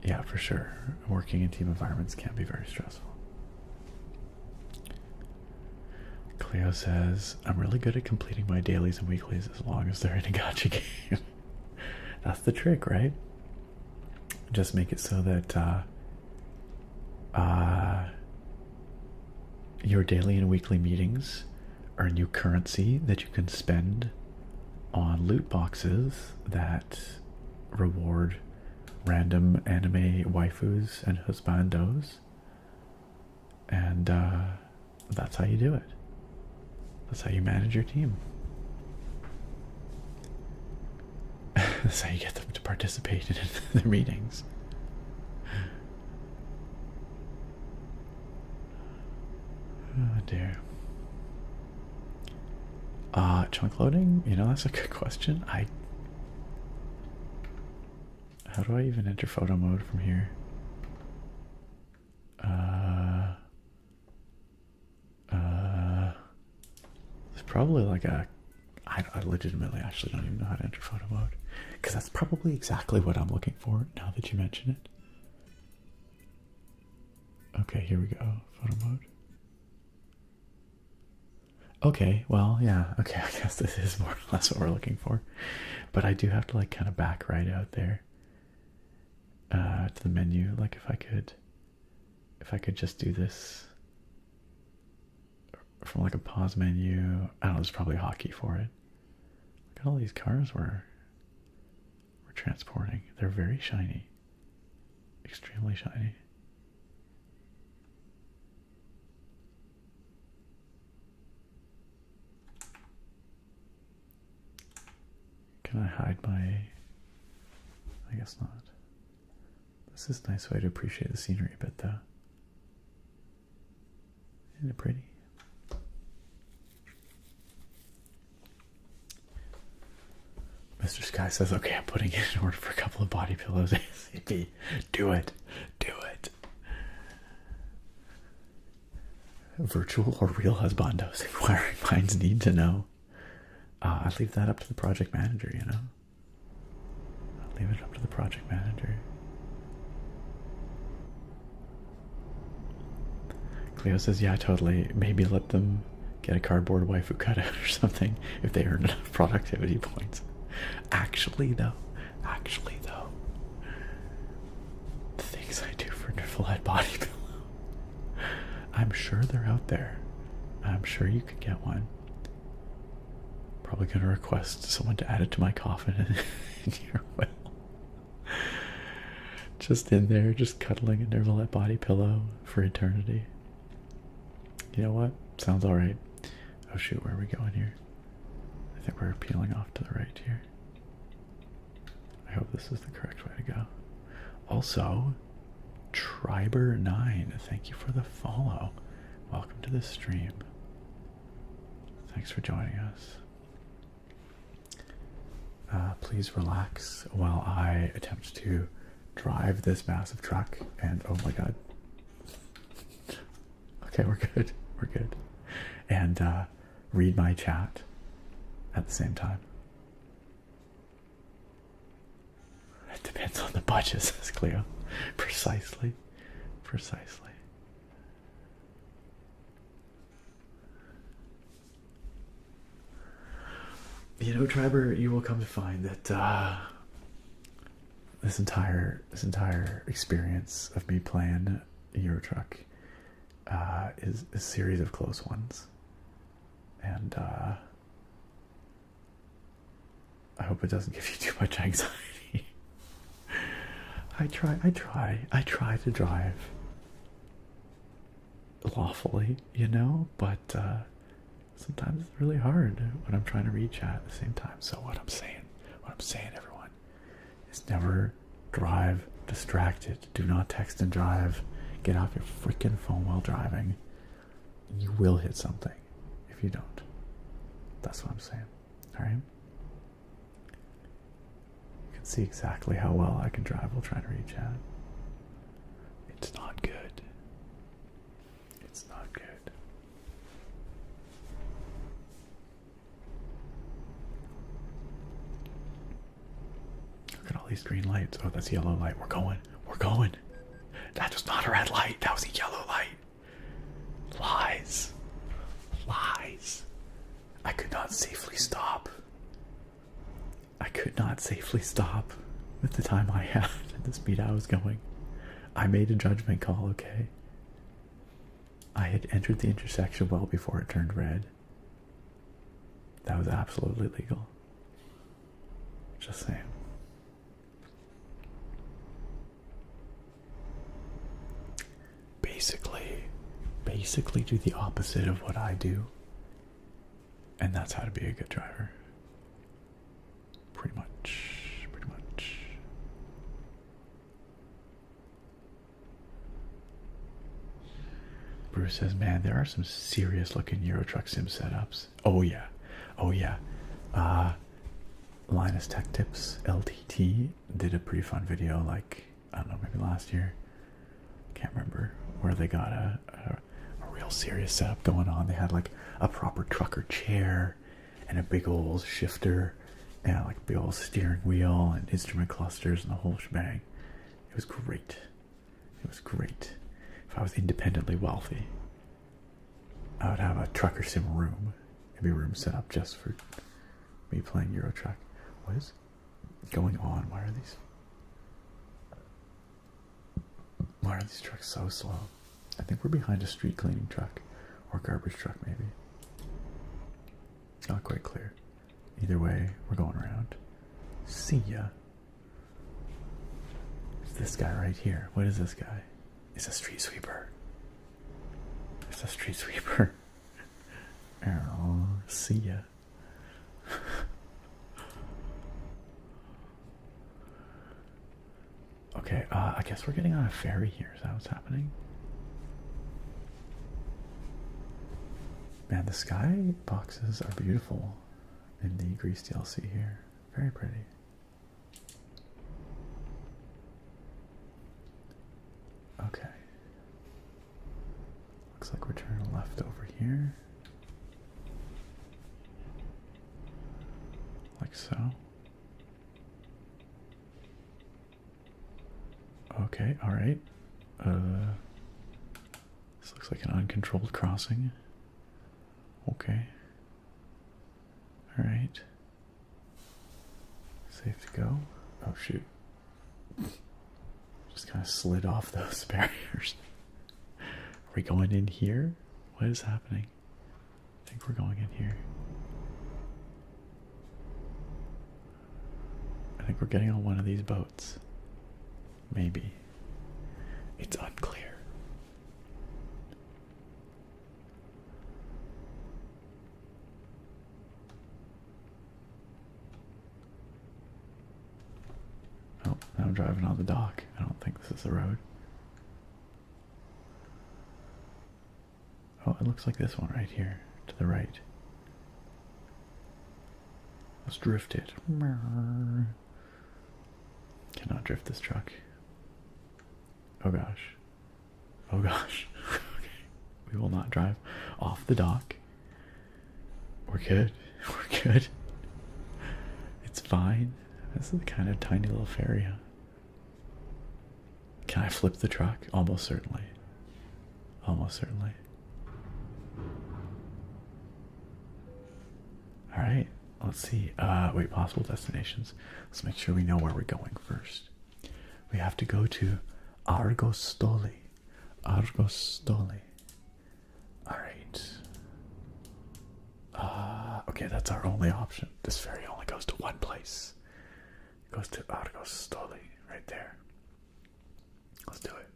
Yeah, for sure. Working in team environments can be very stressful. Cleo says, I'm really good at completing my dailies and weeklies as long as they're in a gacha game. That's the trick, right? Just make it so that Your daily and weekly meetings earn you currency that you can spend on loot boxes that reward random anime waifus and husbandos. And that's how you do it. That's how you manage your team. That's how you get them to participate in the meetings. Oh dear. Chunk loading? You know, that's a good question. How do I even enter photo mode from here? There's probably like I legitimately actually don't even know how to enter photo mode. Because that's probably exactly what I'm looking for now that you mention it. Okay, here we go. Photo mode. Okay, well, yeah, okay, I guess this is more or less what we're looking for. But I do have to like kind of back right out there to the menu. Like if I could just do this from like a pause menu. I don't know, there's probably a hotkey for it. Look at all these cars we're transporting. They're very shiny. Extremely shiny. Can I hide my... I guess not. This is a nice way to appreciate the scenery a bit, though. Isn't it pretty? Mr. Sky says, okay, I'm putting in an order for a couple of body pillows. ASAP. Do it. Do it. Virtual or real husbandos? Inquiring minds need to know. I'd leave that up to the project manager, you know? I'd leave it up to the project manager. Cleo says, yeah, totally. Maybe let them get a cardboard waifu cutout or something if they earn enough productivity points. Actually, though, the things I do for full-head body pillow, I'm sure they're out there. I'm sure you could get one. Probably gonna request someone to add it to my coffin in your will. Just in there, just cuddling a Nervalette body pillow for eternity. You know what? Sounds alright. Oh shoot, where are we going here? I think we're peeling off to the right here. I hope this is the correct way to go. Also, Triber9, thank you for the follow. Welcome to the stream. Thanks for joining us. Please relax while I attempt to drive this massive truck. And oh my god. Okay, we're good. We're good. And read my chat at the same time. It depends on the budget, says Cleo. Precisely. Precisely. You know, Triber, you will come to find that this entire experience of me playing Euro Truck is a series of close ones, and I hope it doesn't give you too much anxiety. I try to drive lawfully, you know, but sometimes it's really hard when I'm trying to read chat at the same time. So what I'm saying, everyone, is never drive distracted. Do not text and drive. Get off your freaking phone while driving. You will hit something if you don't. That's what I'm saying. Alright? You can see exactly how well I can drive while trying to read chat. It's not good. It's not good. Look at all these green lights. Oh, that's yellow light. We're going. We're going. That was not a red light. That was a yellow light. Lies. Lies. I could not safely stop. I could not safely stop with the time I had and the speed I was going. I made a judgment call, okay? I had entered the intersection well before it turned red. That was absolutely legal. Just saying. Basically do the opposite of what I do. And that's how to be a good driver. Pretty much. Bruce says, man, there are some serious looking Euro Truck Sim setups. Oh yeah. Linus Tech Tips LTT did a pretty fun video, like, I don't know, maybe last year. Can't remember, where they got a real serious setup going on. They had like a proper trucker chair and a big old shifter and like a big old steering wheel and instrument clusters and the whole shebang. It was great. If I was independently wealthy, I would have a trucker sim room. It'd be a room set up just for me playing Euro Truck. What is going on? Why are these trucks so slow? I think we're behind a street cleaning truck or garbage truck, maybe. Not quite clear. Either way, we're going around. See ya. It's this guy right here. What is this guy? It's a street sweeper. Oh, see ya. Okay, I guess we're getting on a ferry here. Is that what's happening? Man, the sky boxes are beautiful in the Grease DLC here. Very pretty. Okay. Looks like we're turning left over here. Like so. Okay, alright. This looks like an uncontrolled crossing. Okay. Alright. Safe to go. Oh shoot. Just kind of slid off those barriers. Are we going in here? What is happening? I think we're going in here. I think we're getting on one of these boats. Maybe. It's unclear. Oh, now I'm driving on the dock. I don't think this is the road. Oh, it looks like this one right here, to the right. Let's drift it. Cannot drift this truck. Oh gosh. Oh gosh. Okay. We will not drive off the dock. We're good. We're good. It's fine. This is a kind of tiny little ferry, huh? Can I flip the truck? Almost certainly. Almost certainly. Alright, let's see. Wait, possible destinations. Let's make sure we know where we're going first. We have to go to Argostoli. Argostoli. Alright. Okay, that's our only option. This ferry only goes to one place. It goes to Argostoli, right there. Let's do it.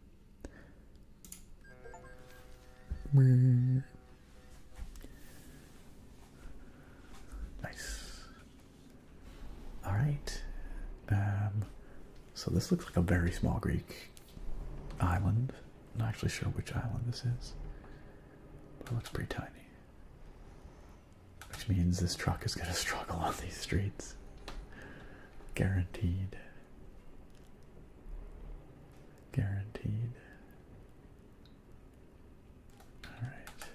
Nice. Alright. So this looks like a very small Greek island. I'm not actually sure which island this is, but it looks pretty tiny. Which means this truck is going to struggle on these streets. Guaranteed. Guaranteed. Alright.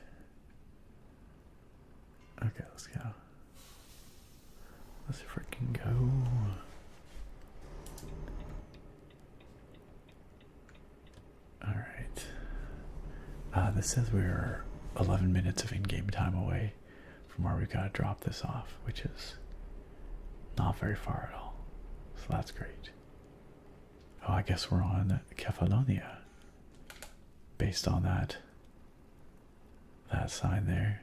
Okay, let's go. Let's freaking go. Alright. This says we're 11 minutes of in-game time away from where we've got to drop this off, which is not very far at all. So that's great. Oh, I guess we're on Kefalonia. Based on that that sign there.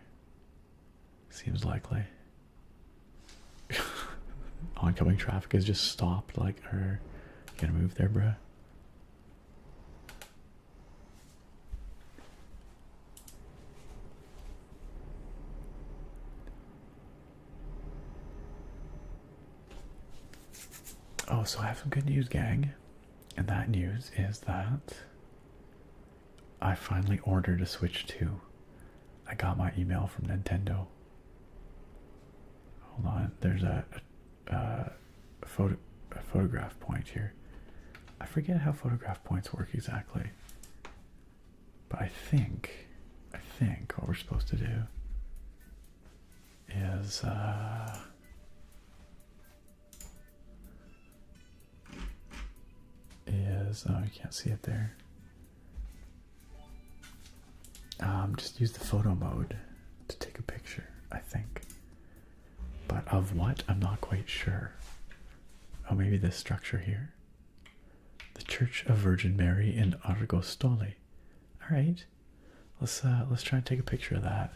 Seems likely. Oncoming traffic has just stopped. Like, you gonna move there, bruh? Oh, so I have some good news, gang. And that news is that I finally ordered a Switch 2. I got my email from Nintendo. Hold on, there's a photograph point here. I forget how photograph points work exactly. But I think what we're supposed to do is oh, you can't see it there. Just use the photo mode to take a picture, I think. But of what? I'm not quite sure. Oh, maybe this structure here. The Church of Virgin Mary in Argostoli. Alright. Let's try and take a picture of that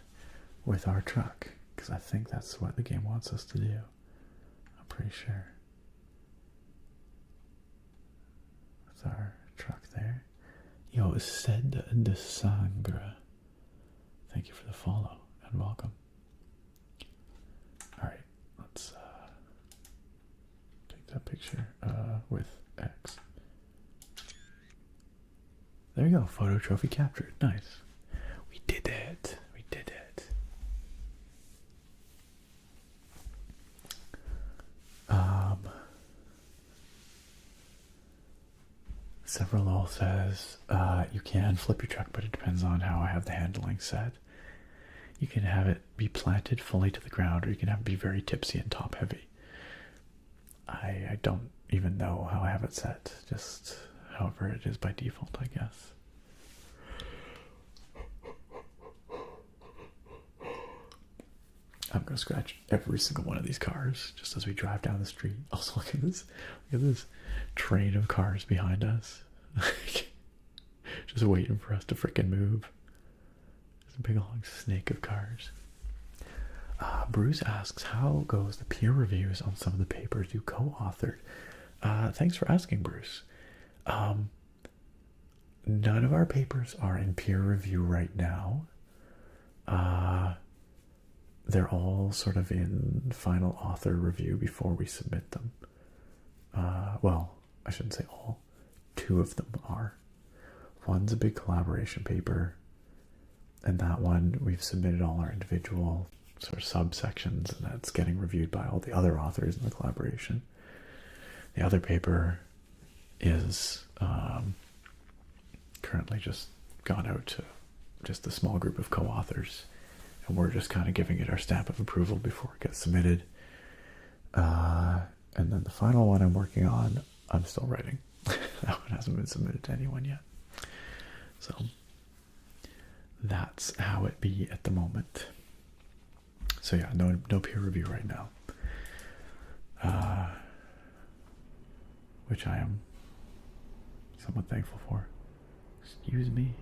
with our truck. Because I think that's what the game wants us to do. I'm pretty sure. That's our truck there. Yo, Sed de Sangre. Thank you for the follow and welcome. Alright, let's take that picture with X. There you go, photo trophy captured. Nice. We did it. We did it. Several says you can flip your truck, but it depends on how I have the handling set. You can have it be planted fully to the ground, or you can have it be very tipsy and top heavy. I don't even know how I have it set, just however it is by default, I guess. I'm gonna scratch every single one of these cars just as we drive down the street. Also, look at this train of cars behind us. Just waiting for us to frickin' move. There's a big long snake of cars. Bruce asks, how goes the peer reviews on some of the papers you co-authored? Thanks for asking, Bruce. None of our papers are in peer review right now. They're all sort of in final author review before we submit them. Well, I shouldn't say all. 2 of them are. One's a big collaboration paper, and that one we've submitted all our individual sort of subsections, and that's getting reviewed by all the other authors in the collaboration. The other paper is currently just gone out to just a small group of co-authors, and we're just kind of giving it our stamp of approval before it gets submitted. And then the final one I'm working on, I'm still writing. That one hasn't been submitted to anyone yet. So that's how it be at the moment. So yeah, no peer review right now. Which I am somewhat thankful for. Excuse me.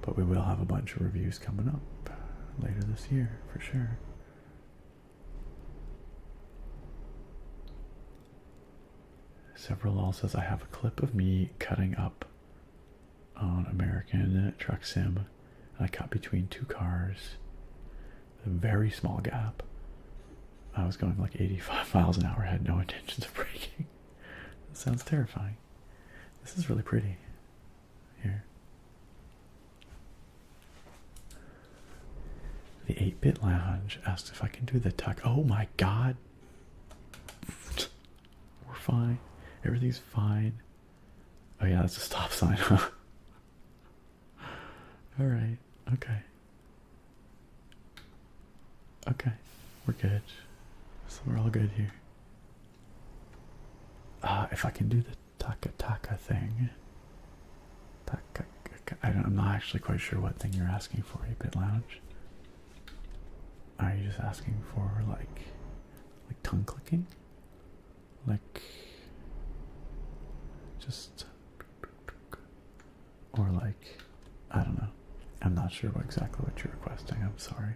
But we will have a bunch of reviews coming up later this year, for sure. Several all says, I have a clip of me cutting up on American Truck Sim. I cut between 2 cars. A very small gap. I was going like 85 miles an hour, had no intentions of braking. That sounds terrifying. This is really pretty. Here. The 8-Bit Lounge asked if I can do the tuck. Oh my god. We're fine. Everything's fine. Oh yeah, that's a stop sign, huh? Alright, okay. Okay, we're good. So we're all good here. If I can do the taka thing. I'm not actually quite sure what thing you're asking for, 8-Bit Lounge. Are you just asking for like tongue clicking? Like just, or like, I don't know. I'm not sure exactly what you're requesting, I'm sorry.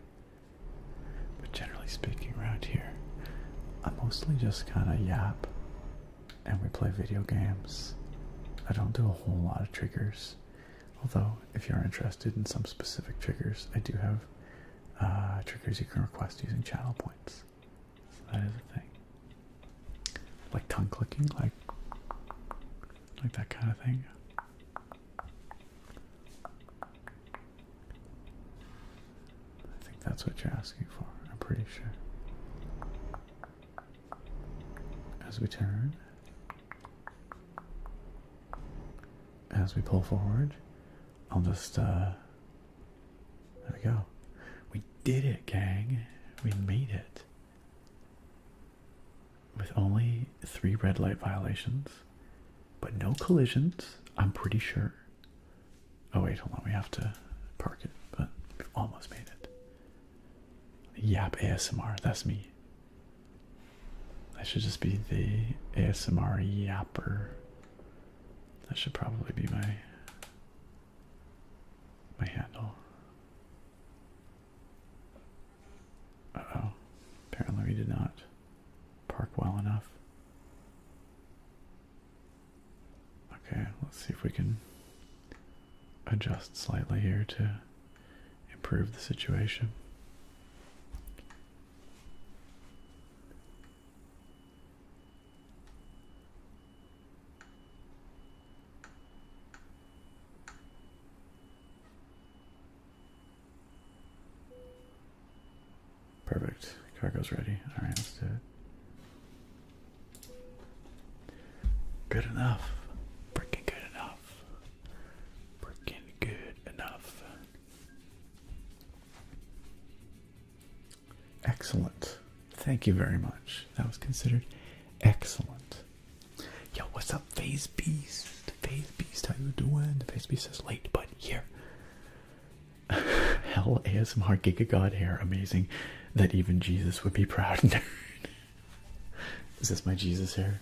But generally speaking, around here, I mostly just kind of yap and we play video games. I don't do a whole lot of triggers. Although, if you're interested in some specific triggers, I do have triggers you can request using channel points. So that is a thing. Like tongue clicking, like that kind of thing. I think that's what you're asking for, I'm pretty sure. As we turn, as we pull forward, I'll just, there we go. We did it, gang. We made it. With only 3 red light violations, but no collisions, I'm pretty sure. Oh wait, hold on, we have to park it, but we've almost made it. Yap ASMR, that's me. That should just be the ASMR yapper. That should probably be my handle. Uh-oh. Apparently we did not park well enough. Okay, let's see if we can adjust slightly here to improve the situation. Perfect. Cargo's ready. All right, let's do it. Good enough. Freaking good enough. Freaking good enough. Excellent. Thank you very much. That was considered excellent. Yo, what's up, Phase Beast? Phase Beast, how you doing? The Phase Beast is late, but here. Hell, ASMR Giga God hair, amazing. That even Jesus would be proud. Is this my Jesus hair?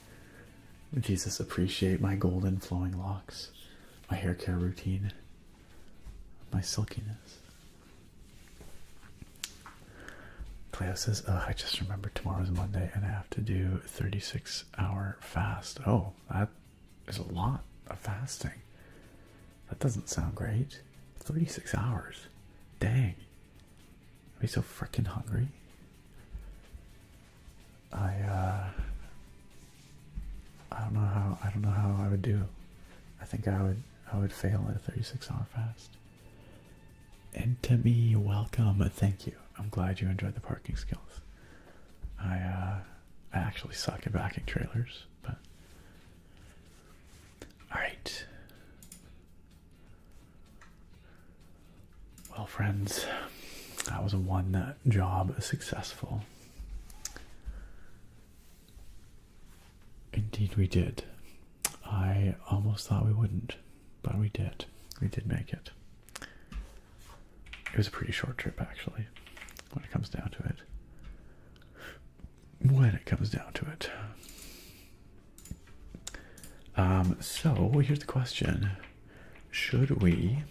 Would Jesus appreciate my golden flowing locks, my hair care routine, my silkiness? Cleo says, I just remembered tomorrow's Monday and I have to do a 36-hour fast. Oh, that is a lot of fasting. That doesn't sound great. 36 hours. Dang. I'd be so freaking hungry. I don't know how I would do. I think I would fail at a 36-hour fast. And to me, welcome. Thank you. I'm glad you enjoyed the parking skills. I actually suck at backing trailers, but all right. Well, friends, that was a one job successful. Indeed we did. I almost thought we wouldn't, but we did. We did make it. It was a pretty short trip, actually, when it comes down to it. So here's the question. Should we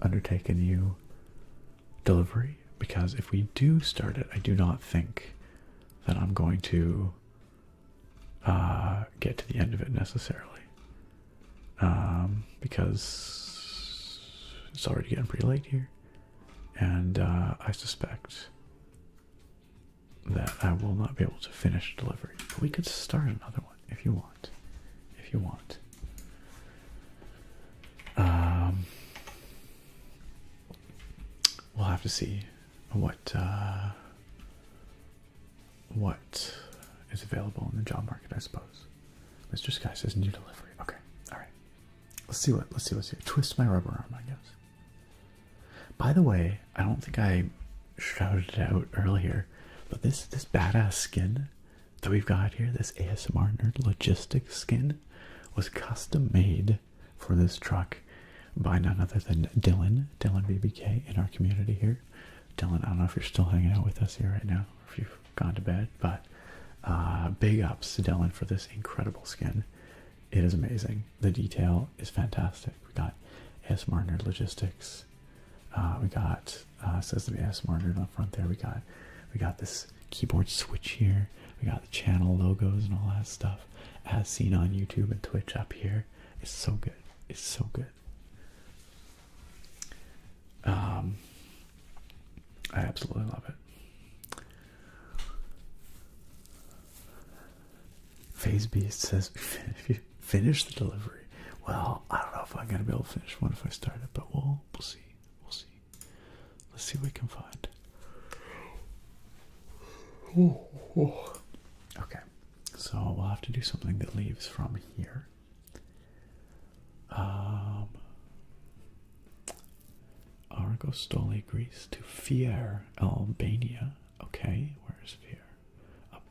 undertake a new delivery? Because if we do start it, I do not think that I'm going to get to the end of it necessarily. Because it's already getting pretty late here. And I suspect that I will not be able to finish delivery. But we could start another one if you want. If you want. We'll have to see what is available in the job market, I suppose. Mr. Sky says new delivery. Okay, all right. Let's see. Twist my rubber arm, I guess. By the way, I don't think I shouted it out earlier, but this badass skin that we've got here, this ASMR Nerd Logistics skin, was custom made for this truck by none other than Dylan BBK in our community here. Dylan, I don't know if you're still hanging out with us here right now, or if you've gone to bed, but big ups to Dylan for this incredible skin. It is amazing. The detail is fantastic. We got ASMR Nerd Logistics. We got says to be ASMR Nerd on the front there. We got this keyboard switch here. We got the channel logos and all that stuff, as seen on YouTube and Twitch up here. It's so good. It's so good. I absolutely love it. Phase Beast says, finish the delivery. Well, I don't know if I'm gonna be able to finish one if I start it, but we'll see. We'll see. Let's see what we can find. Okay, so we'll have to do something that leaves from here. Argostoli, Greece to Fier, Albania. Okay, where's Fier? Up.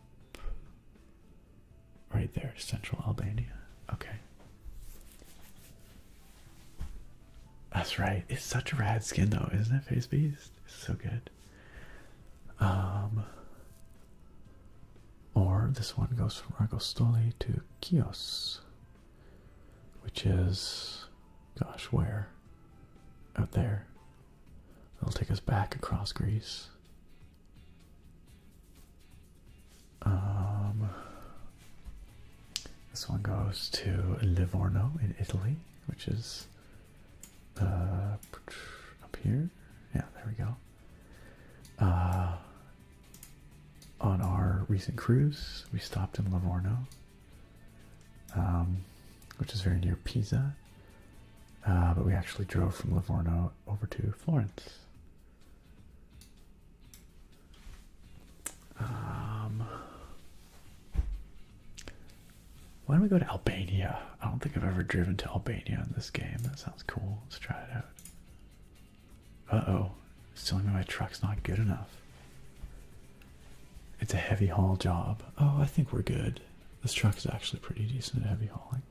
Right there, central Albania. Okay. That's right. It's such a rad skin though, isn't it, Face Beast? It's so good. Or this one goes from Argostoli to Chios, which is, gosh, where? Out there. It'll take us back across Greece. This one goes to Livorno in Italy, which is up here. Yeah, there we go. On our recent cruise, we stopped in Livorno, which is very near Pisa. But we actually drove from Livorno over to Florence. Why don't we go to Albania? I don't think I've ever driven to Albania in this game. That sounds cool. Let's try it out. Uh-oh. It's telling me my truck's not good enough. It's a heavy haul job. Oh, I think we're good. This truck is actually pretty decent at heavy hauling.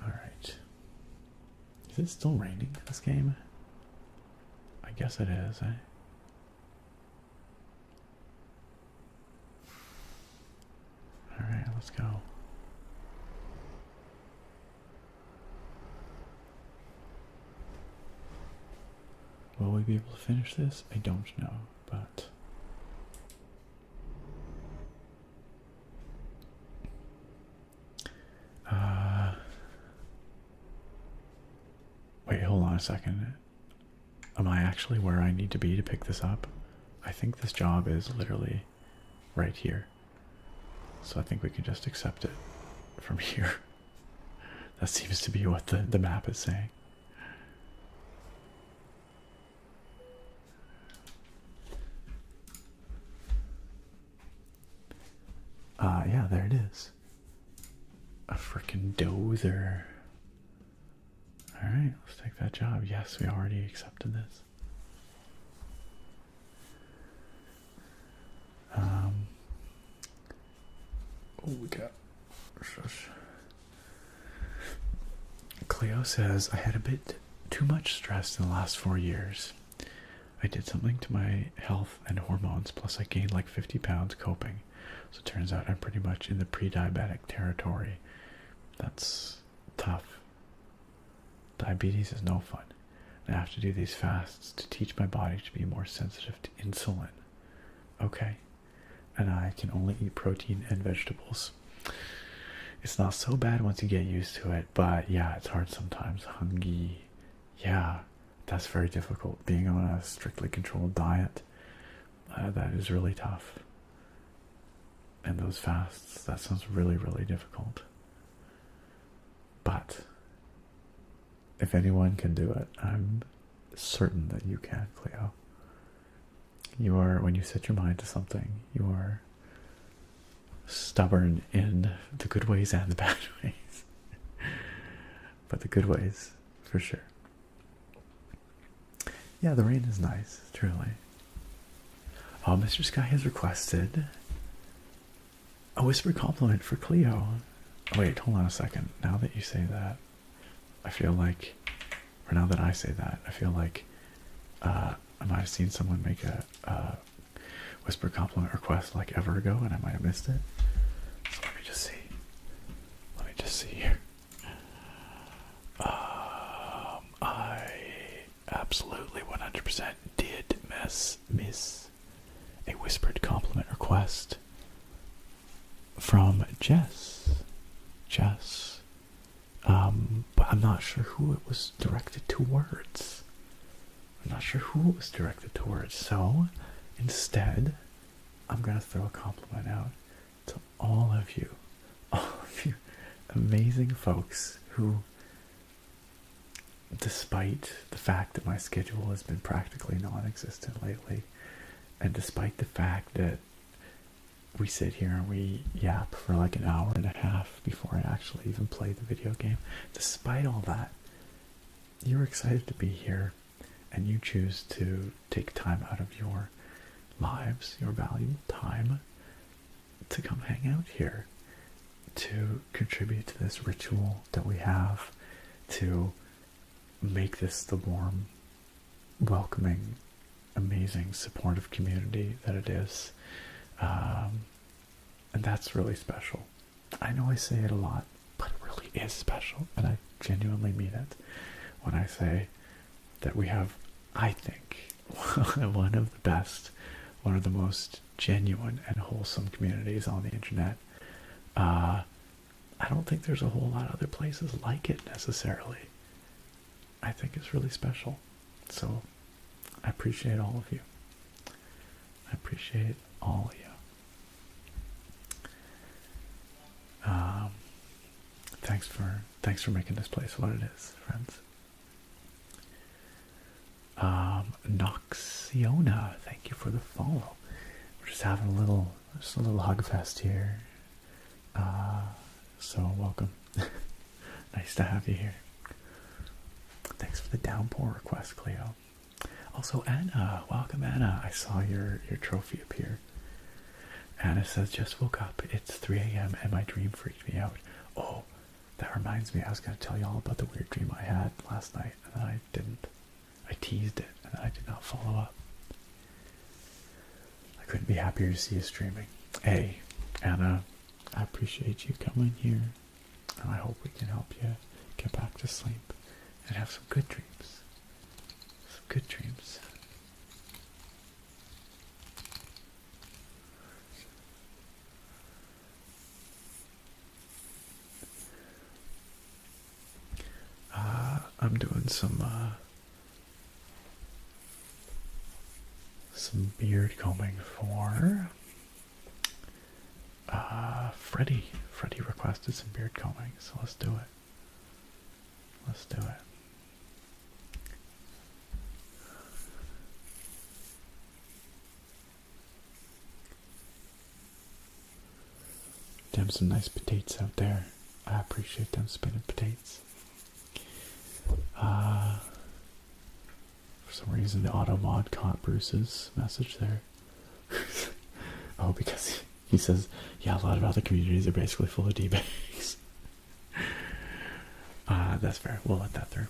Alright. Is it still raining this game? I guess it is, eh? Alright, let's go. Will we be able to finish this? I don't know, but... Wait, hold on a second. Am I actually where I need to be to pick this up? I think this job is literally right here. So I think we can just accept it from here. That seems to be what the map is saying. Yeah, there it is. A frickin' dozer. Alright, let's take that job. Yes, we already accepted this. Oh, we got... Shush. Cleo says, I had a bit too much stress in the last 4 years. I did something to my health and hormones, plus I gained like 50 pounds coping. So it turns out I'm pretty much in the pre-diabetic territory. That's tough. Diabetes is no fun. I have to do these fasts to teach my body to be more sensitive to insulin. Okay. And I can only eat protein and vegetables. It's not so bad once you get used to it, but yeah, it's hard sometimes. Hungry. Yeah, that's very difficult. Being on a strictly controlled diet, that is really tough. And those fasts, that sounds really, really difficult. But if anyone can do it, I'm certain that you can, Cleo. You are, when you set your mind to something, you are stubborn in the good ways and the bad ways. But the good ways, for sure. Yeah, the rain is nice, truly. Oh, Mr. Sky has requested a whisper compliment for Cleo. Wait, hold on a second. Now that you say that, I feel like, or now that I say that, I feel like I might have seen someone make a whisper compliment request like ever ago, and I might have missed it. So let me just see. Let me just see here. I absolutely 100% did miss a whispered compliment request from Jess. But I'm not sure who it was directed towards. So instead, I'm gonna throw a compliment out to all of you amazing folks who, despite the fact that my schedule has been practically non-existent lately, and despite the fact that we sit here and we yap for like an hour and a half before I actually even play the video game, despite all that, you're excited to be here, and you choose to take time out of your lives, your valuable time, to come hang out here, to contribute to this ritual that we have, to make this the warm, welcoming, amazing, supportive community that it is. And that's really special. I know I say it a lot, but it really is special, and I genuinely mean it when I say that we have, I think, one of the best, one of the most genuine and wholesome communities on the internet. I don't think there's a whole lot of other places like it necessarily. I think it's really special. So I appreciate all of you. I appreciate all of you. Thanks for making this place what it is, friends. Noxiona, thank you for the follow. We're just having a little hug fest here. So welcome. Nice to have you here. Thanks for the downpour request, Cleo. Also, Anna, welcome, Anna. I saw your trophy appear. Anna says, just woke up. It's 3 a.m. and my dream freaked me out. Oh, that reminds me. I was going to tell you all about the weird dream I had last night, and then I didn't. I teased it, and I did not follow up. I couldn't be happier to see you streaming. Hey, Anna, I appreciate you coming here, and I hope we can help you get back to sleep and have some good dreams. Some good dreams. I'm doing some beard combing for Freddie. Freddie requested some beard combing, so let's do it. Let's do it. Damn, some nice potatoes out there. I appreciate them spinning potatoes. For some reason, the auto mod caught Bruce's message there. Oh, because he says, yeah, a lot of other communities are basically full of D-bags. That's fair. We'll let that through.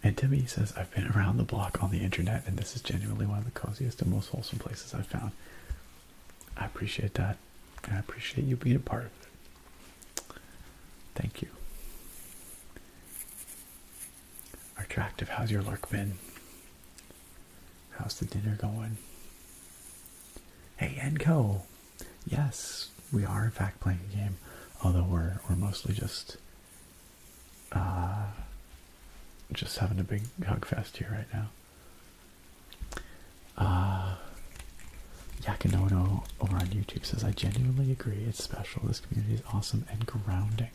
And Timmy says, I've been around the block on the internet, and this is genuinely one of the coziest and most wholesome places I've found. I appreciate that. And I appreciate you being a part of it. Thank you. Attractive, how's your lurk been? How's the dinner going? Hey, Enco! Yes, we are in fact playing a game, although we're mostly just having a big hug fest here right now. Yakinono over on YouTube says, I genuinely agree, it's special. This community is awesome and grounding.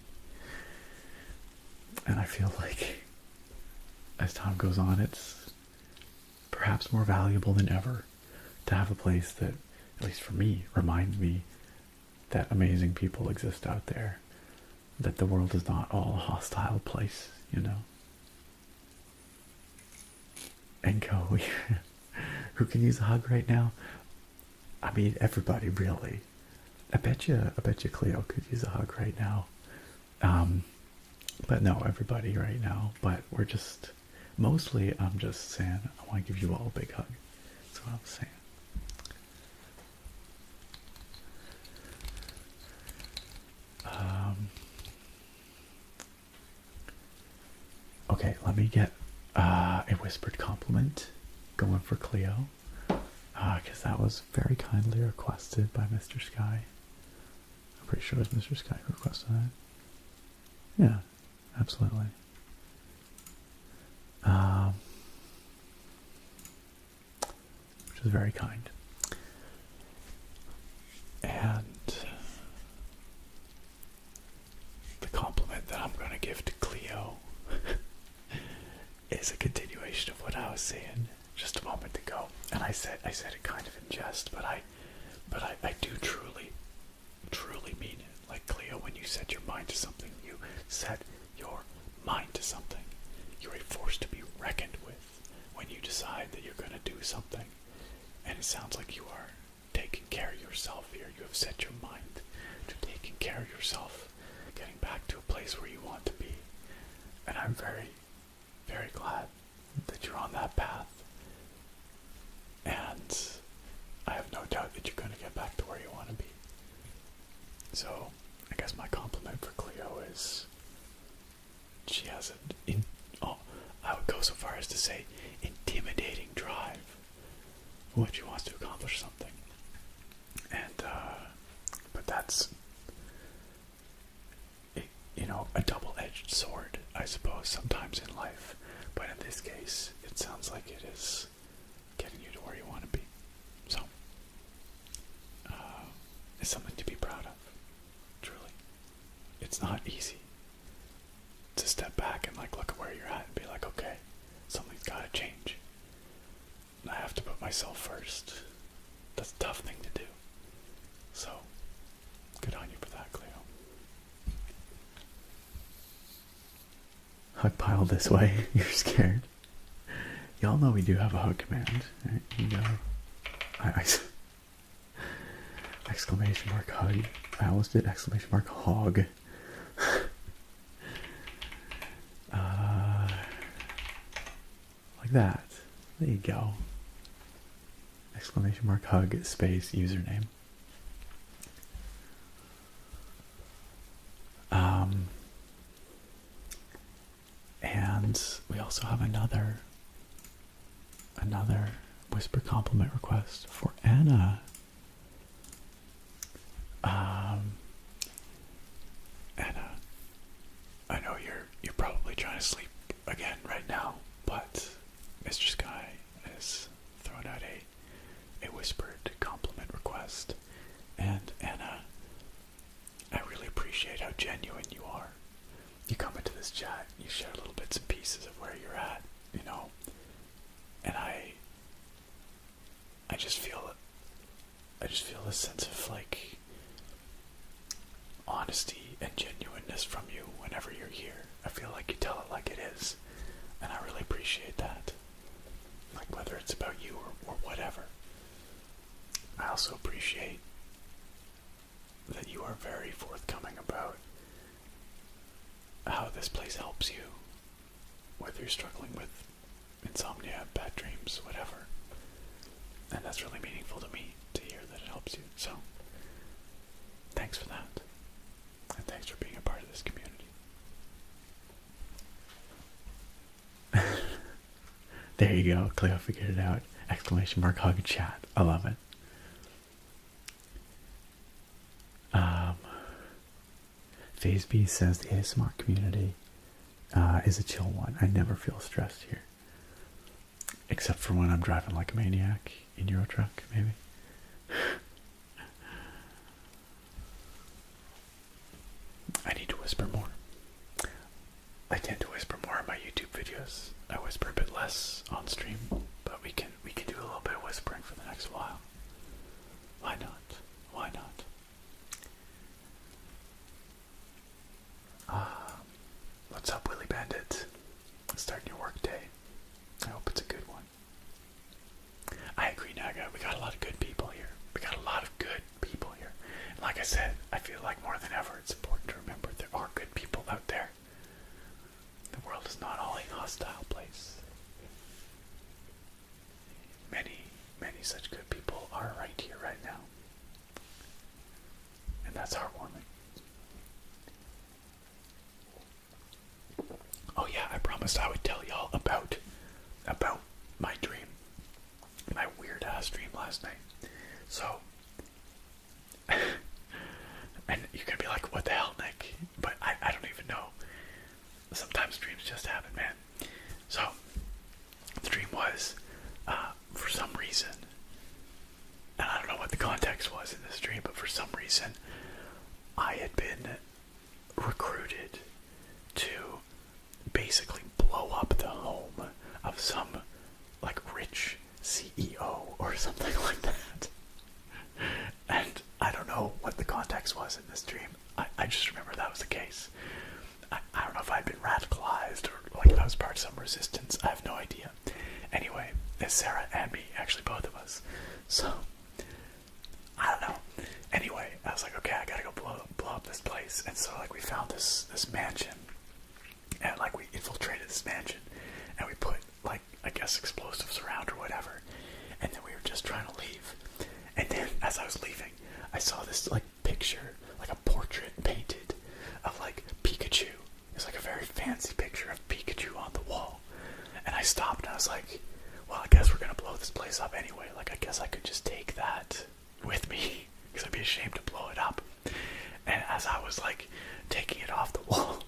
And I feel like as time goes on, it's perhaps more valuable than ever to have a place that, at least for me, reminds me that amazing people exist out there, that the world is not all a hostile place, you know. And go, who can use a hug right now? I mean, everybody, really. I bet you Cleo could use a hug right now. But no, everybody right now. But we're just Mostly, I'm just saying I want to give you all a big hug. That's what I'm saying. Okay, let me get a whispered compliment going for Cleo, because that was very kindly requested by Mr. Sky. I'm pretty sure it was Mr. Sky who requested that. Yeah, absolutely. Which is very kind. And the compliment that I'm going to give to Cleo is a continuation of what I was saying just a moment ago. And I said it kind of in jest, but I do truly mean it. Like, Cleo, when you set your mind to something, you set your mind to something. You're a force to be reckoned with when you decide that you're going to do something. And it sounds like you are taking care of yourself here. You have set your mind to taking care of yourself, getting back to a place where you want to be. And I'm very, very glad that you're on that path. And I have no doubt that you're going to get back to where you want to be. So, I guess my compliment for Cleo is she has I would go so far as to say intimidating drive for what she wants to accomplish something. And, but that's, a double-edged sword, I suppose, sometimes in life. But in this case, it sounds like it is getting you to where you want to be. So, it's something to be proud of, truly. It's not easy to step back and look at where you're at and be like, okay, something's got to change. And I have to put myself first. That's a tough thing to do. So, good on you for that, Cleo. Hug pile this way. You're scared. Y'all know we do have a hug command. Right? You go. Exclamation mark hug. I almost did exclamation mark hog. Like that. There you go. Exclamation mark hug space username. And we also have another whisper compliment request for Anna. Anna, I know you're probably trying to sleep again right now, but Mr. Sky has thrown out a whispered compliment request. And Anna, I really appreciate how genuine you are. You come into this chat, you share little bits and pieces of where you're at, and I just feel this sense of honesty and genuineness from you whenever you're here. I feel like you tell it like it is, and I really appreciate that. Whether it's about you or whatever. I also appreciate that you are very forthcoming about how this place helps you, whether you're struggling with insomnia, bad dreams, whatever. And that's really meaningful to me to hear that it helps you. So, thanks for that. And thanks for being a part of this community. There you go. Cleo figured it out. Exclamation mark hug chat. I love it. Phase B says the ASMR community is a chill one. I never feel stressed here. Except for when I'm driving like a maniac in your truck, maybe. I need to whisper more. I tend to whisper more in my YouTube videos. I whisper a bit less on stream, but we can do a little bit of whispering for the next while. Why not? Why not? What's up, Willy Bandit? Starting your work day. I hope it's a good one. I agree, Naga. We got a lot of good people here. And like I said, I feel like more than ever it's important to remember there are good people out there. The world is not all a hostile place. last night. So, and you're gonna be like, what the hell, Nick? But I don't even know. Sometimes dreams just happen, man. So, the dream was, for some reason, and I don't know what the context was in this dream, but for some reason, I had been recruited to basically blow up the home of some, like, rich CEO or something like that. And I don't know what the context was in this dream. I just remember that was the case. I don't know if I'd been radicalized or like if I was part of some resistance. I have no idea. Anyway, it's Sarah and me, actually both of us. So, I don't know. Anyway, I was like, okay, I gotta go blow up this place. And so like we found this mansion. And like we infiltrated this mansion. And we put like, I guess explosives around or whatever. And then we were just trying to leave. And then as I was leaving, I saw this like picture, like a portrait painted of like Pikachu. It's like a very fancy picture of Pikachu on the wall. And I stopped and I was like, well, I guess we're gonna blow this place up anyway. Like I guess I could just take that with me because I'd be ashamed to blow it up. And as I was like taking it off the wall,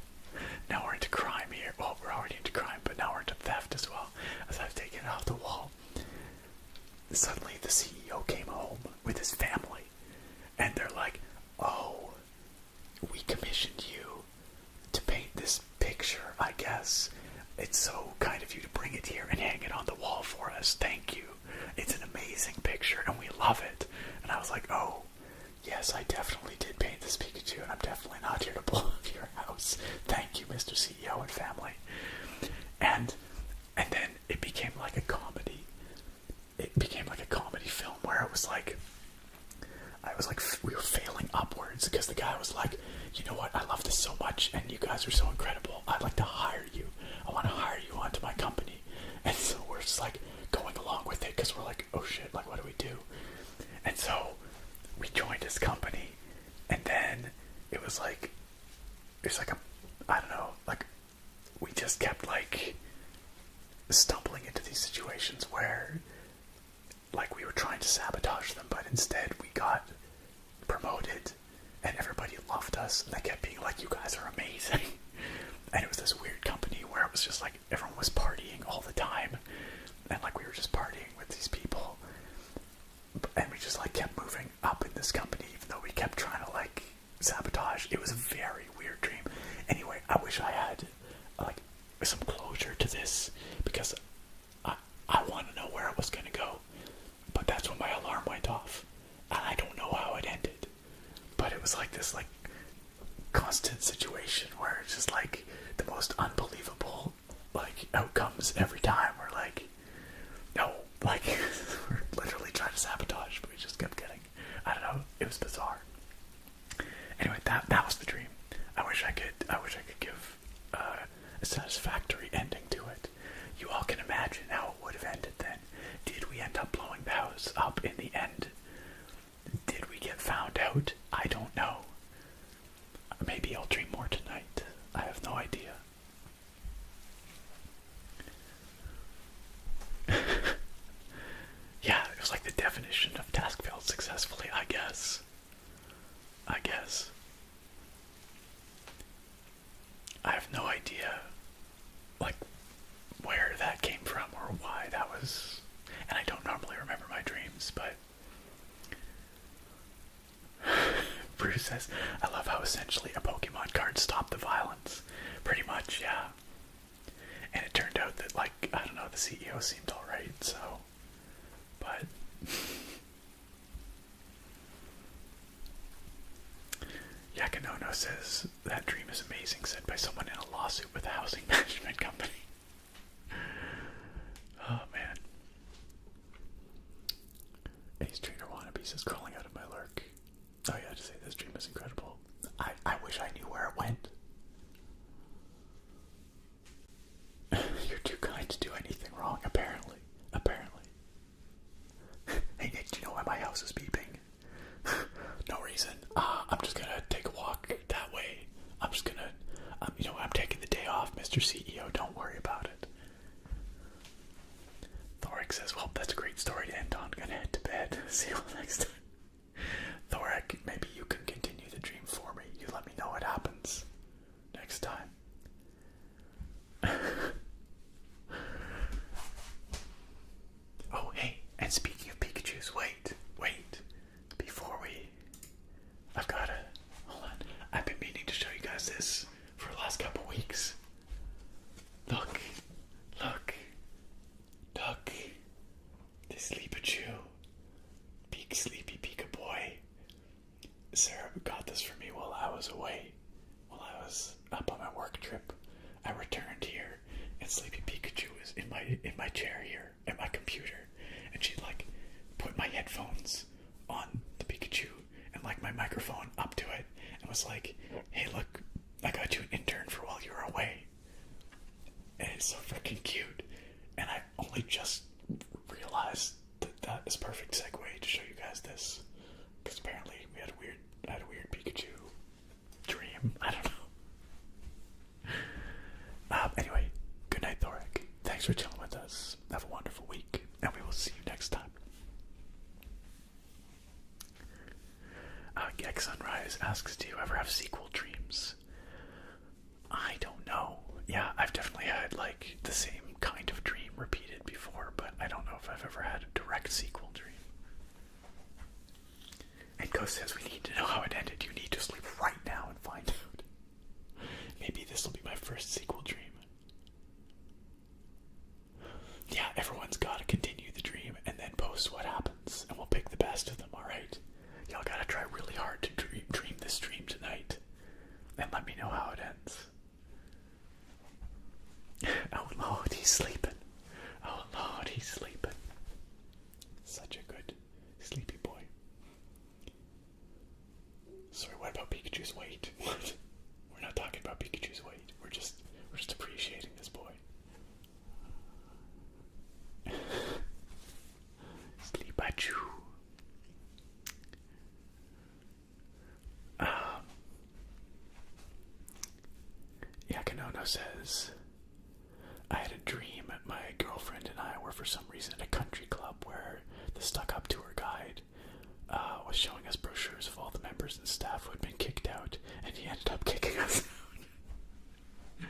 now we're into crime here. Well, we're already into crime, but now we're into theft as well. As I was taking it off the wall, suddenly the CEO came home with his family. And they're like, oh, we commissioned you to paint this picture, I guess. It's so kind of you to bring it here and hang it on the wall for us. Thank you. It's an amazing picture and we love it. And I was like, oh, yes, I definitely did paint this Pikachu and I'm definitely not here to blow up your house. Thank you, Mr. CEO and family. And then it became like a comedy. It became like a comedy film where it was like, we were failing upwards because the guy was like, you know what, I love this so much and you guys are so incredible. I'd like to hire you. I want to hire you onto my company. And so we're just like going along with it because we're like, oh shit, like what do we do? And so we joined his company and then it was like I don't know, like we just kept like stumbling into these situations where like we were trying to sabotage them, but instead we got promoted and everybody loved us and they kept being like, you guys are amazing. And it was this weird company where it was just like everyone was partying all the time and like we were just partying with these people and we just like kept moving up in this company even though we kept trying to like sabotage. It was a very weird dream. Anyway, I wish I had like some closure to this because I want to know where it was going to go. But that's when my alarm went off. And I don't know how it ended. But it was like this like constant situation where it's just like the most unbelievable like outcomes every time. We're like, no, like we're literally trying to sabotage, but we just kept getting, I don't know, it was bizarre. Anyway, that was the dream. I wish I could give a satisfactory ending to it. You all can imagine how it would have ended then. Did we end up blowing the house up in the end? Did we get found out? I don't know. Maybe I'll dream more tonight. I have no idea. Yeah, it was like the definition of task failed successfully, I guess. I have no idea, like, where that came from or why that was, and I don't normally remember my dreams, but Bruce says, I love how essentially a Pokemon card stopped the violence. Pretty much, yeah. And it turned out that, like, I don't know, the CEO seemed alright, so, but Yakanono says, that dream is amazing, said by someone in a lawsuit with a housing management company. Oh, man. Ace Trainer Wannabe says, crawling out of my lurk. Oh yeah, to say this dream is incredible. I wish I knew where it went. You're too kind to do anything wrong, apparently. Hey Nick, do you know why my house is beeping? No reason. I'm just gonna take a walk that way. I'm just gonna, I'm taking the day off, Mr. CEO. Don't worry about it. Thoric says, well, that's a great story to end on. Gonna head to bed. See you all next time. Thoric, maybe you can continue the dream for me. You let me know what happens next time. Oh, hey, and speaking of Pikachus, wait. Before I've gotta, hold on. I've been meaning to show you guys this for the last couple weeks. Look. This Pikachu. Big sleepy Pika boy. Sarah got this for me while I was away. While I was up on my work trip. I returned here, and Sleepy Pikachu was in my chair here at my computer, and she like put my headphones on the Pikachu and like my microphone up to it, and was like, "Hey, look, I got you an intern for while you were away." And it's so freaking cute, and I only just realized that is a perfect segue to show you guys this, because apparently I had a weird Pikachu dream. I don't know. Anyway, good night, Thoric. Thanks for chilling with us. Have a wonderful week, and we will see you next time. Gex Sunrise asks, do you ever have sequel dreams? I don't know. Yeah, I've definitely had like the same kind of dream repeated before, but I don't know if I've ever had a direct sequel dream. And Ghost says we need to know how it ended. You need to sleep right now and find out. Maybe this will be my first sequel dream. Yeah, everyone's got to continue the dream and then post what happens, and we'll pick the best of them, alright? Y'all gotta try really hard to dream this dream tonight, and let me know how it ends. Oh Lord, he's sleeping. Oh Lord, he's sleeping. Such a good sleepy boy. Sorry, what about Pikachu's weight? What? We're not talking about Pikachu's weight. We're just appreciating this boy. Sleepachu. Yakanono says, I had a dream my girlfriend and I were for some reason at a country club where the stuck-up tour guide was showing us brochures of all the members and staff who had been kicked out, and he ended up kicking us out.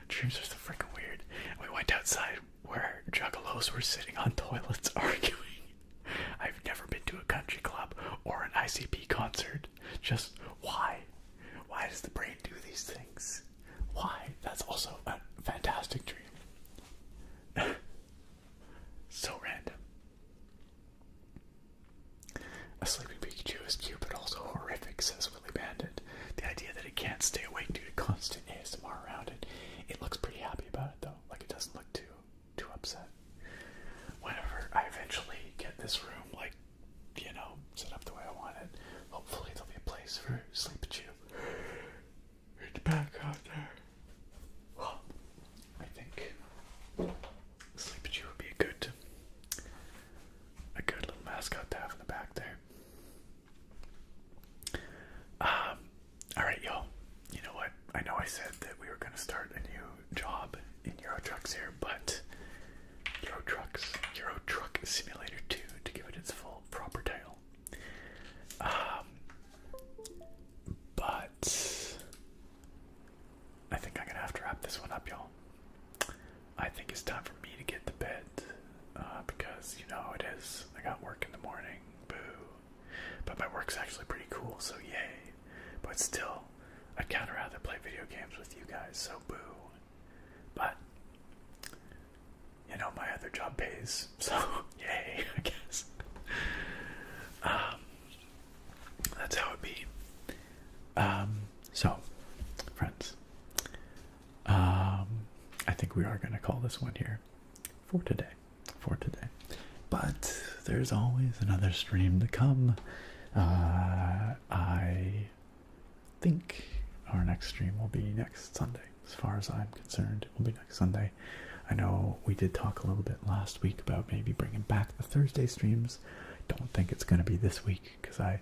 Dreams are so freaking weird. And we went outside where juggalos were sitting on toilets arguing. I've never been to a country club or an ICP concert. Just why? Why does the brain do these things? Why? That's also a fantastic dream. So random. A sleeping Pikachu is cute but also horrific, says Willy Bandit. The idea that it can't stay awake due to constant ASMR around it. It looks pretty happy about it though. Like it doesn't look too upset. Whenever I eventually get this room like, set up the way I want it, hopefully there'll be a place for Sleepachu. It's back out there. Well, I think Sleepachu would be a good little mascot to have in the back there. Alright, y'all. You know what? I know I said that we were going to start a new job in Euro Trucks here, but Euro Truck Simulator 2, to give it its full proper title. But I think I'm going to have to wrap this one up, y'all. I think it's time for me to get to bed, because you know how it is. I got work in the morning, boo. But my work's actually pretty cool, so yay. But still, I'd kind of rather play video games with you guys, so boo. But, my other job pays, so yay, I guess. That's how it be. So, friends, I think we are going to call this one here for today. But there's always another stream to come. I think our next stream will be next Sunday. As far as I'm concerned, it will be next Sunday. I know we did talk a little bit last week about maybe bringing back the Thursday streams. Don't think it's going to be this week because I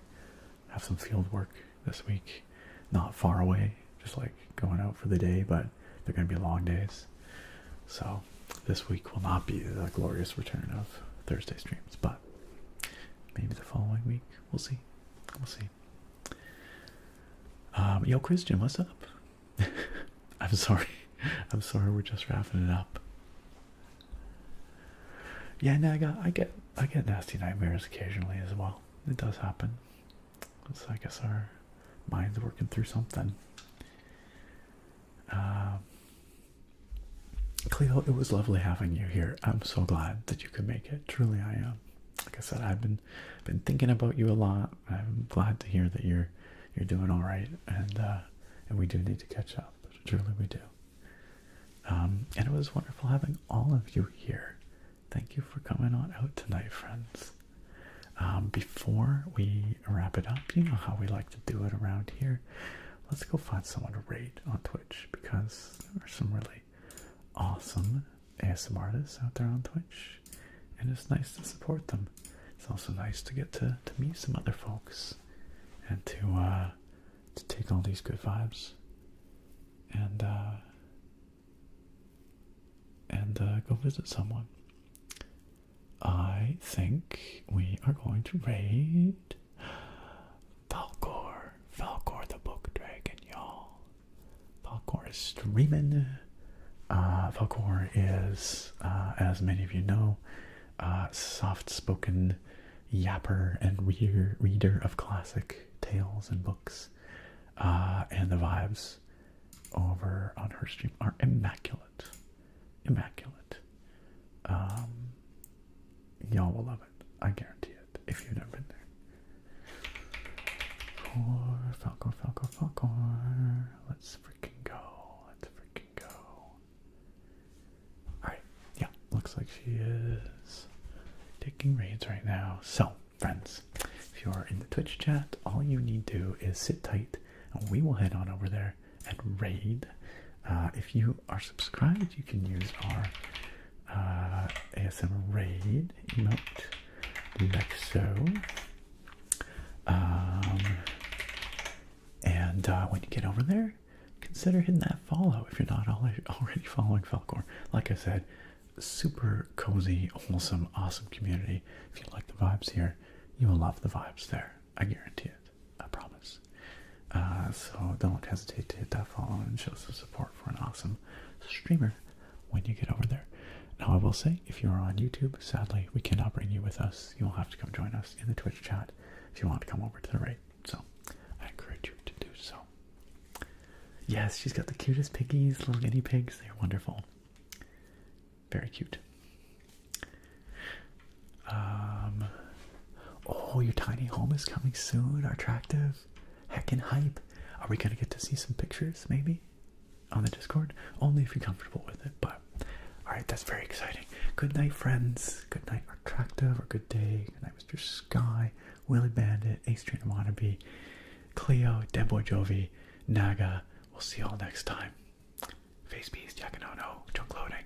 have some field work this week. Not far away, just like going out for the day, but they're going to be long days. So this week will not be the glorious return of Thursday streams, but maybe the following week. We'll see. We'll see. Yo, Christian, what's up? I'm sorry. I'm sorry. We're just wrapping it up. Yeah, no, I get nasty nightmares occasionally as well. It does happen. It's, I guess, our mind's working through something. Cleo, it was lovely having you here. I'm so glad that you could make it. Truly, I am. Like I said, I've been thinking about you a lot. I'm glad to hear that you're doing all right, and we do need to catch up. Truly, we do. And it was wonderful having all of you here. Thank you for coming on out tonight, friends. Before we wrap it up, you know how we like to do it around here. Let's go find someone to raid on Twitch, because there are some really awesome ASMR artists out there on Twitch, and it's nice to support them. It's also nice to get to meet some other folks, and to take all these good vibes and go visit someone. I think we are going to raid Falcor the Book Dragon, y'all. Falcor is streaming. Falcor is, as many of you know, soft-spoken yapper and reader of classic tales and books. And the vibes over on her stream are immaculate. Y'all will love it. I guarantee it, if you've never been there. Falcor. Let's freaking go. Alright, yeah, looks like she is taking raids right now. So, friends, if you're in the Twitch chat, all you need to do is sit tight, and we will head on over there and raid. If you are subscribed, you can use our ASMR raid emote like so. And when you get over there, consider hitting that follow if you're not already following Falcor. Like I said, super cozy, wholesome, awesome community. If you like the vibes here, you will love the vibes there. I guarantee it. I promise. So don't hesitate to hit that follow and show some support for an awesome streamer when you get over there. Now I will say, if you're on YouTube, sadly we cannot bring you with us. You'll have to come join us in the Twitch chat if you want to come over to the raid. So I encourage you to do so. Yes, she's got the cutest piggies, little guinea pigs. They're wonderful. Very cute. Oh, your tiny home is coming soon. Attractive. Heckin' hype. Are we gonna get to see some pictures, maybe? On the Discord? Only if you're comfortable with it, but alright, that's very exciting. Good night, friends. Good night, Attractive, or good day. Good night, Mr. Sky, Willy Bandit, Ace Trainer Wannabe, Cleo, Deadboy Jovi, Naga. We'll see y'all next time. Face Beast, Yakanono, Junk Loading.